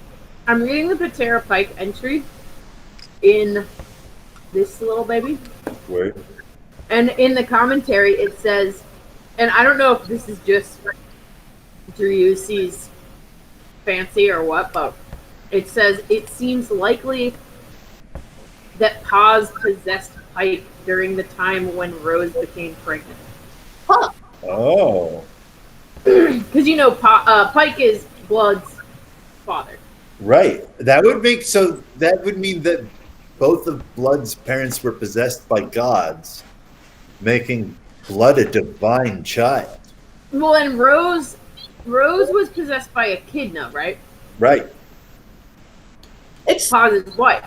I'm reading the Patera Pike entry in this little baby. Wait. And in the commentary, it says, and I don't know if this is just Driussi's fancy or what, but it says it seems likely that Paz possessed Pike during the time when Rose became pregnant. Huh. Oh. Because Pike is Blood's father. Right. That would mean that both of Blood's parents were possessed by gods, making Blood a divine child. Well, and Rose was possessed by a Echidna, right? Right. It's Paz's wife.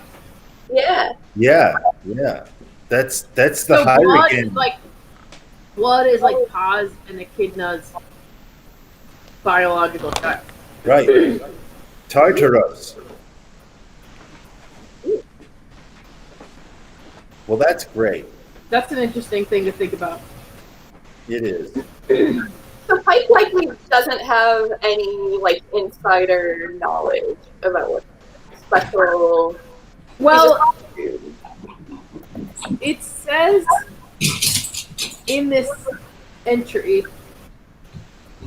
yeah. Yeah. That's the So hierarchy. Blood is like Paz and Echidna's biological child. Right. Tartaros. Well, that's great. That's an interesting thing to think about. It is. So Pike likely doesn't have any insider knowledge about what special. Well, it says in this entry,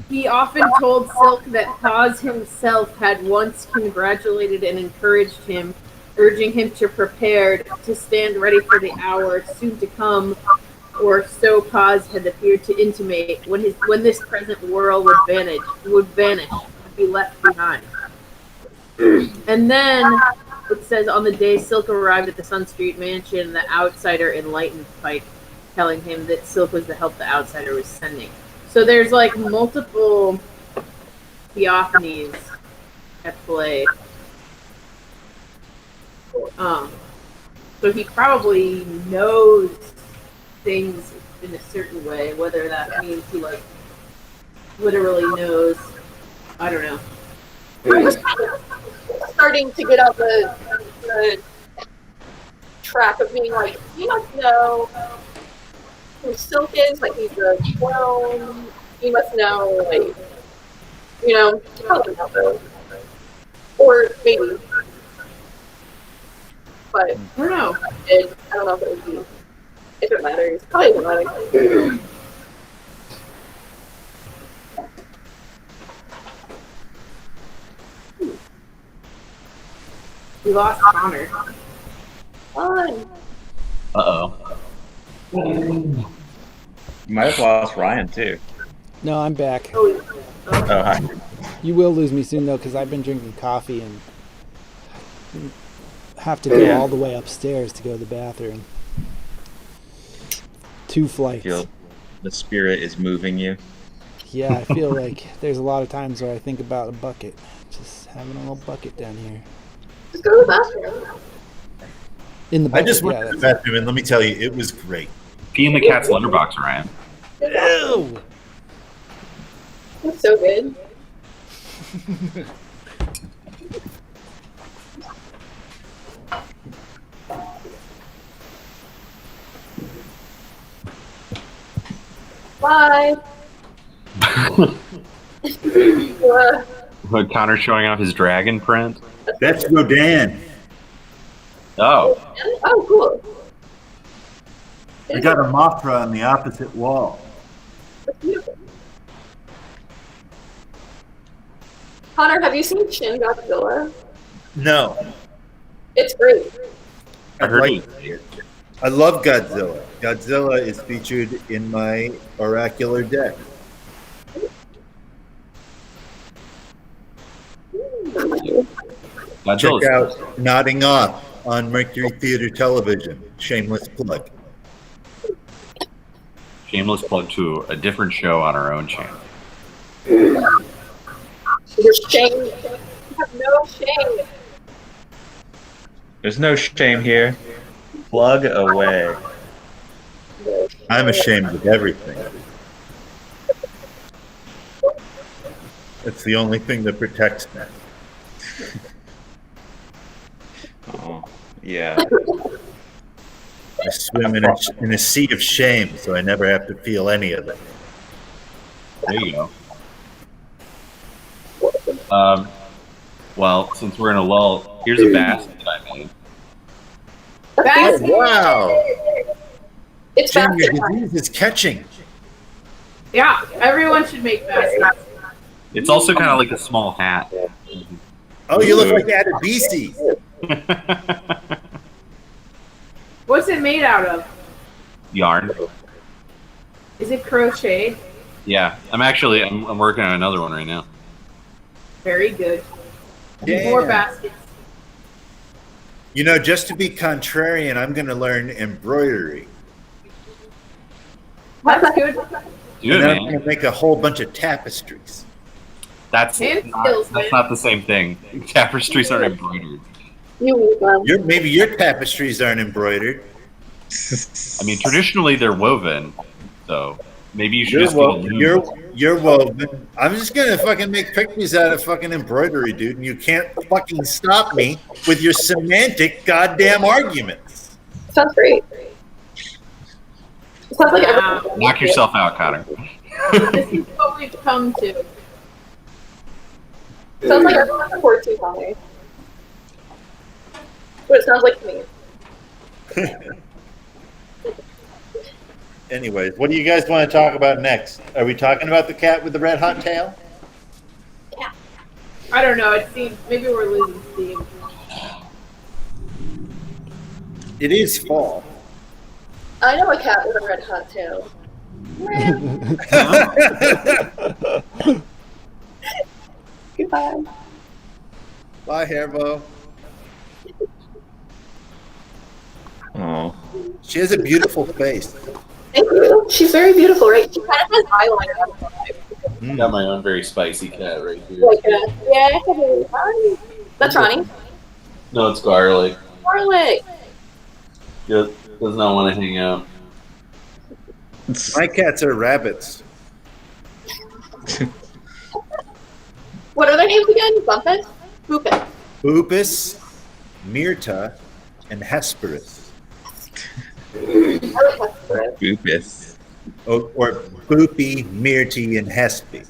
he often told Silk that Paz himself had once congratulated and encouraged him, urging him to prepare to stand ready for the hour soon to come, or so Paz had appeared to intimate, when this present world would vanish, be left behind. And then it says on the day Silk arrived at the Sun Street mansion, the outsider enlightened Pike, telling him that Silk was the help the outsider was sending. So there's multiple theophanies at play. So he probably knows things in a certain way, whether that means he literally knows. I don't know. I'm just kind of starting to get on the track of being you must know who Silk is, he's a clone. You must know, probably not though. Or maybe. But I don't know. I don't know if it would be, if it matters. Probably doesn't matter. We lost Connor. Fun. Uh-oh. You might have lost Ryan too. No, I'm back. Oh, hi. You will lose me soon though, because I've been drinking coffee and have to go all the way upstairs to go to the bathroom. 2 flights. Feel the spirit is moving you. Yeah, I feel like there's a lot of times where I think about a bucket. Just having a little bucket down here. Just go to the bathroom. In the I bucket, just went yeah, to the that's- bathroom, and let me tell you, it was great. Pee in the cat's litter box, Ryan. Ew! That's so good. Bye. But Connor's showing off his dragon print. That's Rodan. Oh. Oh, cool. I got a Mothra on the opposite wall. That's beautiful. Connor, have you seen Shin Godzilla? No. It's great. I heard like it. I love Godzilla. Godzilla is featured in my oracular deck. Check out Nodding Off on Mercury Theater Television. Shameless plug. Shameless plug to a different show on our own channel. You're shame. You have no shame. There's no shame here. Plug away. I'm ashamed of everything. It's the only thing that protects me. Oh, yeah. I swim in a sea of shame, so I never have to feel any of it. There you go. Well, since we're in a lull, here's a basket that I made. Oh, wow! It's Jim, basket your time. disease is catching. Yeah, everyone should make baskets. It's also kind of like a small hat. Oh, you look like Adebisi. What's it made out of? Yarn. Is it crocheted? Yeah, I'm working on another one right now. Very good. Yeah. More baskets. You know, just to be contrarian, I'm going to learn embroidery. That's good. Do it, And I'm going man. to make a whole bunch of tapestries. That's Hand skills, man. not the same thing. Tapestries are embroidered. Maybe your tapestries aren't embroidered. I mean, traditionally they're woven, so maybe you should just get a loom. You're woven. I'm just gonna fucking make pictures out of fucking embroidery, dude, and you can't fucking stop me with your semantic goddamn arguments. Sounds great. Sounds like everyone. Knock yourself out, Connor. This is what we've come to. Sounds like everyone supports you, Connor. What it sounds like to me. Anyways, what do you guys want to talk about next? Are we talking about the cat with the red hot tail? I don't know. It seems maybe we're losing steam. It is fall. I know a cat with a red hot tail. Goodbye. Bye, Hairbo. Oh. She has a beautiful face. Thank you. She's very beautiful, right? She kind of has eyeliner on her eye. Got my own very spicy cat right here. Like, yeah. That's Ronnie. No, it's garlic. Garlic. Just does not want to hang out. My cats are rabbits. What are their names again? Bumpus? Boopus. Boopus, Myrta, and Hesperus. I like Hesperus. Boopus. Or Boopy, Myrti, and Hespe.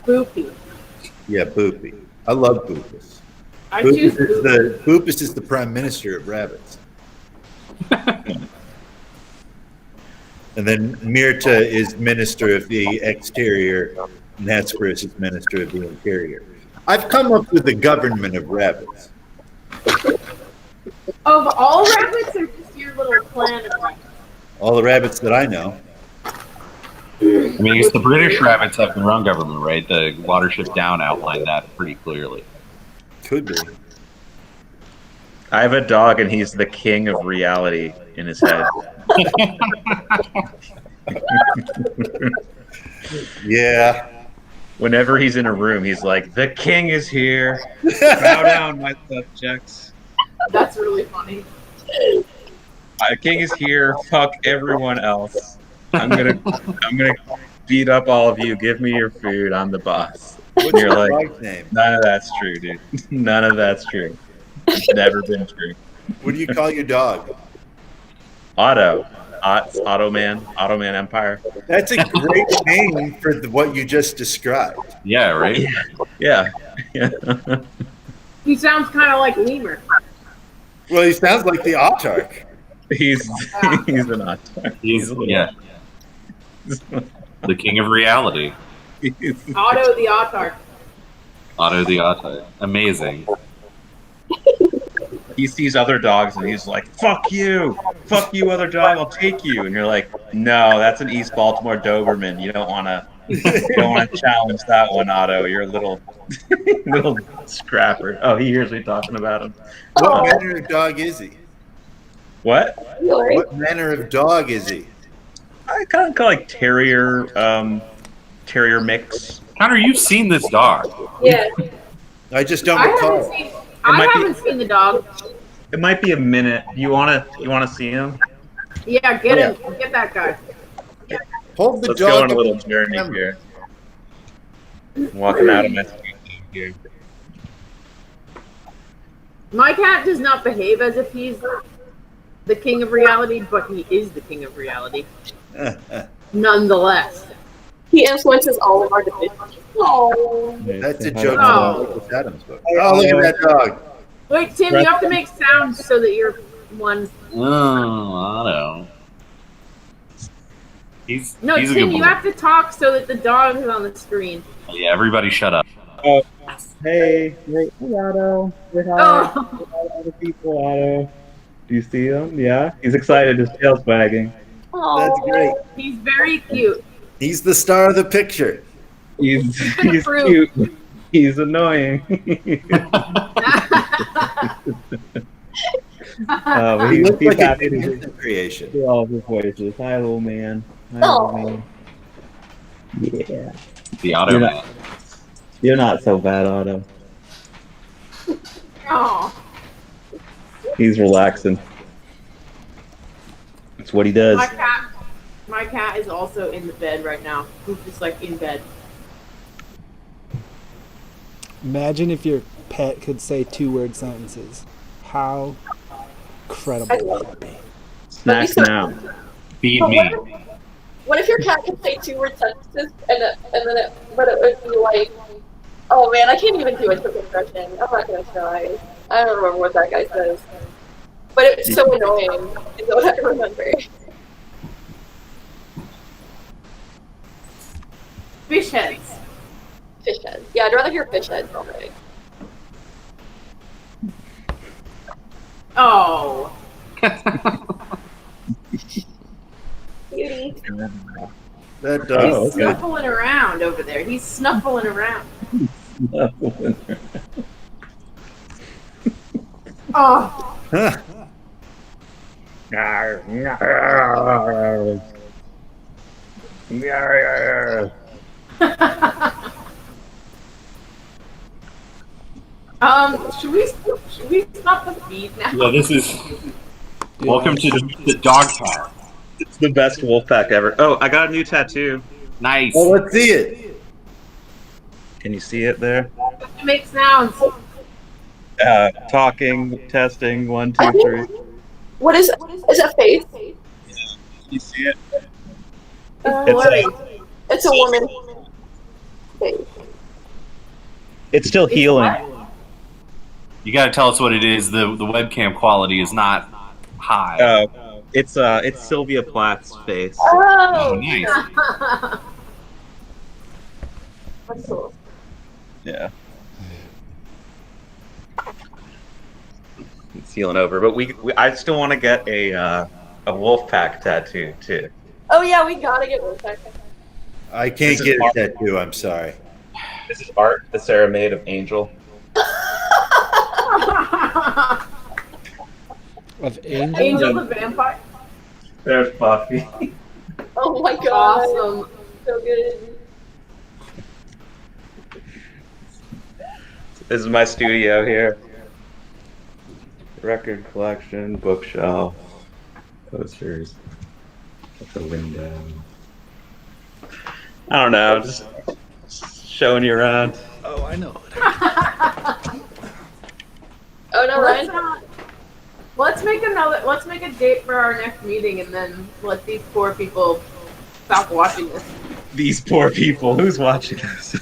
Boopy. Yeah, Boopy. I love Boopus. I choose Boopy. Boopus is the prime minister of rabbits. And then Myrta is minister of the exterior, and Hesperus is minister of the interior. I've come up with the government of rabbits. Of all rabbits or just your little clan of rabbits? All the rabbits that I know. I mean, it's the British rabbits have their own government, right? The Watership Down outlined that pretty clearly. Could be. I have a dog, and he's the king of reality in his head. Yeah. Whenever he's in a room, he's like, "The king is here. Bow down, my subjects. That's really funny. The king is here. Fuck everyone else. I'm gonna beat up all of you. Give me your food. I'm the boss." What's And you're your like, dog's name? "None of that's true, dude. None of that's true. It's never been true." What do you call your dog? Otto Man Empire. That's a great name for what you just described. Yeah, right? Yeah. He sounds kind of like Lemur. Well, he sounds like the autarch. He's an Otto. He's, yeah, the king of reality. Otto the Autarch. Otto the Otto. Amazing. He sees other dogs and he's like, "Fuck you, other dog, I'll take you." And you're like, "No, that's an East Baltimore Doberman. You don't want to challenge that one, Otto. You're a little scrapper." Oh, he hears me talking about him. What manner of dog is he? What? What manner of dog is he? I kind of call like terrier mix. Connor, you've seen this dog. Yeah. I just don't I recall. haven't seen the dog. It might be a minute. You wanna see him? Yeah, get him. Get that guy. Hold the Let's dog. go on a up little to the journey camera. here. Walking out of my here. My cat does not behave as if he's the king of reality, but he is the king of reality. Nonetheless. He influences all of our decisions. Oh. That's a joke Oh. from Douglas Adams' book. Oh, look at that dog. Wait, Tim, you have to make sounds so that you're one. Oh, Otto. He's No, he's a Tim, good you boy. have to talk so that the dog is on the screen. Yeah, everybody shut up. Oh, hey, Otto. Say hi. Oh. All the people, Otto. Do you see him? Yeah, he's excited. His tail's wagging. That's great. He's very cute. He's the star of the picture. He's been approved. cute. He's annoying. But He looks he's like a happy to instant creation. hear all of his voices. Hi, little man. Hi, little man. Yeah. The Otto man. You're not so bad, Otto. Oh. He's relaxing. It's what he does. My cat is also in the bed right now. He's just like in bed. Imagine if your pet could say 2-word sentences. How incredible would that be? Snacks now. Feed But me. what if your cat could say 2-word sentences but it would be like, oh man, I can't even do a quick impression. I'm not gonna try. I don't remember what that guy says. But it's so annoying. Is what I remember. Fish heads. Fish heads. Yeah, I'd rather hear fish heads all day. Oh. Beauty. That He's dog. snuffling around over there. He's snuffling around. Oh. Huh. Should we stop the feed now? Yeah, this is. Welcome to the dog park. It's the best wolf pack ever. Oh, I got a new tattoo. Nice. Oh, let's see it. Can you see it there? Make sounds. Talking, testing, 1, 2, 3. What is it? Is it a face? You see it? It's a woman face. It's still healing. You got to tell us what it is. The webcam quality is not high. It's Sylvia Plath's face. Oh, Oh, nice. that's cool. Yeah. It's healing over, but I still want to get a wolf pack tattoo too. Oh yeah, we gotta get one second. I can't get a tattoo. I'm sorry. This is Art, the Sarah made of Angel. Of Angel? Angel the vampire. There's Buffy. Oh my god. Awesome. So good. This is my studio here. Record collection, bookshelf, posters, the window. I don't know, just showing you around. Oh, I know. Oh no, Let's, Ryan. let's make a date for our next meeting and then let these poor people stop watching this. These poor people. Who's watching this?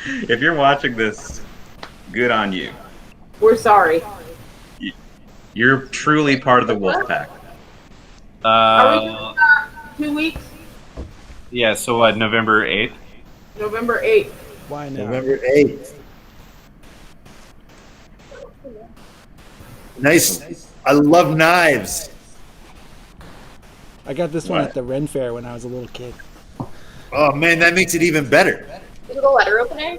If you're watching this, good on you. We're sorry. You're truly part of the wolf pack. Are we doing 2 weeks? Yeah, so November 8th? November 8th. Why not? November 8th. Nice. I love knives. I got this one What? at the Ren Fair when I was a little kid. Oh man, that makes it even better. Is it a letter opener?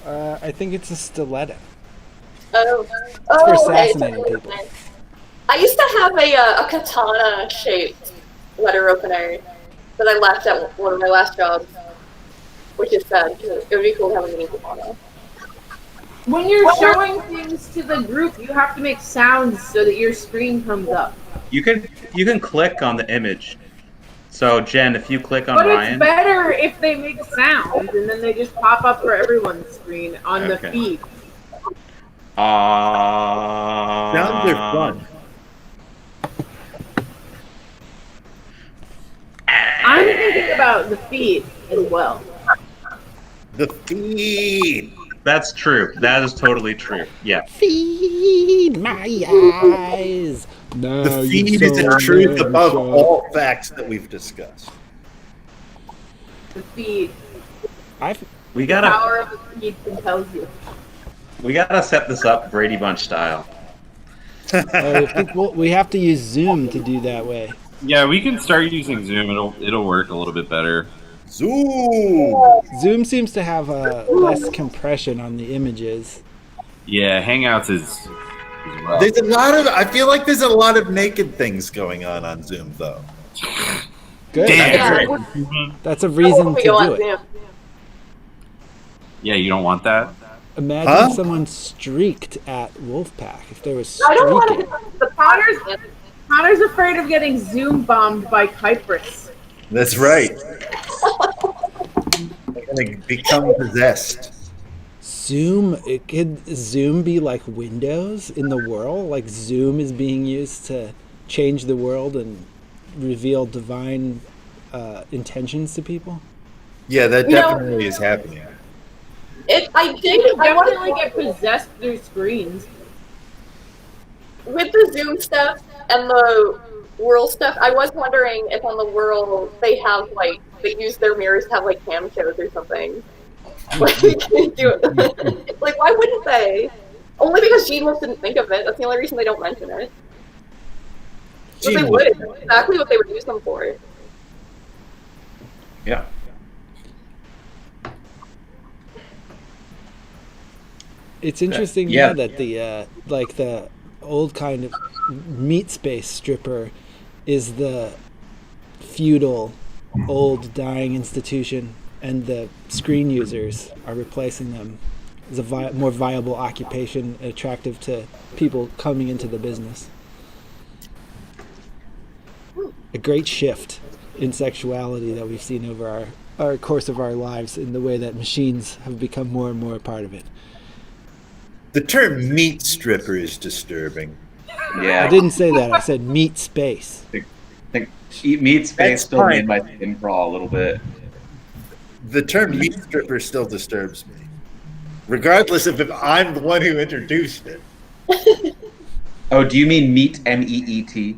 I think it's a stiletto. Oh. for Oh, okay. assassinating people. I used to have a katana shaped letter opener that I left at one of my last jobs, which is sad because it would be cool to have a mini katana. When you're showing things to the group, you have to make sounds so that your screen comes up. You can click on the image. So Jen, if you click on But Ryan, it's better if they make sounds and then they just pop up for everyone's screen on the Okay. feed. Sounds are fun. I'm thinking about the feet as well. The feed. That's true. That is totally true. Yeah. Feed my eyes. Now The you feed is a saw truth them above shine. all facts that we've discussed. The feet. We The gotta power of the feet compels you. set this up Brady Bunch style. I think we have to use Zoom to do that way. Yeah, we can start using Zoom. It'll work a little bit better. Zoom. Zoom seems to have less compression on the images. Yeah, Hangouts is rough. There's a lot of. I feel like there's a lot of naked things going on Zoom, though. Good. Damn. That's a reason to do it. Yeah, you don't want that? Imagine someone streaked at Wolfpack if there was I don't want streaking. to. The Connor's afraid of getting Zoom bombed by Kyprus. That's right. They're gonna become possessed. Could Zoom be like Windows in the world? Like Zoom is being used to change the world and reveal divine intentions to people? Yeah, that definitely is happening. I want Definitely get possessed through screens. with the Zoom stuff and the world stuff. I was wondering if on the world they have they use their mirrors to have cam shows or something. Like, like why wouldn't they? Only because Gene Wolfe didn't think of it. That's the only reason they don't mention it. But they would. That's exactly what they would use them for. Yeah. It's interesting now that the the old kind of meat space stripper is the feudal old dying institution, and the screen users are replacing them as a more viable occupation, attractive to people coming into the business. A great shift in sexuality that we've seen over our course of our lives in the way that machines have become more and more a part of it. The term meat stripper is disturbing. Yeah. I didn't say that. I said meat space. I think meat space That's still fine. made my skin crawl a little bit. The term meat stripper still disturbs me, regardless of if I'm the one who introduced it. Oh, do you mean meat, MEET?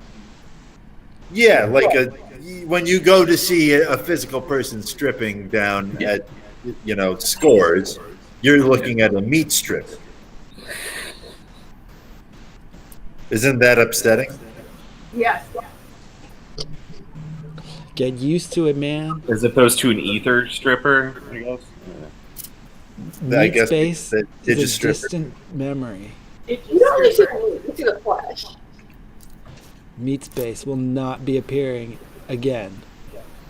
Yeah, when you go to see a physical person stripping down at Scores, you're looking at a meat stripper. Isn't that upsetting? Yes. Get used to it, man. As opposed to an ether stripper, I guess. Meat I guess space that is a stripper. distant memory. You don't need to see the flesh. Meat space will not be appearing again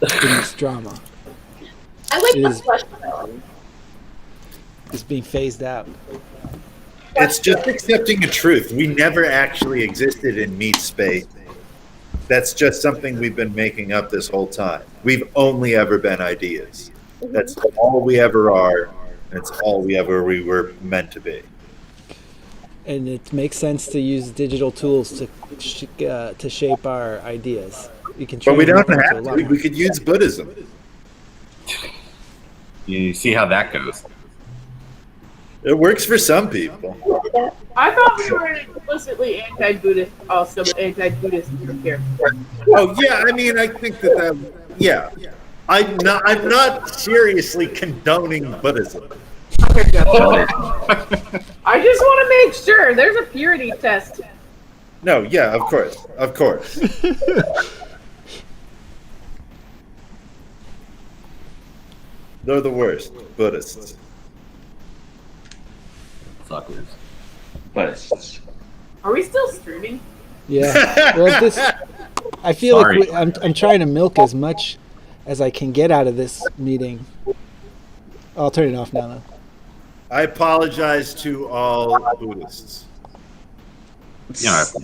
in this drama. I like It the is- flesh film. It's being phased out. It's just accepting a truth. We never actually existed in meat space. That's just something we've been making up this whole time. We've only ever been ideas. That's all we ever are. That's all we were meant to be. And it makes sense to use digital tools to shape our ideas. You can But we train don't them have a lot to. more. We could use Buddhism. You see how that goes. It works for some people. I thought we were explicitly anti-Buddhist, also anti-Buddhist here. Oh yeah, I mean, I think that yeah. I'm not seriously condoning Buddhism. I just want to make sure there's a purity test. No, yeah, of course. They're the worst, Buddhists. Suckers. But Are we still streaming? Yeah. Well, I feel Sorry. like I'm trying to milk as much as I can get out of this meeting. I'll turn it off now, though. I apologize to all Buddhists. Yeah,